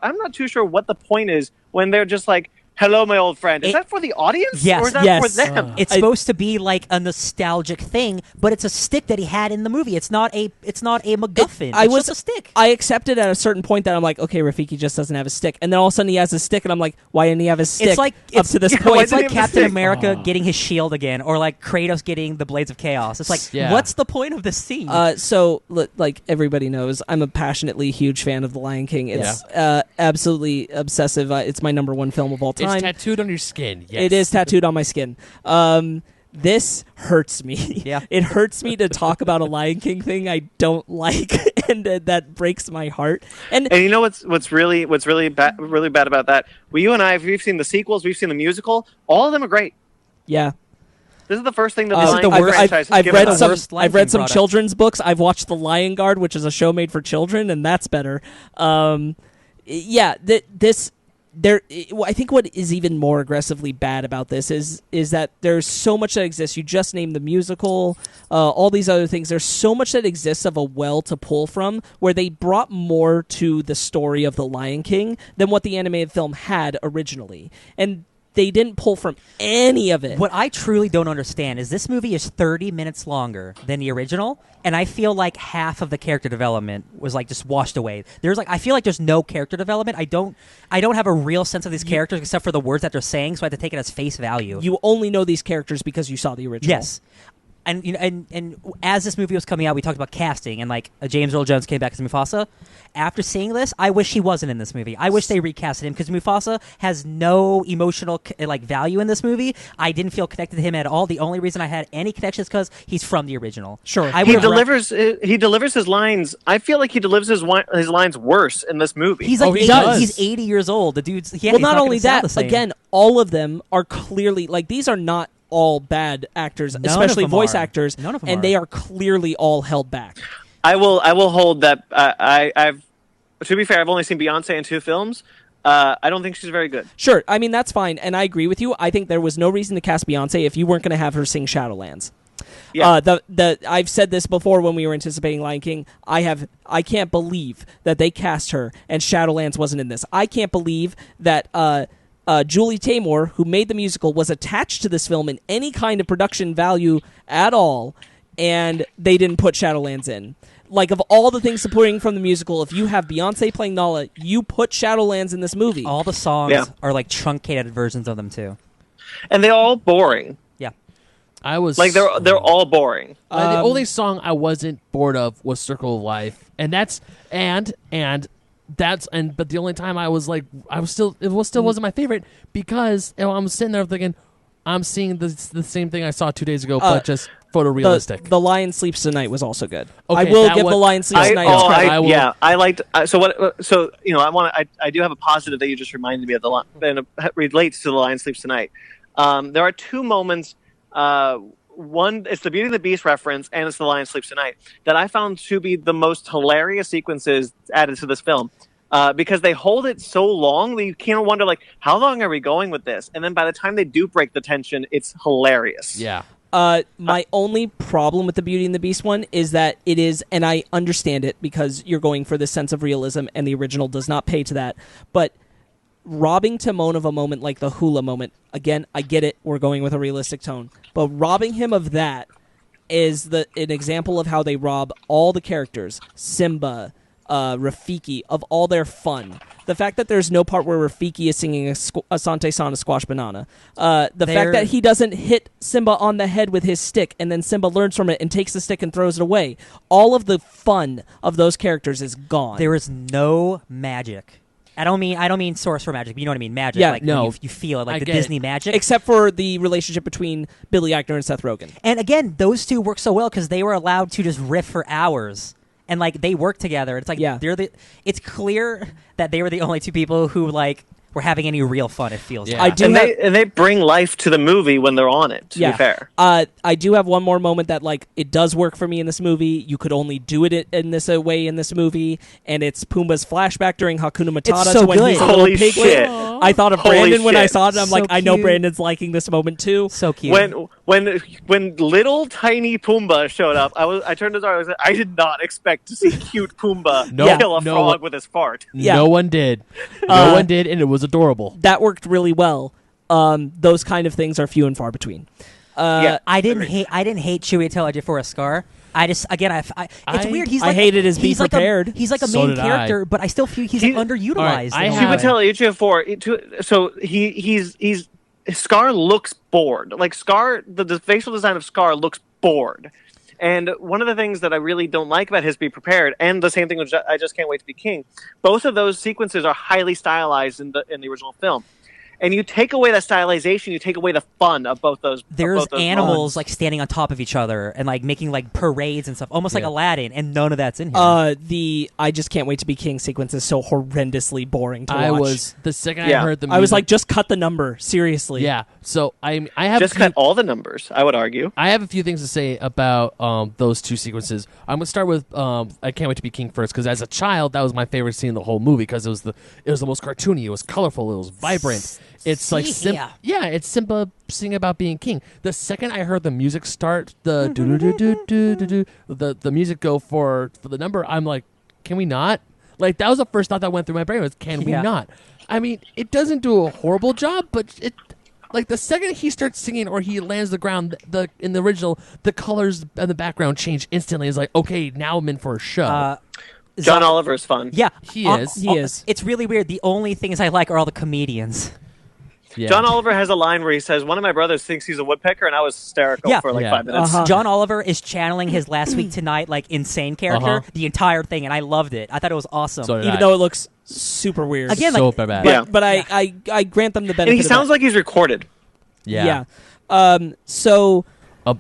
what the point is when they're just like, "Hello, my old friend." Is that for the audience? Yes. Or is that for them? It's supposed to be like a nostalgic thing, but it's a stick that he had in the movie. It's not a MacGuffin. It's just a stick. I accepted at a certain point that I'm like, okay, Rafiki just doesn't have a stick, and then all of a sudden he has a stick, and I'm like, why didn't he have his stick? Up to this point, it's like Captain America getting his shield again, or like Kratos getting the Blades of Chaos. It's like, what's the point of this scene? So, like everybody knows, I'm a passionately huge fan of The Lion King. It's absolutely obsessive. It's my number one film of all time. It's tattooed on your skin. Yes. It is tattooed on my skin. This hurts me. Yeah. It hurts me to talk about a Lion King thing I don't like, and that breaks my heart. And you know what's really bad about that? Well, you and I, we've seen the sequels, we've seen the musical. All of them are great. Yeah. This is the first thing that I've read some children's books. I've watched The Lion Guard, which is a show made for children, and that's better. I think what is even more aggressively bad about this is that there's so much that exists. You just named the musical, all these other things. There's so much that exists of a well to pull from, where they brought more to the story of The Lion King than what the animated film had originally. And they didn't pull from any of it. What I truly don't understand is this movie is 30 minutes longer than the original, and I feel like half of the character development was like just washed away. I feel like there's no character development. I don't have a real sense of these characters except for the words that they're saying, so I have to take it as face value. You only know these characters because you saw the original. Yes. And as this movie was coming out, we talked about casting, and like James Earl Jones came back as Mufasa. After seeing this, I wish he wasn't in this movie. I wish they recasted him because Mufasa has no emotional value in this movie. I didn't feel connected to him at all. The only reason I had any connection is because he's from the original. Sure, he delivers his lines. I feel like he delivers his lines worse in this movie. He's like he's 80 years old. The dude's not only that. Again, all of them are clearly like these are not all bad actors, especially voice actors, None of them and they are clearly all held back. I will hold that. I've to be fair, I've only seen Beyonce in 2 films. I don't think she's very good. Sure, I mean that's fine, and I agree with you. I think there was no reason to cast Beyonce if you weren't going to have her sing Shadowlands. Yeah. I've said this before when we were anticipating Lion King. I can't believe that they cast her and Shadowlands wasn't in this. I can't believe that Julie Taymor, who made the musical, was attached to this film in any kind of production value at all, and they didn't put Shadowlands in. Like, of all the things supporting from the musical, if you have Beyonce playing Nala, you put Shadowlands in this movie. All the songs are like truncated versions of them too, and they're all boring. Yeah, I was like they're all boring. The only song I wasn't bored of was "Circle of Life," and but the only time it still wasn't my favorite because I'm sitting there thinking I'm seeing the same thing I saw 2 days ago, but just photorealistic. The Lion Sleeps Tonight was also good. Okay, I will give The Lion Sleeps Tonight. I liked. So I do have a positive that you just reminded me of and it relates to The Lion Sleeps Tonight. There are 2 moments. One, it's the Beauty and the Beast reference, and it's The Lion Sleeps Tonight, that I found to be the most hilarious sequences added to this film. Because they hold it so long that you kind of wonder, like, how long are we going with this? And then by the time they do break the tension, it's hilarious. Yeah. My only problem with the Beauty and the Beast one is that it is, and I understand it because you're going for this sense of realism, and the original does not pay to that, but robbing Timon of a moment like the hula moment, again, I get it, we're going with a realistic tone, but robbing him of that is an example of how they rob all the characters, Simba, Rafiki, of all their fun. The fact that there's no part where Rafiki is singing Asante Sana Squash Banana. Fact that he doesn't hit Simba on the head with his stick and then Simba learns from it and takes the stick and throws it away. All of the fun of those characters is gone. There is no magic. I don't mean sorcerer magic, but you know what I mean, magic. Yeah, like no. You feel it, like the Disney magic. Except for the relationship between Billy Eichner and Seth Rogen. And again, those two work so well because they were allowed to just riff for hours. And like they work together. It's like it's clear that they were the only 2 people who we're having any real fun. It feels. Yeah. like. I do And have, they bring life to the movie when they're on it. To be fair, I do have one more moment that like it does work for me in this movie. You could only do it in this way in this movie, and it's Pumbaa's flashback during Hakuna Matata It's so to when good. he's a little Holy piglet. shit. I thought of Holy Brandon when I shit. saw it. And I'm So like, I know cute. Brandon's liking this moment too. So cute. when little tiny Pumbaa showed up, I turned to Zara. I was like, I did not expect to see cute Pumbaa No, kill a no frog one- with his fart. Yeah. No one did. No one did, and it was adorable. That worked really well. Those kind of things are few and far between. Yeah. I didn't hate Chewie until I did for a scar. I just again it's I- weird. He's I like hated his be he's prepared. He's like a So main did I. character, but I still feel he's He- underutilized. All right, I in a have- way. Chiwetel Ejiofor. So he's Scar looks bored. Like Scar, the facial design of Scar looks bored. And one of the things that I really don't like about his Be Prepared, and the same thing with I Just Can't Wait to Be King, both of those sequences are highly stylized in the original film. And you take away that stylization, you take away the fun of both those. There's of both those animals moments. like standing on top of each other and like making like parades and stuff, almost like Yeah. Aladdin, and none of that's in here. The I Just Can't Wait to Be King sequence is so horrendously boring to I watch. was the second Yeah. I heard the. I was music- like, just cut the number. Seriously. yeah. So I have Just a few- cut all the numbers, I would argue. I have a few things to say about those two sequences. I'm gonna start with I Can't Wait to Be King first, because as a child, that was my favorite scene in the whole movie, because it was the most cartoony, it was colorful, it was vibrant. It's like it's Simba singing about being king. The second I heard the music start, the the music go for the number, I'm like, can we not? Like that was the first thought that went through my brain was, can we Yeah. not? I mean, it doesn't do a horrible job, but it. Like the second he starts singing or he lands the ground, in the original, the colors and the background change instantly. It's like, okay, now I'm in for a show. John Oliver is fun. Yeah, He is. He is. It's really weird. The only things I like are all the comedians. Yeah. John Oliver has a line where he says, "One of my brothers thinks he's a woodpecker," and I was hysterical Yeah. for like Yeah. 5 minutes. John Oliver is channeling his Last Week Tonight like insane character the entire thing, and I loved it. I thought it was awesome. So did Even I. though it looks super weird. Again, so like, bad. Yeah. But I grant them the benefit And he of sounds that. like he's recorded. Yeah. So Uh,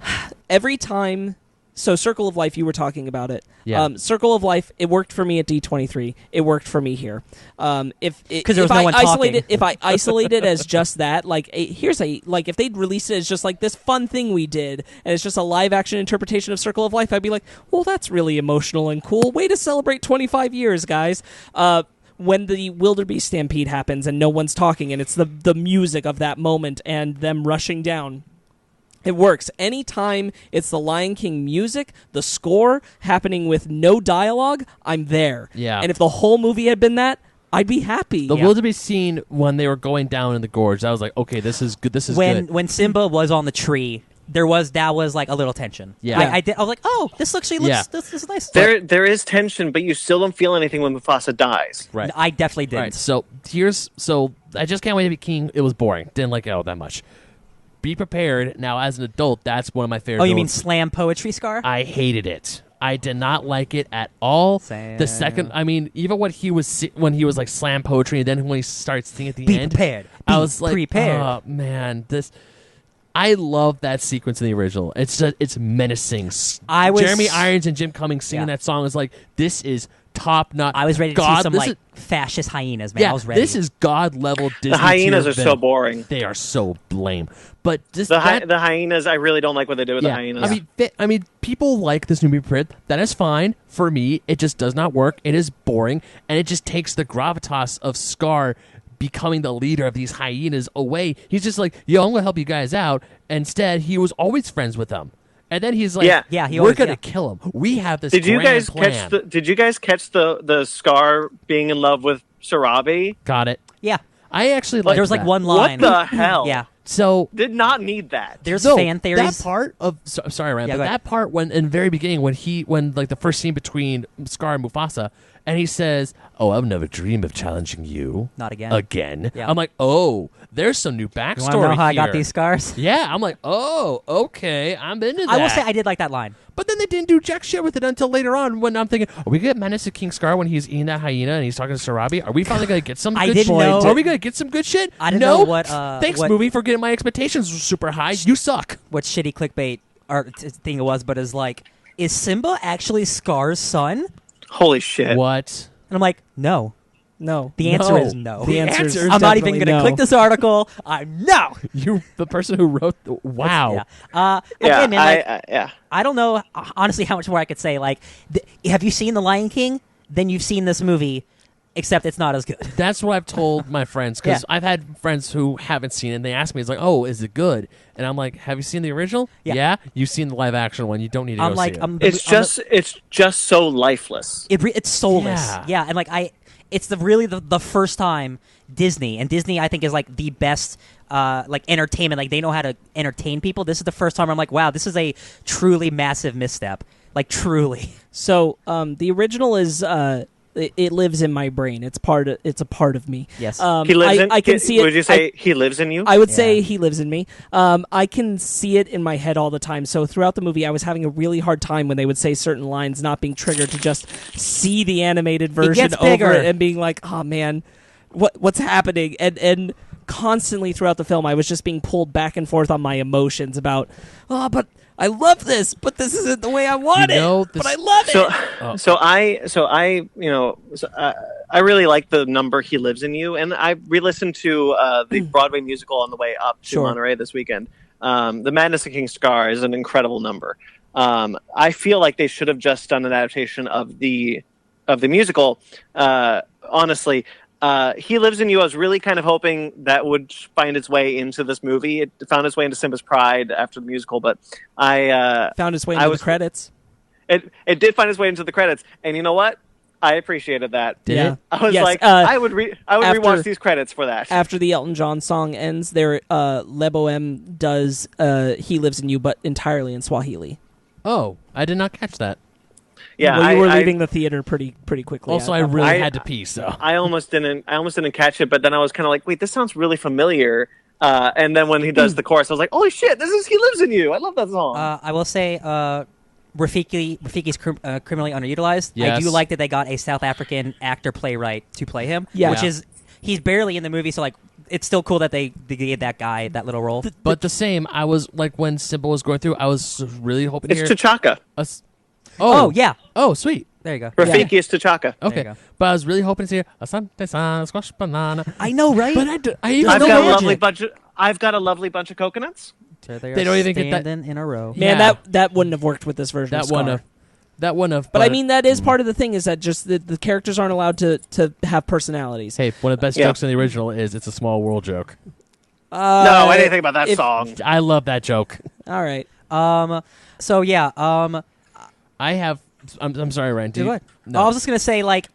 every time, so Circle of Life, you were talking about it. Yeah. Circle of Life, it worked for me at D23. It worked for me here. If 'Cause there was no one talking. if I isolate it as just that, like if they'd released it as just like this fun thing we did, and it's just a live action interpretation of Circle of Life, I'd be like, well, that's really emotional and cool. Way to celebrate 25 years, guys. When the wildebeest stampede happens and no one's talking, and it's the music of that moment and them rushing down, it works. Anytime it's the Lion King music, the score happening with no dialogue, I'm there. Yeah. And if the whole movie had been that, I'd be happy. The wildebeest scene when they were going down in the gorge, I was like, okay, this is good. This is good. when Simba was on the tree, that was like a little tension. Yeah. I was like, oh, this actually looks Yeah. this is nice. There is tension, but you still don't feel anything when Mufasa dies. Right. I definitely didn't. Right. So I Just Can't Wait to Be King. It was boring. Didn't like it all that much. Be Prepared. Now, as an adult, that's one of my favorite. Oh, you mean movies. slam poetry scar? I hated it. I did not like it at all. Same. The second, I mean, even when he was like slam poetry, and then when he starts singing at the Be end, prepared. I Be was like, prepared. oh man, this. I love that sequence in the original. It's menacing. Jeremy Irons and Jim Cummings singing that song is like, this is top notch. I was ready to God, see some this like is- fascist hyenas, man. yeah, I was ready. this is God level Disney. The hyenas tier are so villain. boring. They are so lame. But just The that, hyenas, I really don't like what they do with the hyenas. I mean, people like this new Be Prepared. That is fine. For me, it just does not work. It is boring, and it just takes the gravitas of Scar becoming the leader of these hyenas away. He's just like, yo, I'm gonna help you guys out. Instead, he was always friends with them, and then he's like, Yeah, he we're always- gonna yeah. kill him. We have this. Did you grand guys plan. catch the Scar being in love with Sarabi? Got it. yeah. I actually like. There was like that. one line. What the hell? Yeah. So Did not need that. There's no, fan theories. That part of sorry, Rand, Yeah, but go ahead. that part when in the very beginning when like the first scene between Scar and Mufasa, and he says, "Oh, I've never dreamed of challenging you Not again. Again." Yeah. I'm like, "Oh, there's some new You backstory want to know how I got here." these scars? Yeah, I'm like, "Oh, okay, I'm into that." I will say I did like that line. But then they didn't do jack shit with it until later on when I'm thinking, are we going to get Menace to King Scar when he's eating that hyena and he's talking to Sarabi? Are we finally going to get some I good didn't shit? know- Are we going to get some good shit? I didn't no. know what, Thanks, what- movie, for getting my expectations super high. You suck. What shitty clickbait thing it was, but is like, is Simba actually Scar's son? Holy shit. What? And I'm like, no. No. The answer is no. The answer is I'm not even definitely going to no. click this article. I'm no. You, the person who wrote. Wow. Yeah. Yeah, Again, man, like, yeah. I don't know honestly how much more I could say. Like, have you seen The Lion King? Then you've seen this movie, except it's not as good. That's what I've told my friends because Yeah. I've had friends who haven't seen it. And they ask me, "It's like, oh, is it good?" And I'm like, "Have you seen the original? Yeah. You've seen the live action one. You don't need to I'm go like, see it." It's just so lifeless. It's soulless. Yeah. Yeah, and like it's the first time Disney, and Disney I think is like the best like entertainment. Like they know how to entertain people. This is the first time I'm like, wow, this is a truly massive misstep. Like truly. So the original is it lives in my brain. It's a part of me. Yes. He lives in. I can see it. Would you say he lives in you? I would say Yeah. he lives in me. I can see it in my head all the time. So throughout the movie, I was having a really hard time when they would say certain lines, not being triggered to just see the animated version gets over bigger. it and being like, "Oh man, what's happening?" And constantly throughout the film, I was just being pulled back and forth on my emotions about, "Oh, but I love this, but this isn't the way I want You know, it. But I love So I really like the number "He Lives in You," and I re-listened to the Broadway musical on the way up to Sure. Monterey this weekend. The Madness of King Scar is an incredible number. I feel like they should have just done an adaptation of the musical. Honestly, "He Lives in You," I was really kind of hoping that would find its way into this movie. It found its way into Simba's Pride after the musical, but I Found its way into the credits. It did find its way into the credits, and you know what? I appreciated that. Did Yeah. it? I was Yes, like, I would after- rewatch these credits for that. After the Elton John song ends, there Le Bohème does "He Lives in You," but entirely in Swahili. Oh, I did not catch that. Yeah, well, you were I- leaving the theater pretty quickly. Also, at I that really point. had to pee. So I almost didn't catch it, but then I was kind of like, wait, this sounds really familiar. And then when he does the chorus, I was like, holy shit, this is "He Lives in You." I love that song. I will say Rafiki's criminally underutilized. I Yes. do like that they got a South African actor playwright to play him. Yeah. Which is he's barely in the movie, so like it's still cool that they gave that guy that little role. but the same. I was like when Simba was going through. I was really hoping to it's hear. T'Chaka. Oh yeah, Oh, sweet. there you go. Rafiki is T'Chaka. Okay, go. but I was really hoping to hear Asante San Squash Banana. I know, right? But I even I've know got a magic. lovely bunch. I've got a lovely bunch of coconuts. They don't even get that- standing in a row. Man, Yeah. that wouldn't have worked with this version of That Scar. one of. That one of. But I mean, that is part of the thing, is that just the characters aren't allowed to have personalities. Hey, one of the best Yeah. jokes in the original is "It's a small world" joke. No, I didn't think about that if- song. I love that joke. All right. So yeah. I have. I'm sorry, Ryan. Go ahead. I was just gonna say, like,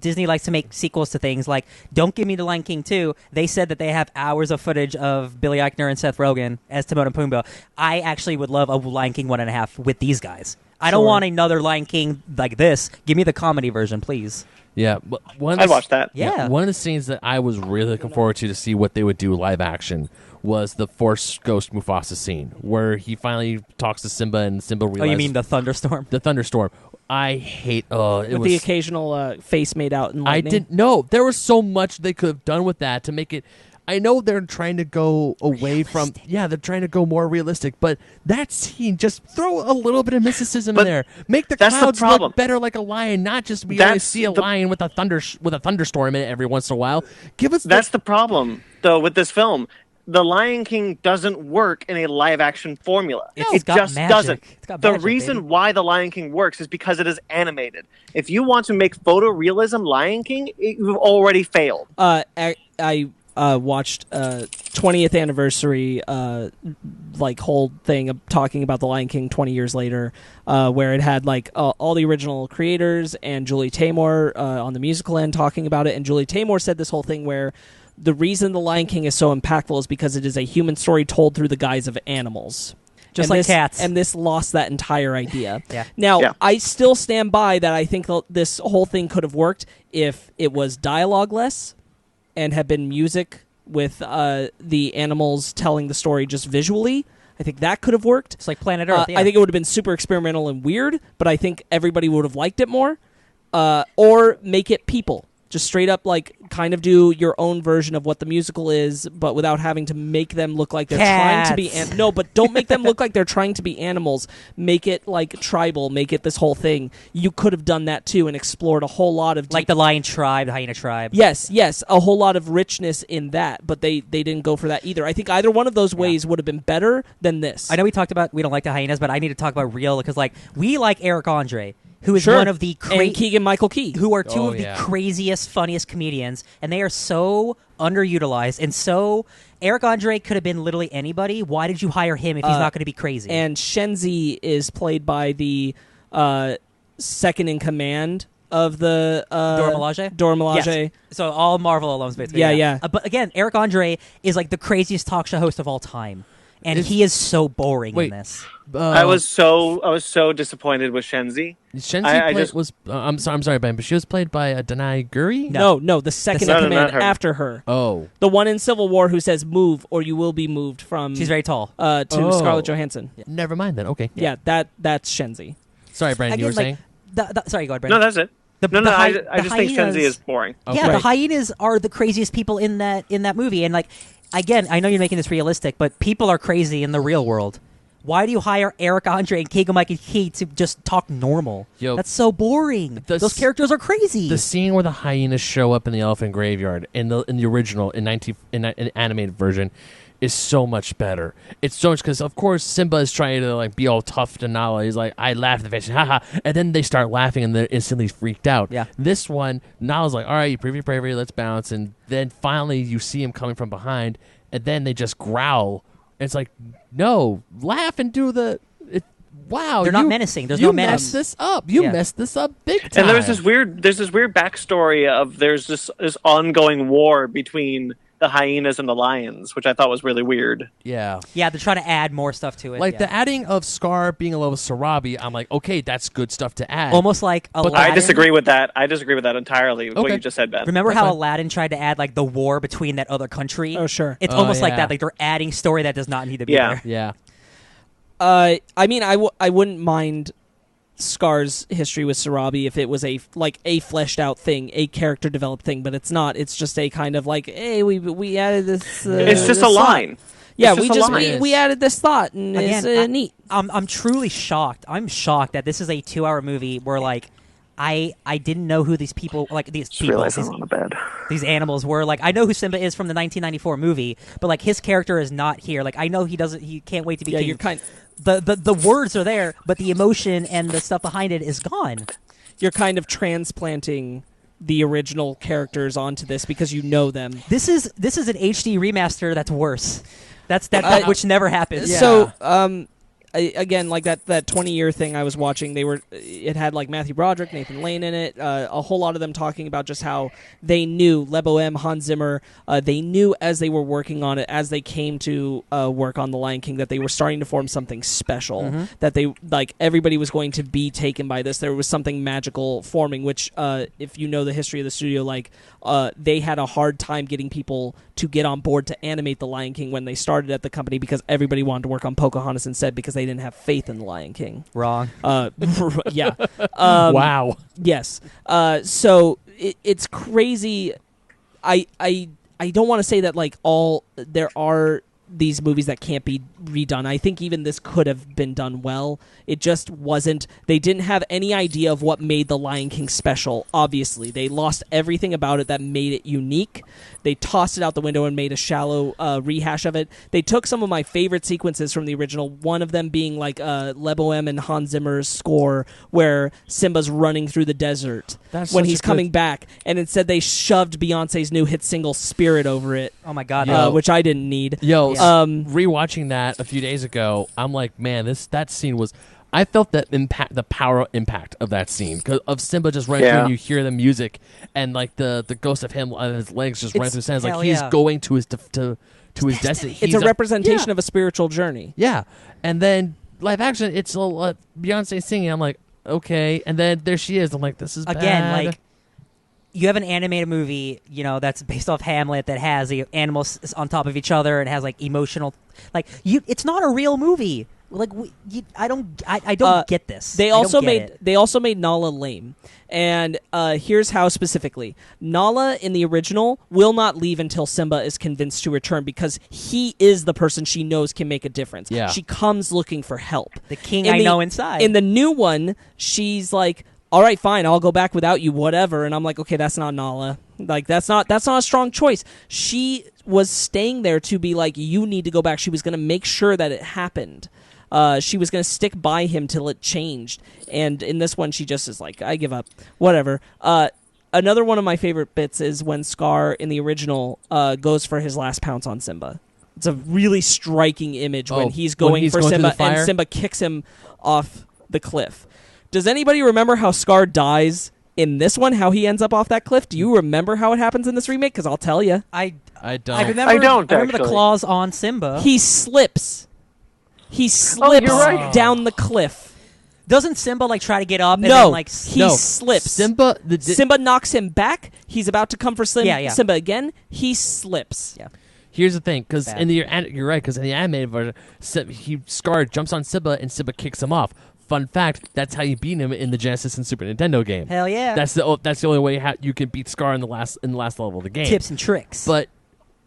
Disney likes to make sequels to things. Like, don't give me The Lion King 2. They said that they have hours of footage of Billy Eichner and Seth Rogen as Timon and Pumbaa. I actually would love a Lion King 1.5 with these guys. I don't Sure. want another Lion King like this. Give me the comedy version, please. Yeah, but I'd watch that. Yeah. One of the scenes that I was really looking forward to see what they would do live action was the Force Ghost Mufasa scene where he finally talks to Simba and Simba realizes Oh, you mean the thunderstorm? the thunderstorm. I hate. With the occasional face made out in I lightning. didn't know there was so much they could have done with that to make it. I know they're trying to go away from. Yeah, they're trying to go more realistic, but that scene, just throw a little bit of mysticism But in there. Make the that's the clouds problem. look better like a lion, not just we That's always see a the- lion with a thunderstorm in it every once in a while. Give us That's the problem, though, with this film. The Lion King doesn't work in a live-action formula. It's It got just magic. doesn't. It's got The magic, reason baby. why The Lion King works is because it is animated. If you want to make photorealism Lion King, you've already failed. I watched 20th anniversary whole thing of talking about the Lion King 20 years later, where it had all the original creators and Julie Taymor on the musical end talking about it. And Julie Taymor said this whole thing where the reason the Lion King is so impactful is because it is a human story told through the guise of animals. Just And like this- cats. And this lost that entire idea. Yeah. Now, Yeah. I still stand by that. I think this whole thing could have worked if it was dialogue-less and had been music with the animals telling the story just visually. I think that could have worked. It's like Planet Earth. Yeah. I think it would have been super experimental and weird, but I think everybody would have liked it more. Or make it people. Just straight up, like, kind of do your own version of what the musical is, but without having to make them look like they're trying to be... No, but don't make them look like they're trying to be animals. Make it, like, tribal. Make it this whole thing. You could have done that, too, and explored a whole lot of... Like the lion tribe, the hyena tribe. Yes, a whole lot of richness in that, but they didn't go for that either. I think either one of those ways would have been better than this. I know we talked about we don't like the hyenas, but I need to talk about real, because, like, we like Eric Andre, who is one of the and Keegan-Michael Key, who are two of the craziest, funniest comedians, and they are so underutilized. And so Eric Andre could have been literally anybody. Why did you hire him if he's not going to be crazy? And Shenzi is played by the second in command of the Dora Milaje. Yes. So all Marvel alums, basically. Yeah. But again, Eric Andre is like the craziest talk show host of all time. And he is so boring in this. I was so disappointed with Shenzi. I'm sorry, Ben, but she was played by Danai Guri? No, the second in command after her. Oh. The one in Civil War who says, "Move, or you will be moved," from... She's very tall. To Scarlett Johansson. Yeah. Never mind then, okay. Yeah, that's Shenzi. Sorry, Brandon, you were saying? Sorry, go ahead, Brandon. No, that's it. I just think Shenzi is boring. Okay. Yeah, the hyenas are the craziest people in that movie. And, like, again, I know you're making this realistic, but people are crazy in the real world. Why do you hire Eric Andre and Keegan-Michael Key to just talk normal? That's so boring. Those characters are crazy. The scene where the hyenas show up in the elephant graveyard in the original in animated version is so much better. It's so much because of course Simba is trying to like be all tough and all. He's like, I laughed at the face, haha, and then they start laughing and they're instantly freaked out. Yeah. This one, Nala's like, all right, you prove your bravery, let's bounce, and then finally you see him coming from behind, and then they just growl. And it's like, no, laugh and do the. Wow, they're not menacing. There's no menace. You messed this up. You messed this up big time. And there's this weird backstory of there's this ongoing war between the hyenas and the lions, which I thought was really weird. Yeah. Yeah, they're trying to add more stuff to it. Like the adding of Scar being in love with Sarabi, I'm like, okay, that's good stuff to add. Almost like Aladdin. I disagree with that. entirely with what you just said, Ben. Remember how Aladdin tried to add like the war between that other country? Oh, sure. It's almost like that. Like they're adding story that does not need to be there. Yeah. I mean, I wouldn't mind Scar's history with Sarabi if it was a fleshed out thing, a character developed thing, but it's not. It's just a kind of like, hey, we added this. It's just a line. Yeah, we added this thought, and again, it's neat. I'm truly shocked. I'm shocked that this is a 2-hour movie where like I didn't know who these people these animals were. Like I know who Simba is from the 1994 movie, but like his character is not here. Like I know he can't wait to be king. You're kind. The words are there, but the emotion and the stuff behind it is gone. You're kind of transplanting the original characters onto this because you know them. This is an HD remaster that's worse. That's which never happens. Yeah. So again, like that 20-year thing I was watching, it had like Matthew Broderick, Nathan Lane in it, a whole lot of them talking about just how they knew Lebo M, Hans Zimmer, they knew as they were working on it, as they came to work on The Lion King, that they were starting to form something special, that they like everybody was going to be taken by this. There was something magical forming, which if you know the history of the studio, like they had a hard time getting people to get on board to animate The Lion King when they started at the company because everybody wanted to work on Pocahontas instead because they didn't have faith in The Lion King. Wrong. Yeah. Wow. Yes. So it's crazy. I don't want to say that like there are these movies that can't be redone. I think even this could have been done well. It just wasn't. They didn't have any idea of what made The Lion King special, obviously. They lost everything about it that made it unique. They tossed it out the window and made a shallow rehash of it. They took some of my favorite sequences from the original, one of them being like Lebo M and Hans Zimmer's score where Simba's running through the desert when he's coming back, and instead they shoved Beyonce's new hit single Spirit over it. Oh my God. Which I didn't need. Rewatching that a few days ago, I'm like, man, that scene was... I felt that the power impact of that scene of Simba just running through, and you hear the music and like the ghost of him on his legs just running through sand. Like he's going to his destiny. It's a representation of a spiritual journey. Yeah, and then live action, it's Beyonce singing. I'm like, okay, and then there she is. I'm like, this is again bad. Like. You have an animated movie, that's based off Hamlet that has the animals on top of each other and has like emotional, like it's not a real movie. Like I don't get this. They I don't also get made it. they also made Nala lame, and here's how specifically. Nala in the original will not leave until Simba is convinced to return because he is the person she knows can make a difference. Yeah. She comes looking for help. The king I know inside. In the new one, she's like, all right, fine, I'll go back without you, whatever. And I'm like, okay, that's not Nala. Like, that's not a strong choice. She was staying there to be like, you need to go back. She was going to make sure that it happened. She was going to stick by him till it changed. And in this one, she just is like, I give up. Whatever. Another one of my favorite bits is when Scar, in the original, goes for his last pounce on Simba. It's a really striking image when he's going for Simba, and Simba kicks him off the cliff. Does anybody remember how Scar dies in this one, how he ends up off that cliff? Do you remember how it happens in this remake? Because I'll tell you. I don't. I remember the claws on Simba. He slips. He slips down the cliff. Doesn't Simba like try to get up? And No, then, like, he slips. Simba knocks him back. He's about to come for Simba again. He slips. Yeah. Here's the thing, because you're right, because in the animated version, Scar jumps on Simba and Simba kicks him off. Fun fact: that's how you beat him in the Genesis and Super Nintendo game. Hell yeah! That's the only way you can beat Scar in the last level of the game. Tips and tricks. But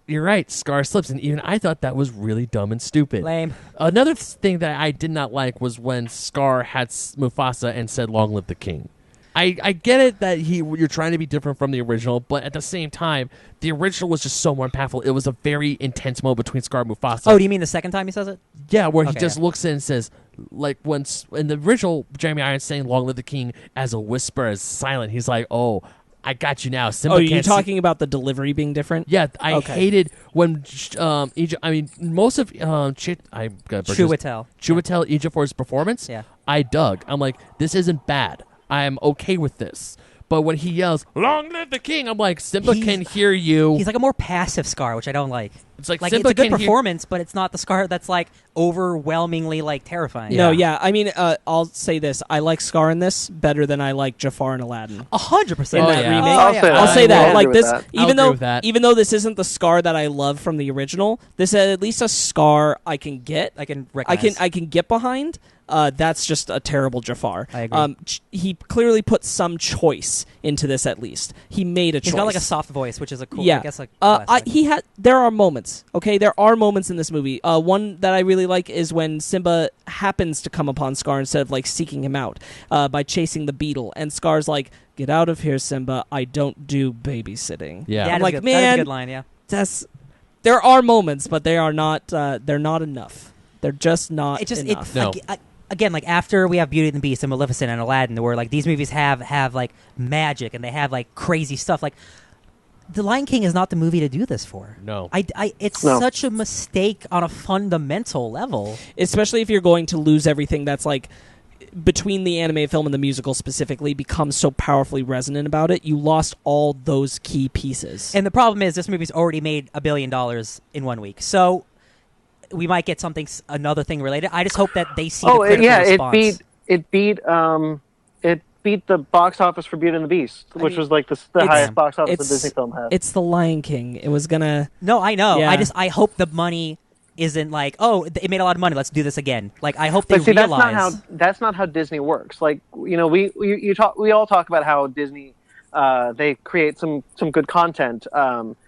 you're right, Scar slips, and even I thought that was really dumb and stupid. Lame. Another thing that I did not like was when Scar had Mufasa and said, "Long live the king." I get it that you're trying to be different from the original, but at the same time, the original was just so more impactful. It was a very intense moment between Scar and Mufasa. Oh, do you mean the second time he says it? Yeah, where he just looks in and says, like, when in the original, Jeremy Irons saying "Long live the king" as a whisper, as silent. He's like, "Oh, I got you now." Simba you're talking about the delivery being different? Yeah, I hated when Egypt. I mean, most of Chiwetel Egypt for his performance. Yeah, I dug. I'm like, this isn't bad. I'm okay with this. But when he yells, "Long live the king," I'm like, Simba can hear you. He's like a more passive Scar, which I don't like. It's like it's Simba a good performance, but it's not the Scar that's like overwhelmingly like terrifying. No, yeah. I mean, I'll say this: I like Scar in this better than I like Jafar and Aladdin. 100% in that remake. I'll say that. Like this, that. even though this isn't the Scar that I love from the original, this is at least a Scar I can get. I can recognize. I can get behind. That's just a terrible Jafar. I agree. He clearly put some choice into this. At least he made a choice. He's got like a soft voice, which is a cool. Yeah. I guess like. There are moments. Okay, there are moments in this movie. One that I really like is when Simba happens to come upon Scar instead of like seeking him out by chasing the beetle, and Scar's like, "Get out of here, Simba! I don't do babysitting." Yeah, I'm like, good. man, that's a good line. Yeah, there are moments, but they are not. They're not enough. They're just not enough. Again, like after we have Beauty and the Beast and Maleficent and Aladdin, where like these movies have like magic and they have like crazy stuff. Like The Lion King is not the movie to do this for. No, it's such a mistake on a fundamental level. Especially if you're going to lose everything that's like between the animated film and the musical specifically becomes so powerfully resonant about it. You lost all those key pieces. And the problem is this movie's already made $1 billion in 1 week, so we might get another thing related. I just hope that they see the critical response. It beat the box office for Beauty and the Beast, which was like the highest box office a Disney film had. It's The Lion King. It was gonna. No, I know. Yeah. I hope the money isn't like, oh, it made a lot of money, let's do this again. Like, I hope they realize that's not how Disney works. Like, you know, we all talk about how Disney they create some good content,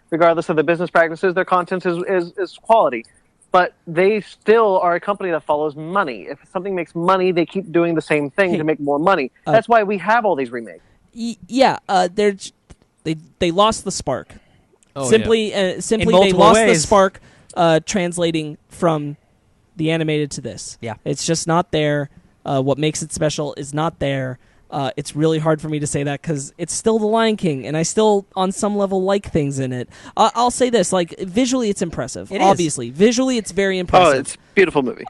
regardless of the business practices. Their content is quality. But they still are a company that follows money. If something makes money, they keep doing the same thing to make more money. That's why we have all these remakes. They lost the spark. Oh, simply they lost the spark translating from the animated to this. Yeah. It's just not there. What makes it special is not there. It's really hard for me to say that because it's still The Lion King, and I still, on some level, like things in it. I'll say this: like visually, it's impressive. Obviously, visually, it's very impressive. Oh, it's a beautiful movie.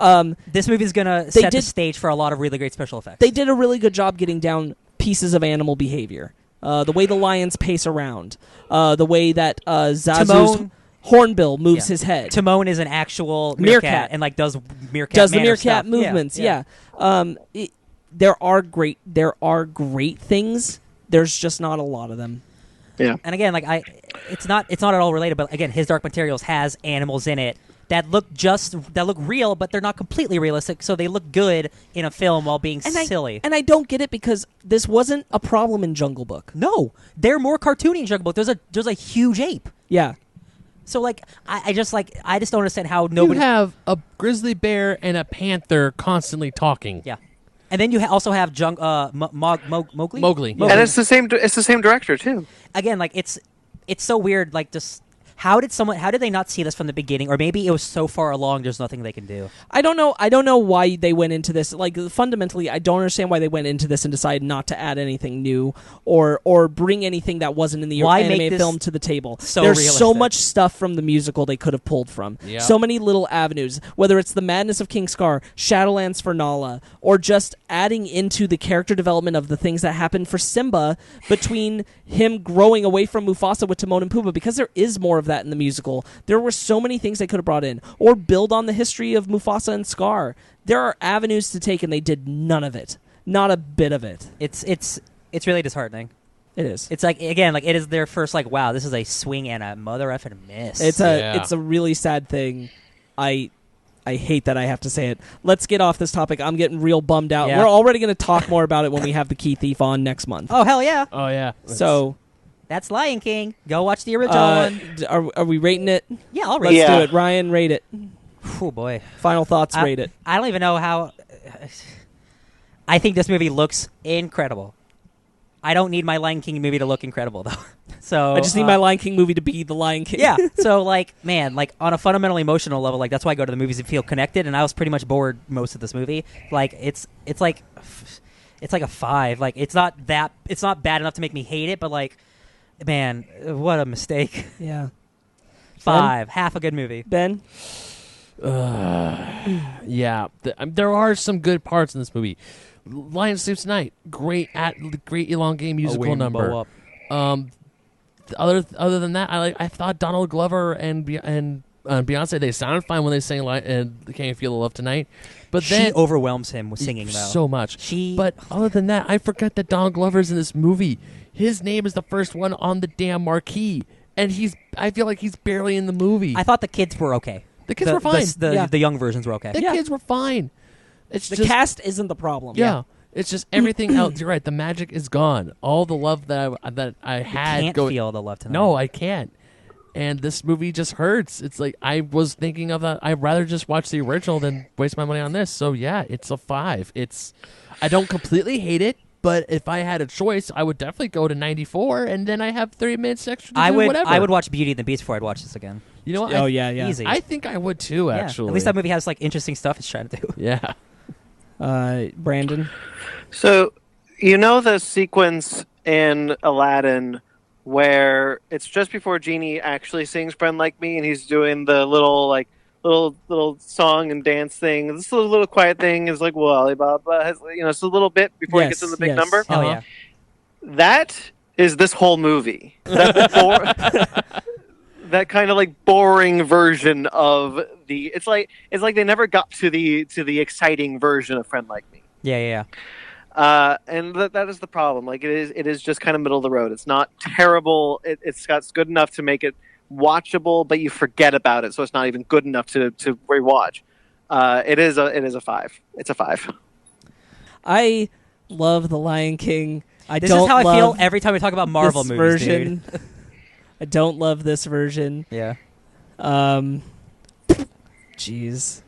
This movie's gonna set the stage for a lot of really great special effects. They did a really good job getting down pieces of animal behavior. The way the lions pace around, the way that Zazu's Hornbill moves his head. Timon is an actual meerkat and like does the meerkat stuff. movements. Yeah. There are great things. There's just not a lot of them. Yeah. And again, like it's not at all related, but again, His Dark Materials has animals in it that look real, but they're not completely realistic, so they look good in a film while being silly. And I don't get it because this wasn't a problem in Jungle Book. No, they're more cartoony in Jungle Book. There's a huge ape. Yeah. So I just don't understand how nobody. You have a grizzly bear and a panther constantly talking. Yeah, and then you also have Mowgli. Mowgli. And it's the same director too. Again, it's so weird. Like, just how did they not see this from the beginning, or maybe it was so far along there's nothing they can do. I don't know why they went into this. Like, fundamentally, I don't understand why they went into this and decided not to add anything new or bring anything that wasn't in the animated film to the table. So There's realistic. so much stuff from the musical they could have pulled from. Yeah. So many little avenues, whether it's the Madness of King Scar, Shadowlands for Nala, or just adding into the character development of the things that happened for Simba between him growing away from Mufasa with Timon and Pumbaa, because there is more of that in the musical. There were so many things they could have brought in, or build on the history of Mufasa and Scar. There are avenues to take, and they did none of it. Not a bit of it. It's really disheartening. It is. It's it is their first wow, this is a swing and a mother effing miss. It's a really sad thing. I hate that I have to say it. Let's get off this topic. I'm getting real bummed out. Yeah. We're already going to talk more about it when we have the Key Thief on next month. Oh, hell yeah. Oh yeah. So that's Lion King. Go watch the original one. Are we rating it? Yeah, I'll rate Let's it. do it. Ryan, rate it. Oh boy. Final thoughts, rate it. I don't even know how. I think this movie looks incredible. I don't need my Lion King movie to look incredible though. So I just need my Lion King movie to be the Lion King. Yeah. So man, on a fundamental emotional level, that's why I go to the movies and feel connected. And I was pretty much bored most of this movie. It's like a 5. It's not bad enough to make me hate it, but man, what a mistake. Yeah. 5, half a good movie. Ben? Yeah. There are some good parts in this movie. Lion Sleeps Tonight, great elongated musical number. Other than that, I thought Donald Glover and Beyonce, they sounded fine when they sang and "Can You Feel the Love Tonight," but she then overwhelms him with singing though so much. But other than that, I forget that Donald Glover's in this movie. His name is the first one on the damn marquee, and I feel like he's barely in the movie. I thought the kids were okay. The kids were fine. The young versions were okay. The kids were fine. It's the just, cast isn't the problem. Yeah. It's just everything else. You're right. The magic is gone. All the love that I had. You can't feel the love tonight. No, I can't. And this movie just hurts. It's I was thinking of that. I'd rather just watch the original than waste my money on this. So yeah, it's a 5. I don't completely hate it, but if I had a choice, I would definitely go to 94, and then I have 30 minutes extra to do whatever. I would watch Beauty and the Beast before I'd watch this again. You know what? Oh yeah. Easy. I think I would too. Yeah. Actually, At least that movie has interesting stuff it's trying to do. Yeah. Brandon? So, the sequence in Aladdin where it's just before Genie actually sings "Friend Like Me" and he's doing the little song and dance thing. This little quiet thing is well, Alibaba has, it's a little bit before he gets to the big number. Oh yeah. That is this whole movie. That kind of boring version of it's like they never got to the exciting version of "Friend Like Me." Yeah. And that is the problem. It is just kind of middle of the road. It's not terrible. It's good enough to make it watchable, but you forget about it, so it's not even good enough to rewatch. It is a 5. It's a 5. I love The Lion King. This is how I feel every time we talk about Marvel this movies, version. dude. I don't love this version. Yeah. Jeez.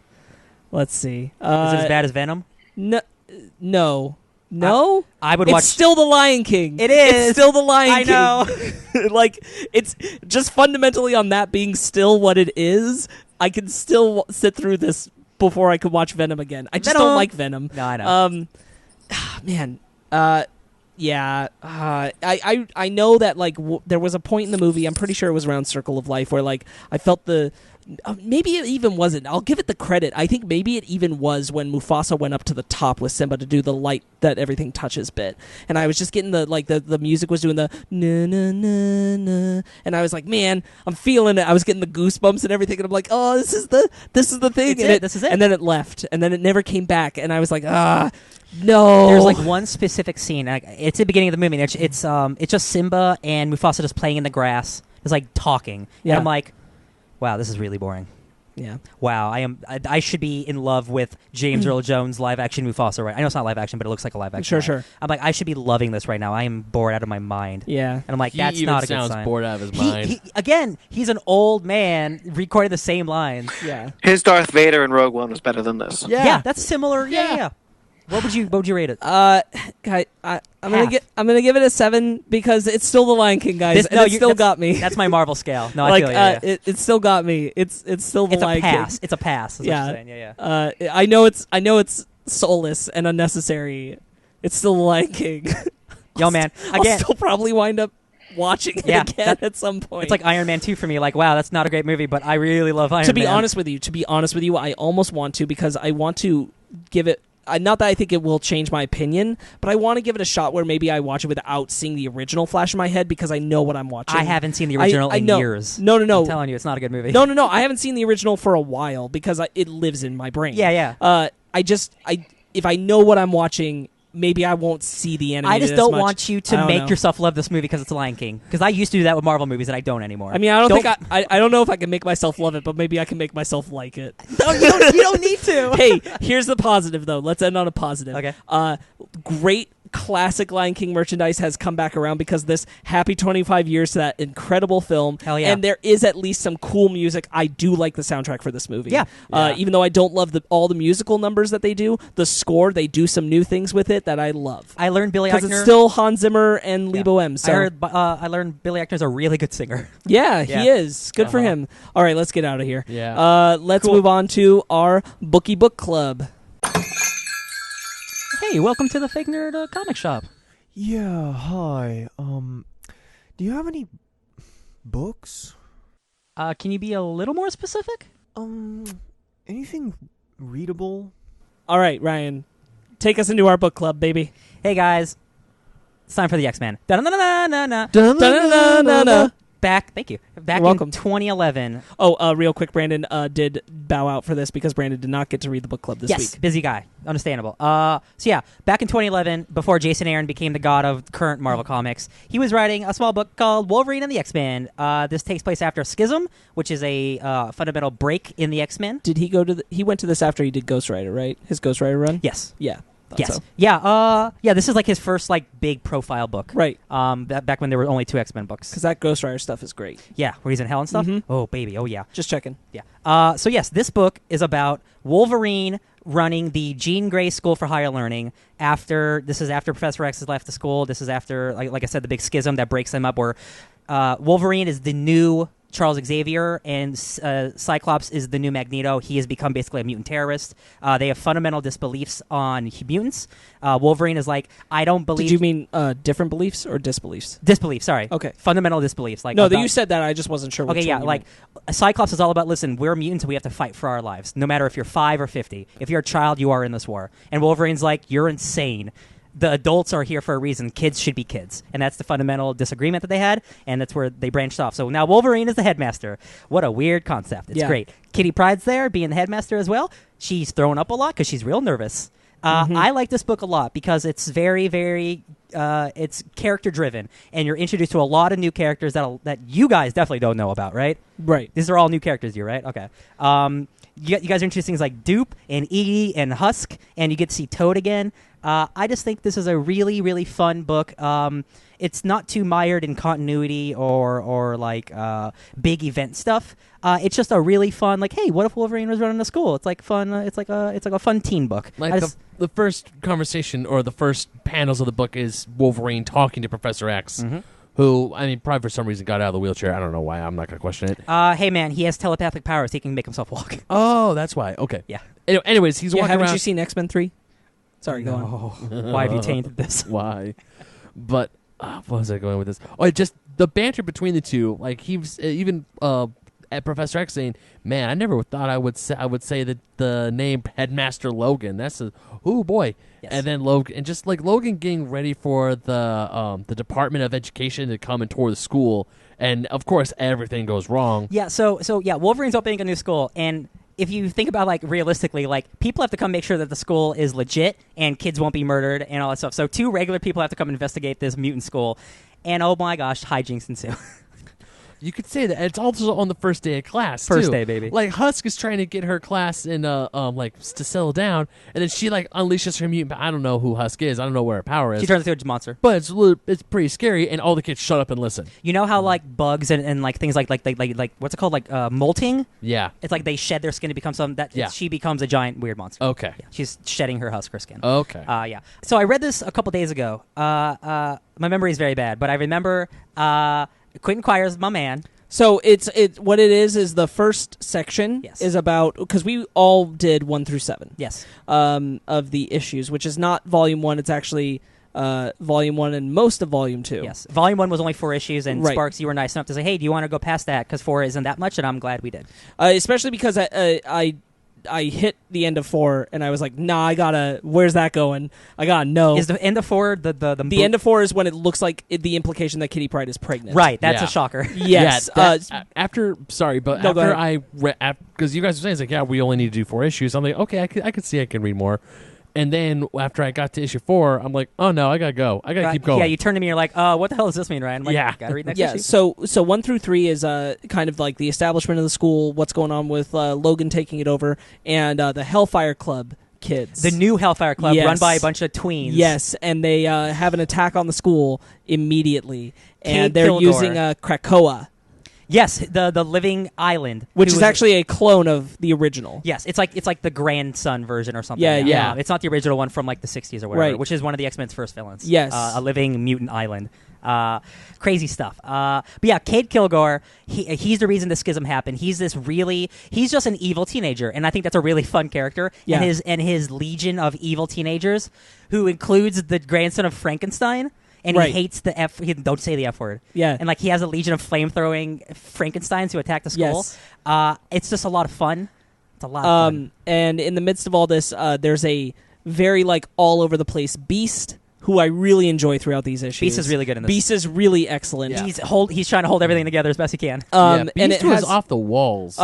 Let's see. Is it as bad as Venom? No. I would it's watch. still The Lion King. It is. It's still The Lion King. I know. It's just fundamentally on that being still what it is. I can still sit through this before I could watch Venom again. I just don't like Venom. No, I know. Man. Yeah. I know that there was a point in the movie. I'm pretty sure it was around Circle of Life where I felt the. Maybe it even wasn't. I'll give it the credit. I think maybe it even was when Mufasa went up to the top with Simba to do the light that everything touches bit, and I was just getting the music was doing the na na na na, and I was like, man, I'm feeling it. I was getting the goosebumps and everything, and I'm like, oh, this is the thing. This is it. And then it left, and then it never came back, and I was like, no. There's one specific scene. It's the beginning of the movie. And it's just Simba and Mufasa just playing in the grass. It's talking. Yeah. And I'm like, wow, this is really boring. Yeah. Wow, I should be in love with James Earl Jones live action Mufasa, right? I know it's not live action, but it looks like a live action. Sure. I'm like, I should be loving this right now. I am bored out of my mind. Yeah. And I'm like, He that's even not a good sounds sign. bored out of his mind. Again, he's an old man recording the same lines. Yeah. His Darth Vader in Rogue One was better than this. Yeah, that's similar. Yeah. What would you rate it? I'm gonna give it a 7 because it's still the Lion King, guys. And it still got me. That's my Marvel scale. No, like, I feel you. it still got me. It's still the Lion King. It's a pass. Is what you're saying. Yeah. I know it's soulless and unnecessary. It's still the Lion King. Yo, man. I'll Again, still probably wind up watching it again at some point. it's like Iron Man 2 for me. Like, wow, that's not a great movie, but I really love Iron Man. To be honest with you, I almost want to because I want to give it. Not that I think it will change my opinion, but I want to give it a shot where maybe I watch it without seeing the original flash in my head because I know what I'm watching. I haven't seen the original in years. No. I'm telling you, it's not a good movie. No. I haven't seen the original for a while because it lives in my brain. Yeah. If I know what I'm watching, maybe I won't see the animated. I just as don't much. want you to make know. yourself love this movie because it's Lion King. Because I used to do that with Marvel movies, and I don't anymore. I mean, I don't know if I can make myself love it, but maybe I can make myself like it. No, you don't need to. Hey, here's the positive though. Let's end on a positive. Okay. Great classic Lion King merchandise has come back around because this happy 25 years to that incredible film. Hell yeah. And there is at least some cool music. I do like the soundtrack for this movie. Yeah. Even though I don't love all the musical numbers that they do, the score, they do some new things with it that I love. I learned Billy Eichner. Because it's still Hans Zimmer and Lee Boehm. So. I learned Billy Eichner's a really good singer. Yeah, he is. Good for him. All right, let's get out of here. Yeah. Let's move on to our Bookie Book Club. Hey, welcome to the Fake Nerd Comic Shop. Yeah, hi. Do you have any books? Can you be a little more specific? Anything readable? All right, Ryan, take us into our book club, baby. Hey guys, it's time for the X-Men. Da-na-na-na-na-na. Da-na-na-na-na. Thank you. Back You're in welcome. 2011. Oh, real quick, Brandon did bow out for this because Brandon did not get to read the book club this week. Busy guy. Understandable. So yeah, back in 2011, before Jason Aaron became the god of current Marvel Comics, he was writing a small book called Wolverine and the X-Men. This takes place after Schism, which is a fundamental break in the X-Men. Did he go to he went to this after he did Ghost Rider, right? His Ghost Rider run? Yes. Yeah. Yes. So. Yeah. This is like his first like big profile book. Right. Back when there were only 2 X-Men books. Because that Ghost Rider stuff is great. Yeah, where he's in hell and stuff. Mhm. Oh baby. Oh yeah. Just checking. Yeah. So yes, this book is about Wolverine running the Jean Grey School for Higher Learning. This is after Professor X has left the school. This is after, like I said, the big schism that breaks them up. Where Wolverine is the new Charles Xavier, and Cyclops is the new Magneto. He has become basically a mutant terrorist. They have fundamental disbeliefs on mutants. Wolverine is like, I don't believe... Did you mean different beliefs or disbeliefs? Disbeliefs, sorry. Okay. Fundamental disbeliefs. Like no, you said that. I just wasn't sure which Okay, yeah, one you like, meant. Cyclops is all about, listen, we're mutants and we have to fight for our lives, no matter if you're 5 or 50. If you're a child, you are in this war. And Wolverine's like, you're insane. The adults are here for a reason. Kids should be kids. And that's the fundamental disagreement that they had, and that's where they branched off. So now Wolverine is the headmaster. What a weird concept. It's great. Kitty Pryde's there, being the headmaster as well. She's thrown up a lot because she's real nervous. I like this book a lot because it's very, very... it's character-driven, and you're introduced to a lot of new characters that you guys definitely don't know about, right? Right. These are all new characters to you, right? Okay. You guys are introduced things like Dupe and Edie and Husk, and you get to see Toad again. I just think this is a really, really fun book. It's not too mired in continuity or like big event stuff. It's just a really fun, like, hey, what if Wolverine was running a school? It's like fun. It's like a fun teen book. Like the first conversation or the first panels of the book is Wolverine talking to Professor X. Mm-hmm. Who, I mean, probably for some reason got out of the wheelchair. I don't know why. I'm not going to question it. Hey, man, he has telepathic powers. He can make himself walk. Oh, that's why. Okay. Yeah. Anyways, he's walking haven't around. you seen X-Men 3? Sorry, go on. Why have you tainted this? Why? But, what was I going with this? Oh, just the banter between the two. Like, he was even at Professor X saying, man, I never thought I would say that the name Headmaster Logan. That's oh boy. Yes. And then Logan, and just like Logan getting ready for the Department of Education to come and tour the school, and of course everything goes wrong. Yeah. So yeah, Wolverine's opening a new school, and if you think about, like, realistically, like, people have to come make sure that the school is legit and kids won't be murdered and all that stuff. So 2 regular people have to come investigate this mutant school, and oh my gosh, hijinks ensue. You could say that. It's also on the first day of class. First too. day, baby. Like Husk is trying to get her class in to settle down, and then she like unleashes her mutant. I don't know who Husk is. I don't know where her power is. She turns into a monster. But it's pretty scary, and all the kids shut up and listen. You know how like bugs and like things like what's it called, like molting? Yeah. It's like they shed their skin to become Yeah. she becomes a giant weird monster. Okay. Yeah, she's shedding her Husker skin. Okay. Yeah. So I read this a couple days ago. My memory is very bad, but I remember Quentin Quire's my man. So it's what it is the first section Yes. is about, because we all did 1 through 7. Yes. Of the issues, which is not volume 1. It's actually volume 1 and most of volume 2. Yes. Volume 1 was only 4 issues, and Right. Sparks, you were nice enough to say, "Hey, do you want to go past that? Because 4 isn't that much," and I'm glad we did. Especially because I hit the end of 4 and I was like, nah, where's that going? I gotta know. Is the end of 4 the end of 4 is when it looks like the implication that Kitty Pryde is pregnant. Right. That's Yeah. a shocker. Yes. Yeah, after go ahead. I read, because you guys were saying it's like, yeah, we only need to do 4 issues. I'm like, okay, I could see I can read more. And then after I got to issue 4, I'm like, oh no, I gotta go. I gotta keep going. Yeah, you turn to me, you're like, what the hell does this mean, Ryan? I'm like, Yeah. Gotta read next Yeah, issue. so 1 through 3 is kind of like the establishment of the school, what's going on with Logan taking it over, and the Hellfire Club kids. The new Hellfire Club, Yes. run by a bunch of tweens. Yes, and they have an attack on the school immediately, and Cade they're Kilgore. using Krakoa, Yes, the living island, which who is was- actually a clone of the original. Yes, it's like the grandson version or something. Yeah, yeah. It's not the original one from like the 60s or whatever, Right. which is one of the X-Men's first villains. Yes. A living mutant island. Crazy stuff. But yeah, Cade Kilgore, he's the reason the schism happened. He's just an evil teenager, and I think that's a really fun character. Yeah. And his legion of evil teenagers, who includes the grandson of Frankenstein. And Right. he hates the F. Don't say the F word. Yeah. And like he has a legion of flame-throwing Frankensteins who attack the school. Yes. It's just a lot of fun. It's a lot of fun. And in the midst of all this, there's a very like all over the place Beast, who I really enjoy throughout these issues. Beast is really good in this. Beast is really excellent. Yeah. He's trying to hold everything together as best he can. And Beast it was has off the walls.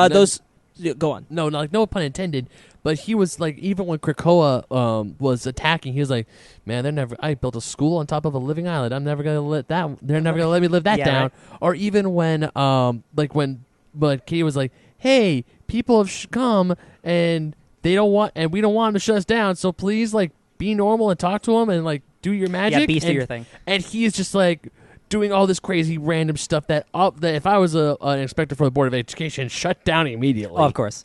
Go on. No, no pun intended. But he was like, even when Krakoa was attacking, he was like, "Man, I built a school on top of a living island. I'm never gonna let that. They're never gonna let me live that Yeah, down." right. Or even when but Katie was like, "Hey, people have come and we don't want them to shut us down. So please, like, be normal and talk to them and like do your magic." Yeah, Beast, do and, your thing. And he's just like doing all this crazy random stuff that if I was an inspector for the Board of Education, shut down immediately. Oh, of course.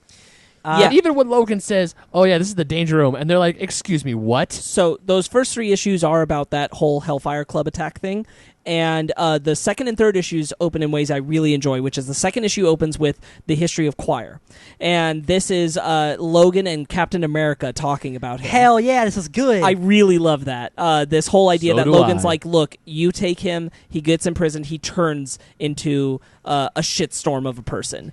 Yeah, even when Logan says, "Oh yeah, this is the danger room," and they're like, "Excuse me, what?" So those first 3 issues are about that whole Hellfire Club attack thing. And the second and third issues open in ways I really enjoy, which is the second issue opens with the history of Quire. And this is Logan and Captain America talking about him. Hell yeah, this is good. I really love that. This whole idea So that do Logan's I. like, look, you take him, he gets imprisoned, he turns into a shitstorm of a person.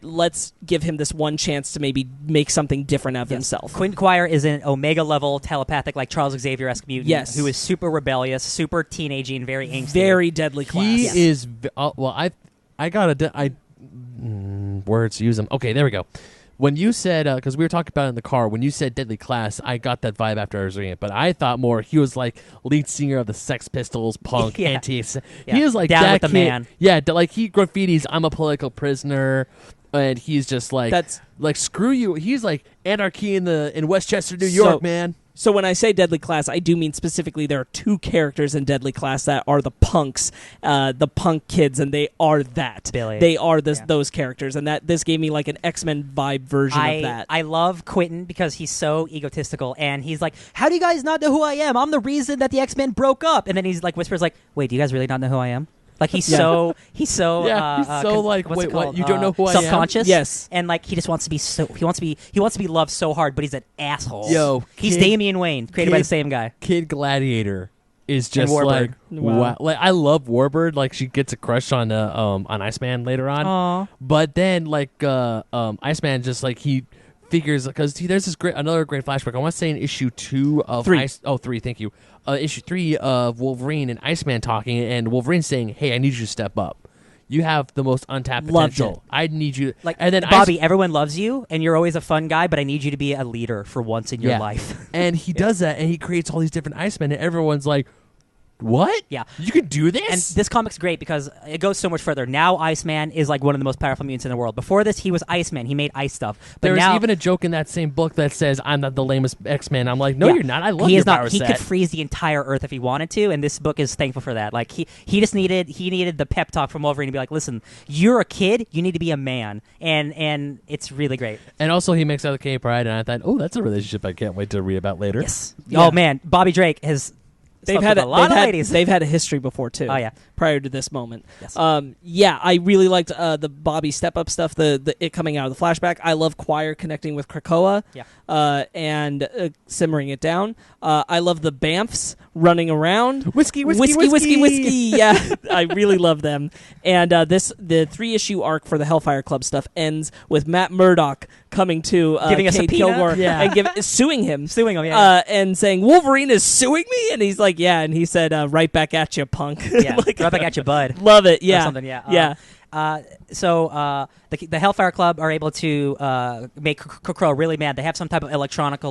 Let's give him this one chance to maybe make something different of himself. Quentin Quire is an Omega level telepathic, like Charles Xavier-esque mutant. Yes. Who is super rebellious, super teenagey, and very angsty. Very deadly class. He is I got words use them. Okay, there we go. When you said, because we were talking about it in the car, when you said Deadly Class, I got that vibe after I was reading it. But I thought more he was like lead singer of the Sex Pistols, punk, Yeah. anti. Yeah. He is like Down that with the kid. man. Yeah, like he graffitis. I'm a political prisoner, and he's just like That's- like screw you. He's like anarchy in Westchester, New York, man. So when I say Deadly Class, I do mean specifically there are 2 characters in Deadly Class that are the punks, the punk kids, and they are that. Billy. They are those characters, and that this gave me like an X-Men vibe version of that. I love Quentin because he's so egotistical, and he's like, "How do you guys not know who I am? I'm the reason that the X-Men broke up." And then he's like whispers like, "Wait, do you guys really not know who I am?" Like he's Yeah. so He's so like, what's it wait, what? called? You don't know who I am? Self-conscious. Yes. And like he just wants to be he wants to be loved so hard, but he's an asshole. Yo, he's Kid- Damian Wayne, created by Kid- the same guy. Kid Gladiator is just Warbird. like Wow. wow. Like I love Warbird. Like she gets a crush on Iceman later on. Aw. But then like Iceman just like he figures because there's this another great flashback. I want to say in issue 2 of 3. 3. Thank you. Issue 3 of Wolverine and Iceman talking, and Wolverine saying, "Hey, I need you to step up. You have the most untapped Loved potential. I need you." Like, and then Bobby, everyone loves you, and you're always a fun guy, but I need you to be a leader for once in your Yeah. life. And he does that, and he creates all these different Icemen, and everyone's like, What? Yeah. You can do this? And this comic's great because it goes so much further. Now Iceman is like one of the most powerful mutants in the world. Before this, he was Iceman. He made ice stuff. But There was now, even a joke in that same book that says, I'm not the lamest X-Man. I'm like, no, Yeah. you're not. I love he your is not. power He set. could freeze the entire Earth if he wanted to, and this book is thankful for that. Like he just needed the pep talk from Wolverine to be like, listen, you're a kid, you need to be a man, and it's really great. And also, he makes out with Kitty Pryde, and I thought, oh, that's a relationship I can't wait to read about later. Yes. Yeah. Oh man, Bobby Drake has. They've slept had with a lot of ladies. They've had a history before too. Oh, yeah. Prior to this moment. Yes. Yeah, I really liked the Bobby step up stuff. The it coming out of the flashback. I love Choir connecting with Krakoa. Yeah. And simmering it down. I love the Bamfs running around. Whiskey. Yeah, I really love them. And the 3-issue arc for the Hellfire Club stuff ends with Matt Murdock coming to Giving a Kate subpoena? Kilgore Yeah. and suing him. Suing him, yeah. And saying Wolverine is suing me, and he's like, yeah, and he said, right back at you, punk. Yeah, Like, right back at you, bud. love it. Yeah, Or something, yeah. yeah. So the Hellfire Club are able to make Crow really mad. They have some type of electronic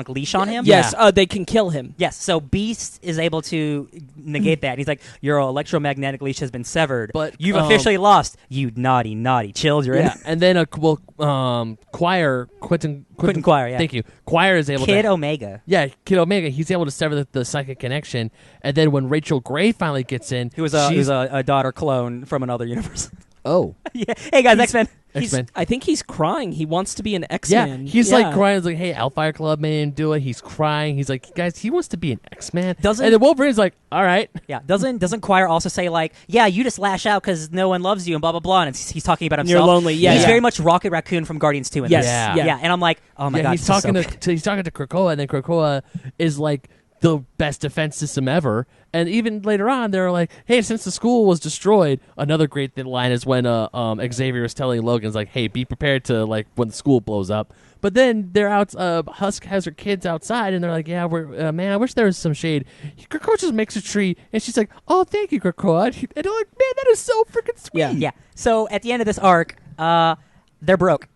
leash on him. Yes, they can kill him. Yes, so Beast is able to negate that. He's like, your electromagnetic leash has been severed, But, you've officially lost, you naughty, naughty children. Yeah, and then Choir, Quentin Choir, yeah. Thank you. Choir is able Kid to... Omega, Yeah, Kid Omega, he's able to sever the psychic connection, and then when Rachel Gray finally gets in... who was a daughter clone from another universe. Oh. Yeah. Hey guys, X-Men. X-Men. I think he's crying. He wants to be an Yeah, X-Man. he's like crying. He's like, hey, Hellfire Club made him do it. He's crying. He's like, guys, he wants to be an X-Man. And then Wolverine's like, all right. Yeah, doesn't Choir also say like, yeah, you just lash out because no one loves you and blah blah blah, and he's talking about himself. You're lonely. Yeah, he's yeah. very much Rocket Raccoon from Guardians 2 in Yes. this. Yeah. And I'm like, oh my god, he's this is talking so to good. he's talking to Krakoa, and then Krakoa is like the best defense system ever. And even later on, they're like, hey, since the school was destroyed, another great line is when Xavier is telling Logan's like, hey, be prepared to like when the school blows up. But then they're out. Husk has her kids outside, and they're like, "Yeah, we're man. I wish there was some shade." Krakoa just makes a tree, and she's like, "Oh, thank you, Krakoa." And they're like, "Man, that is so freaking sweet." Yeah. Yeah. So at the end of this arc, they're broke,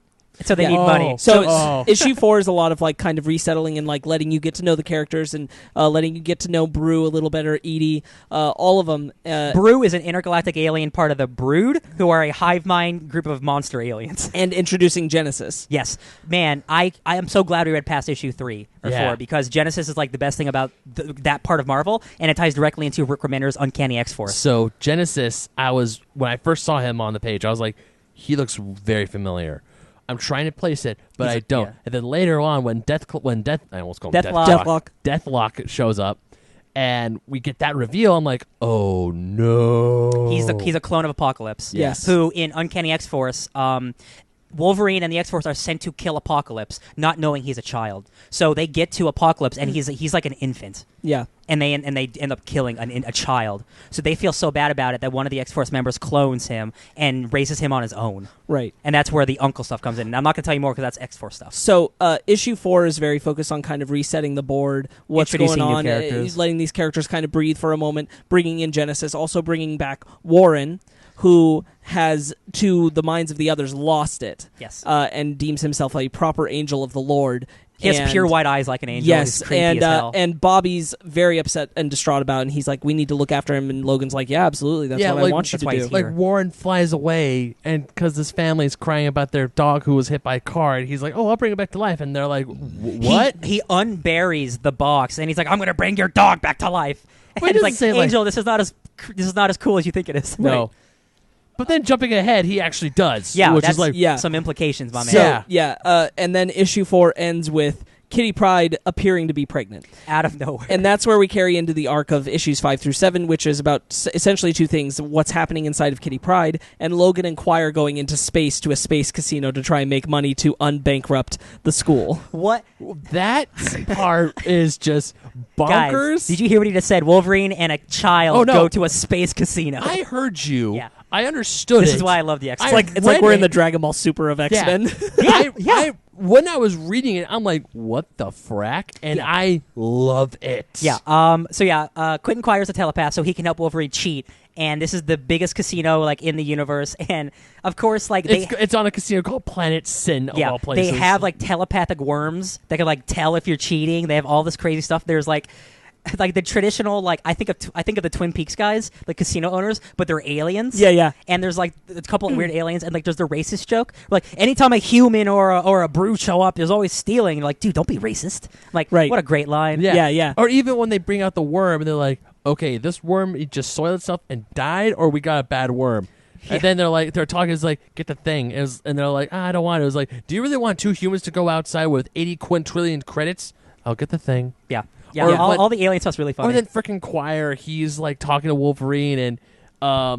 so they need money. So issue 4 is a lot of like kind of resettling and like letting you get to know the characters and letting you get to know Brew a little better, Edie, all of them. Brew is an intergalactic alien part of the Brood, who are a hive mind group of monster aliens. And introducing Genesis. Yes, man, I am so glad we read past issue 3 or 4 because Genesis is like the best thing about that part of Marvel, and it ties directly into Rick Remender's Uncanny X-Force. So Genesis, when I first saw him on the page, I was like, he looks very familiar. I'm trying to place it, but I don't. Yeah. And then later on, when I almost called him Deathlock shows up, and we get that reveal, I'm like, oh no, He's a clone of Apocalypse. Yes. Who in Uncanny X-Force, Wolverine and the X-Force are sent to kill Apocalypse, not knowing he's a child. So they get to Apocalypse, and he's like an infant. Yeah. And they end up killing a child. So they feel so bad about it that one of the X-Force members clones him and raises him on his own. Right. And that's where the uncle stuff comes in. And I'm not going to tell you more because that's X-Force stuff. So issue 4 is very focused on kind of resetting the board, what's going Introducing new on, characters. letting these characters kind of breathe for a moment, bringing in Genesis, also bringing back Warren, who has, to the minds of the others, lost it. Yes. And deems himself a proper angel of the Lord. He has pure white eyes like an angel. Yes, He's creepy as hell. and Bobby's very upset and distraught about it, and he's like, we need to look after him, and Logan's like, yeah, absolutely, that's what I want you to why do. he's like here. Warren flies away, and because his family's crying about their dog who was hit by a car, and he's like, "Oh, I'll bring it back to life." And they're like, "What?" He unburies the box, and he's like, "I'm going to bring your dog back to life." But And it it's like, doesn't say, Angel, this is not as cool as you think it is. No. Right. But then jumping ahead, he actually does. Yeah, which that's is like, some implications, my man. So, and then issue 4 ends with Kitty Pryde appearing to be pregnant. Out of nowhere. And that's where we carry into the arc of issues 5 through 7, which is about essentially two things: what's happening inside of Kitty Pryde, and Logan and Choir going into space to a space casino to try and make money to unbankrupt the school. What? that part is just bonkers. Guys, did you hear what he just said? Wolverine and a child go to a space casino. I heard you. Yeah. I understood This it. is why I love the X-Men. It's like we're in the Dragon Ball Super of X-Men. When I was reading it, I'm like, what the frack? And I love it. Yeah. Quentin Quire's a telepath, so he can help Wolverine cheat. And this is the biggest casino like in the universe. And of course, like it's on a casino called Planet Sin of all places. They have like telepathic worms that can like tell if you're cheating. They have all this crazy stuff. There's like like the traditional, like I think of the Twin Peaks guys, the casino owners, but they're aliens. Yeah. And there's like a couple of weird aliens, and like there's the racist joke. Like anytime a human or a brood show up, there's always stealing. You're like, dude, don't be racist. Like, Right. what a great line. Yeah. Or even when they bring out the worm and they're like, okay, this worm, it just soiled itself and died, or we got a bad worm. And then they're talking, it's like, get the thing. And they're like, I don't want it. It was like, do you really want 2 humans to go outside with 80 quintillion credits? I'll get the thing. Yeah. Yeah, Or all the alien stuff's really funny. Or then freaking Choir, he's like talking to Wolverine and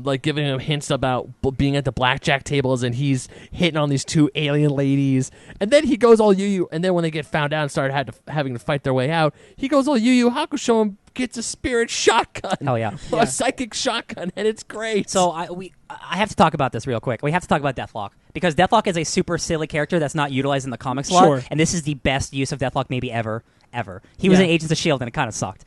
like giving him hints about being at the blackjack tables, and he's hitting on these 2 alien ladies. And then he goes all Yu. And then when they get found out and start having to fight their way out, he goes all Yu Hakusho and gets a spirit shotgun. Hell yeah. A psychic shotgun, and it's great. So I have to talk about this real quick. We have to talk about Deathlock, because Deathlock is a super silly character that's not utilized in the comics a lot, Sure. and this is the best use of Deathlock maybe ever. He was in Agents of S.H.I.E.L.D., and it kind of sucked.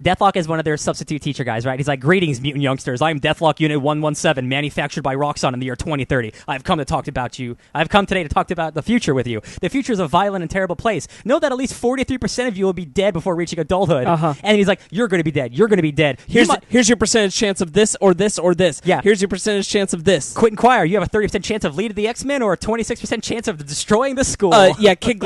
Deathlock is one of their substitute teacher guys, right? He's like, greetings, mutant youngsters. I am Deathlock Unit 117, manufactured by Roxxon in the year 2030. I've come today to talk about the future with you. The future is a violent and terrible place. Know that at least 43% of you will be dead before reaching adulthood. And he's like, you're going to be dead. You're going to be dead. Here's your percentage chance of this or this or this. Yeah. Here's your percentage chance of this. Quit Inquire, you have a 30% chance of leading the X-Men or a 26% chance of destroying the school. Kid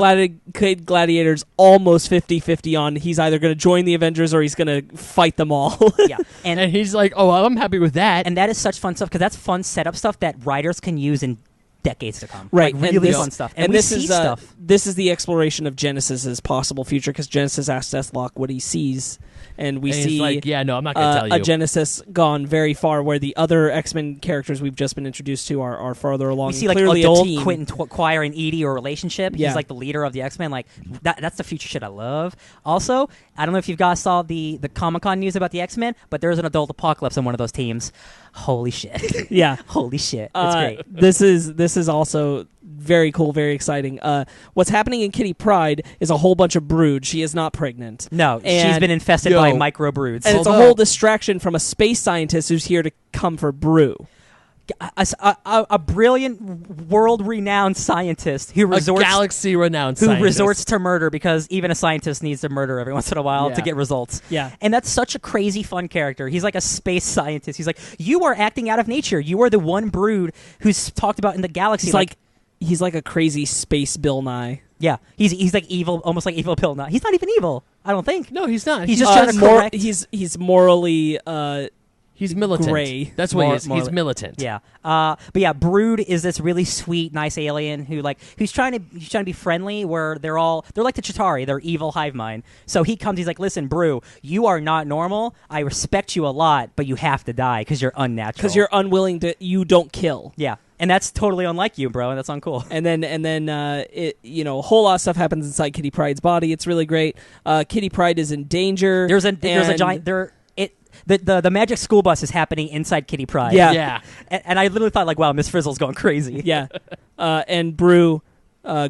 Gladiator's almost 50-50 on he's either going to join the Avengers or he's going to fight them all. Yeah. And he's like, oh, I'm happy with that. And that is such fun stuff, because that's fun setup stuff that writers can use in decades to come. Right. Like, really fun stuff. And we this see is stuff. This is the exploration of Genesis's possible future, because Genesis asks Deathlock what he sees, and we And see he's like, yeah, no, I'm not going to tell you. a Genesis gone very far, where the other X-Men characters we've just been introduced to are farther along. We see like clearly adult a team. Quentin Quire and Edie or relationship. Yeah. He's like the leader of the X-Men. Like that's the future shit I love. Also, I don't know if you guys saw the Comic-Con news about the X-Men, but there's an adult apocalypse on one of those teams. Holy shit. Yeah. Holy shit. It's great. This is also very cool, very exciting. What's happening in Kitty Pryde is a whole bunch of brood. She is not pregnant. No, she's And- been infested by microbroods. And it's a whole distraction from a space scientist who's here to come for brew. A brilliant, world-renowned scientist who resorts galaxy-renowned scientist. resorts to murder, because even a scientist needs to murder every once in a while to get results. Yeah. And that's such a crazy, fun character. He's like a space scientist. He's like, you are acting out of nature. You are the one brood who's talked about in the galaxy. He's like a crazy space Bill Nye. Yeah, he's like evil, almost like evil Bill Nye. He's not even evil, I don't think. No, he's not. He's just trying to correct. He's morally He's militant. Gray. That's what he is. He's militant. Yeah. But yeah, Brood is this really sweet, nice alien who's trying to be friendly. Where they're like the Chitauri, they're evil hive mind. So he comes, he's like, listen, Brew, you are not normal. I respect you a lot, but you have to die because you're unnatural. because you're unwilling to. You don't kill. Yeah. And that's totally unlike you, bro, and that's uncool. And then a whole lot of stuff happens inside Kitty Pryde's body. It's really great. Kitty Pryde is in danger. There's a giant the magic school bus is happening inside Kitty Pryde. Yeah. And I literally thought, like, wow, Miss Frizzle's going crazy. Yeah. And Brew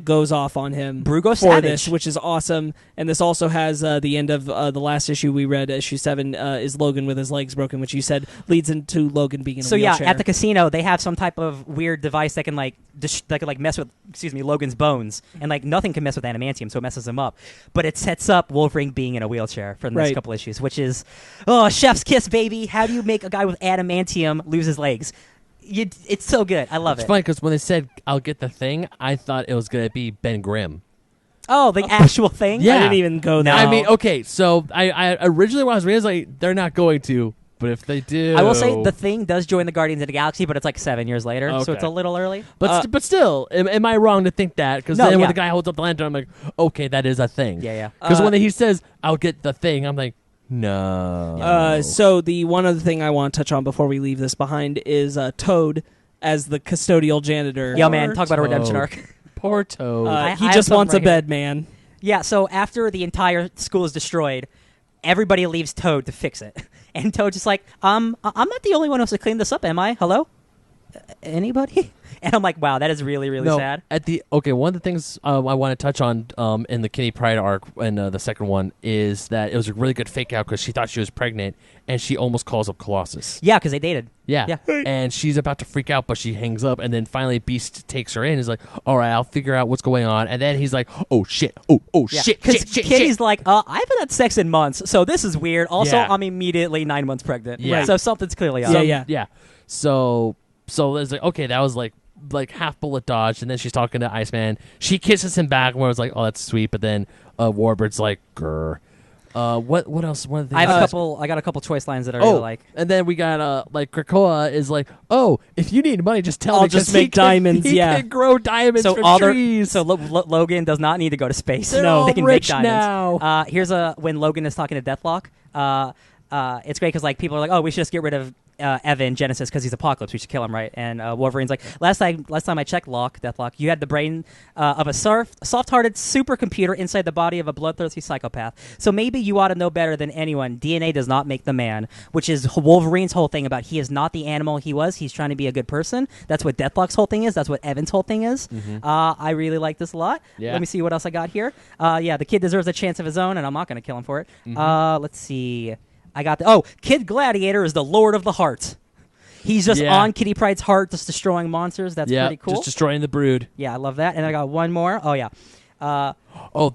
goes off on him Brew goes for savage. this, which is awesome. And this also has the end of the last issue we read, issue 7, is Logan with his legs broken, which you said leads into Logan being in a wheelchair. So yeah, at the casino they have some type of weird device that can mess with Logan's bones, and like nothing can mess with adamantium, so it messes him up. But it sets up Wolverine being in a wheelchair for the next couple issues, which is chef's kiss, baby. How do you make a guy with adamantium lose his legs? It's so good. I love it. It's funny because when they said, I'll get the thing, I thought it was going to be Ben Grimm. Oh, the actual thing? Yeah. I didn't even go there. I mean, okay, so I originally when I was reading, I was like, they're not going to, but if they do... I will say the thing does join the Guardians of the Galaxy, but it's like 7 years later, so Okay. it's a little early. But still, am I wrong to think that? Because No, then when yeah. the guy holds up the lantern, I'm like, okay, that is a thing. Yeah. Because when he says, I'll get the thing, I'm like, no. So the one other thing I want to touch on before we leave this behind is Toad as the custodial janitor. Yo, man, talk about a redemption arc. Poor Toad. I He have just something wants right a bed, man. Yeah, so after the entire school is destroyed, everybody leaves Toad to fix it. And Toad's just like, I'm not the only one who has to clean this up, am I? Hello? anybody? And I'm like, wow, that is really, really sad. One of the things I want to touch on in the Kitty Pryde arc and the second one is that it was a really good fake out because she thought she was pregnant and she almost calls up Colossus. Yeah, because they dated. Yeah. And she's about to freak out, but she hangs up, and then finally Beast takes her in and is like, all right, I'll figure out what's going on. And then he's like, oh, shit. Oh, Yeah. shit. Because Kitty's like, I haven't had sex in months, so this is weird. Also, Yeah. I'm immediately 9 months pregnant. Yeah. So something's clearly up. Yeah. So it's like, okay, that was like half bullet dodged, and then she's talking to Iceman. She kisses him back, where I was like, oh, that's sweet. But then Warbird's like, grr. What else? One of the things I got a couple choice lines that are really like. And then we got Krakoa is like, oh, if you need money, just tell I'll me. just 'cause make diamonds. He can grow diamonds So from all trees. so Logan does not need to go to space. They're They all can rich make diamonds. now. Here's when Logan is talking to Deathlock. It's great because like people are like, oh, we should just get rid of Evan Genesis because he's Apocalypse. We should kill him, right? And Wolverine's like, last time I checked, Deathlock, you had the brain of a soft-hearted supercomputer inside the body of a bloodthirsty psychopath. So maybe you ought to know better than anyone. DNA does not make the man, which is Wolverine's whole thing about he is not the animal he was. He's trying to be a good person. That's what Deathlock's whole thing is. That's what Evan's whole thing is. I really like this a lot. Yeah. Let me see what else I got here. The kid deserves a chance of his own, and I'm not going to kill him for it. Let's see. I got Kid Gladiator is the Lord of the Heart. He's just on Kitty Pryde's heart, just destroying monsters. That's pretty cool. Just destroying the brood. Yeah, I love that. And I got one more. Oh, yeah.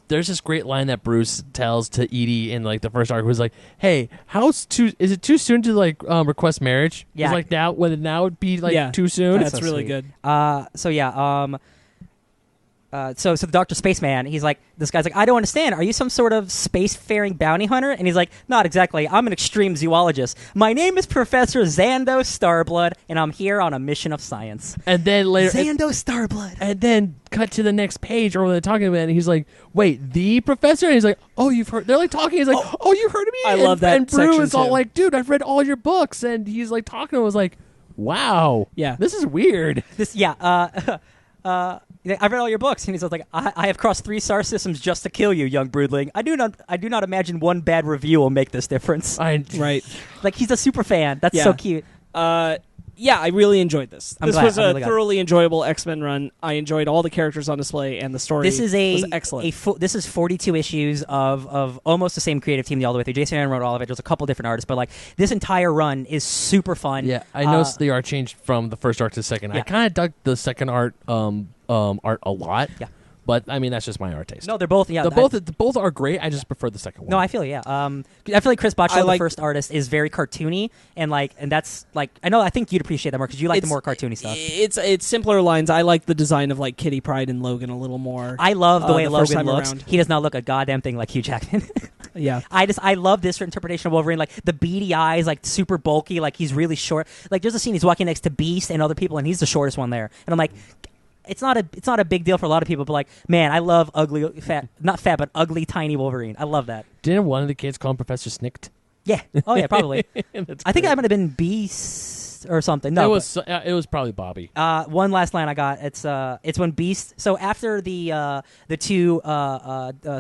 There's this great line that Bruce tells to Edie in like the first arc, was like, "Hey, is it too soon to like request marriage?" Yeah. He's like, now would be like too soon. That's so really sweet. good. So the Dr. Spaceman, he's like, this guy's like, I don't understand. Are you some sort of spacefaring bounty hunter? And he's like, not exactly. I'm an extreme zoologist. My name is Professor Xando Starblood, and I'm here on a mission of science. And then later, Xando Starblood. and then cut to the next page, or when they're talking about it, and he's like, "Wait, the professor?" And he's like, "Oh, you've heard?" They're like talking. He's like, "Oh, you heard of me?" I love that And Brew section is all too. like, "Dude, I've read all your books," and he's like talking to him. Was like, "Wow, Yeah. this is weird." I've read all your books, and he's like, I have crossed 3 star systems just to kill you, young broodling. I do not imagine one bad review will make this difference. Right. Like, he's a super fan. That's so cute. I really enjoyed this. I'm This glad. was I'm a really glad. thoroughly enjoyable X-Men run. I enjoyed all the characters on display, and the story This is was excellent. This is 42 issues of almost the same creative team all the way through. Jason Aaron wrote all of it. There's a couple different artists, but like this entire run is super fun. Yeah, I noticed the art changed from the first art to the second. Yeah. I kind of dug the second art art a lot. Yeah. But I mean, that's just my art taste. No, they're both. Yeah, both are great. I just prefer the second one. No, I feel yeah. I feel like Chris Bachalo, like- the first artist, is very cartoony and that's like I think you'd appreciate that more because you like the more cartoony stuff. It's simpler lines. I like the design of like Kitty Pryde and Logan a little more. I love the way the first Logan time looks. around. He does not look a goddamn thing like Hugh Jackman. Yeah. I love this interpretation of Wolverine, like the beady eyes, like super bulky, like he's really short. Like there's a scene he's walking next to Beast and other people, and he's the shortest one there. And I'm like, it's not a big deal for a lot of people, but like, man, I love not fat, but ugly, tiny Wolverine. I love that. Didn't one of the kids call him Professor Snicked? Yeah. Oh yeah, probably. That's I think great. that might have been Beast or something. No, it was probably Bobby. one last line I got. It's when Beast. So after the 2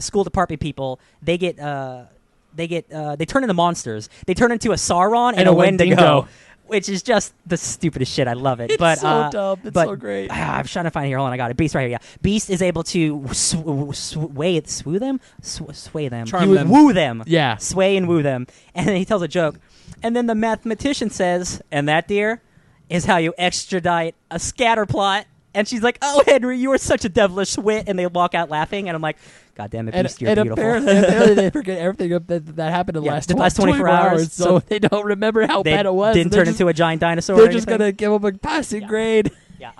school department people, they turn into monsters. They turn into a Sauron and a Wendigo, which is just the stupidest shit. I love it. It's so dumb. It's so great. I'm trying to find it here. Hold on, I got it. Beast right here. Yeah, Beast is able to sway them. Charm He would them. woo them. Yeah. Sway and woo them. And then he tells a joke. And then the mathematician says, "And that, dear, is how you extradite a scatter plot." And she's like, "Oh, Henry, you are such a devilish wit." And they walk out laughing. And I'm like, God damn it, Beast, you're beautiful. Apparently they forget everything that happened in the last 24 hours. so they don't remember how They bad it was. didn't They're turn into a giant dinosaur. They're or just anything. gonna give them a passing grade. Yeah.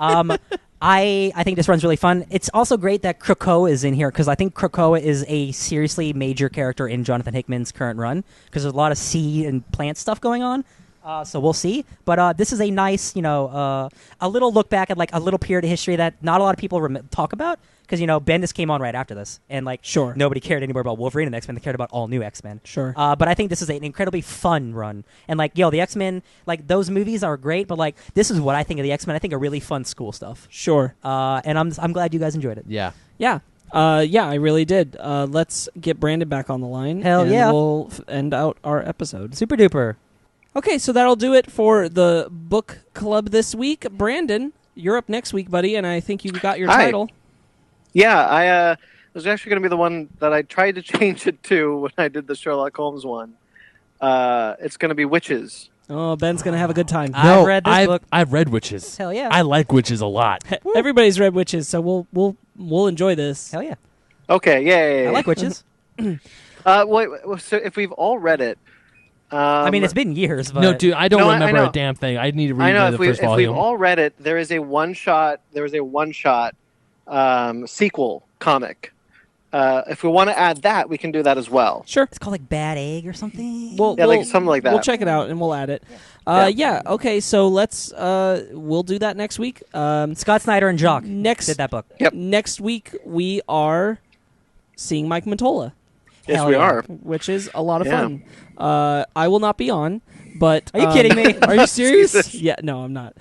I think this run's really fun. It's also great that Krakoa is in here because I think Krakoa is a seriously major character in Jonathan Hickman's current run because there's a lot of seed and plant stuff going on. So we'll see. But this is a nice, a little look back at like a little period of history that not a lot of people talk about because Bendis came on right after this, and like Sure. nobody cared anymore about Wolverine and X-Men. They cared about all new X-Men. Sure. But I think this is an incredibly fun run, and like the X-Men, like those movies are great, but like this is what I think of the X-Men. I think are really fun school stuff. Sure. And I'm glad you guys enjoyed it. Yeah. Yeah. I really did. Let's get Brandon back on the line. Hell and yeah. We'll end out our episode. Super duper. Okay, so that'll do it for the book club this week. Brandon, you're up next week, buddy, and I think you got your Hi. title. Yeah, I was actually going to be the one that I tried to change it to when I did the Sherlock Holmes one. It's going to be Witches. Oh, Ben's going to have a good time. I've read this book. I've read Witches. Hell yeah. I like Witches a lot. Everybody's read Witches, so we'll enjoy this. Hell yeah. Okay, yay. I like witches. Wait, so if we've all read it... I mean, it's been years, but... No, dude, I don't No, I remember know. a damn thing. I need to I read know the if, we, first if we've volume. all read it, there is a one-shot sequel comic. If we want to add that, we can do that as well. Sure. It's called like Bad Egg or something. Yeah, like something like that. We'll check it out and we'll add it. Yeah. Okay. So let's. We'll do that next week. Scott Snyder and Jock Next did that book. Yep. Next week we are seeing Mike Mottola, Yes, Hell we yeah. are. which is a lot of Yeah. fun. I will not be on, but Are you kidding me? Are you serious? Jesus. Yeah. No, I'm not.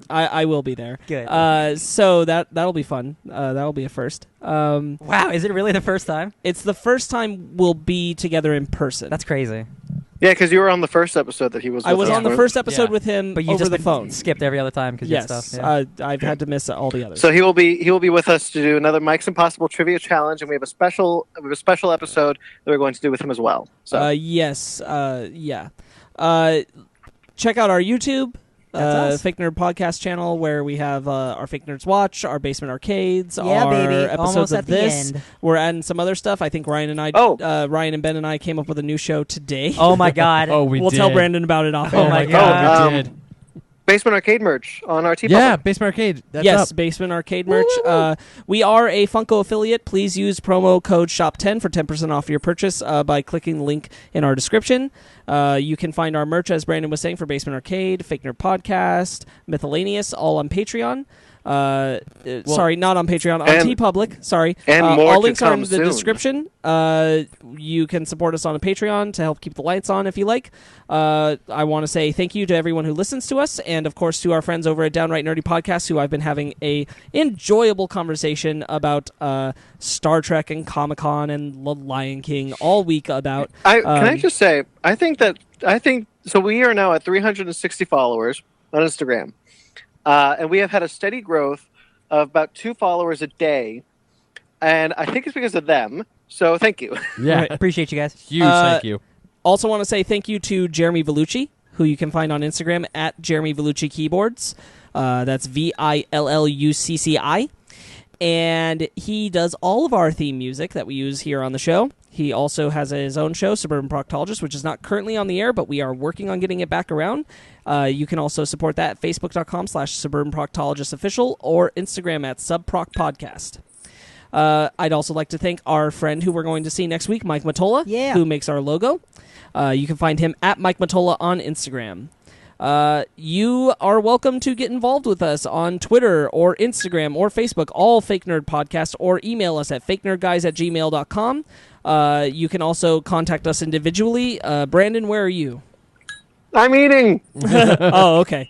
I will be there. Good. So that'll be fun. That'll be a first. Wow, is it really the first time? It's the first time we'll be together in person. That's crazy. Yeah, because you were on the first episode that he was with I was us on the with. first episode Yeah. with him But you over just the been phone. skipped every other time because you had Yes, stuff. Yeah. I've had to miss all the others. So he will be with us to do another Mike's Impossible Trivia Challenge, and we have a special episode that we're going to do with him as well. So Yes, yeah. Check out our YouTube, That's us. Fake Nerd Podcast channel, where we have our Fake Nerds Watch, our Basement Arcades, Yeah, our baby. episodes Almost of at the this. end. We're adding some other stuff. I think Ryan and Ben and I came up with a new show today. Oh my god. Oh, we we'll did. tell Brandon about it off Oh air. my God, God. we did. Basement Arcade merch on our T. Yeah, Basement Arcade. That's Yes, up. Basement Arcade merch. We are a Funko affiliate. Please use promo code SHOP10 for 10% off your purchase by clicking the link in our description. You can find our merch, as Brandon was saying, for Basement Arcade, Fake Nerd Podcast, Miscellaneous, all on Patreon. Sorry, not on Patreon, on and- TeePublic. Sorry. and more all to links are in come the soon. description. You can support us on a Patreon to help keep the lights on if you like. I want to say thank you to everyone who listens to us, and of course to our friends over at Downright Nerdy Podcast, who I've been having a enjoyable conversation about Star Trek and Comic-Con and The Lion King all week about. Can I just say, I think so. We are now at 360 followers on Instagram, and we have had a steady growth of about 2 followers a day, and I think it's because of them. So thank you. Yeah. Right. Appreciate you guys. Huge thank you. Also want to say thank you to Jeremy Vellucci, who you can find on Instagram at Jeremy Vellucci Keyboards. That's VILLUCCI. And he does all of our theme music that we use here on the show. He also has his own show, Suburban Proctologist, which is not currently on the air, but we are working on getting it back around. You can also support that at facebook.com/Suburban Proctologist Official or Instagram at SubProcPodcast. I'd also like to thank our friend who we're going to see next week, Mike Mottola, Yeah. who makes our logo. You can find him at Mike Mottola on Instagram. You are welcome to get involved with us on Twitter or Instagram or Facebook, all Fake Nerd Podcast, or email us at fakenerdguys@gmail.com. You can also contact us individually. Brandon, where are you? I'm eating. Oh, okay.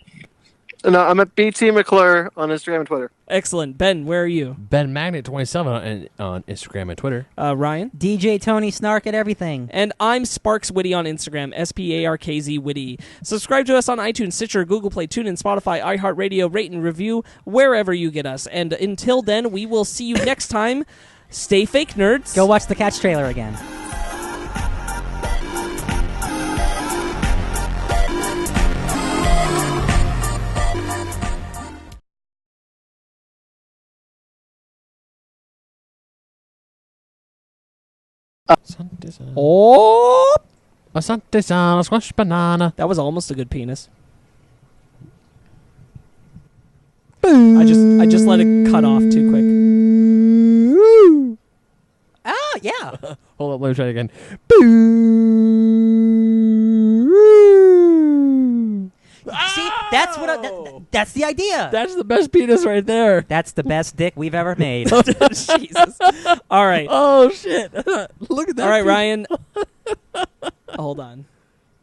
No, I'm at BT McClure on Instagram and Twitter. Excellent. Ben, where are you? Ben Magnet27 on Instagram and Twitter. Ryan? DJ Tony Snark at everything. And I'm Sparks Witty on Instagram, SPARKZ Witty. Subscribe to us on iTunes, Stitcher, Google Play, TuneIn, Spotify, iHeartRadio, rate and review wherever you get us. And until then, we will see you next time. Stay fake, nerds. Go watch the Catch trailer again. Oh! Asante sana squash banana. That was almost a good penis. I just let it cut off too quick. Ah, yeah. Hold up, let me try it again. See, that's what. That's the idea. That's the best penis right there. That's the best dick we've ever made. Jesus. All right. Oh shit! Look at that. All right, Ryan. Hold on.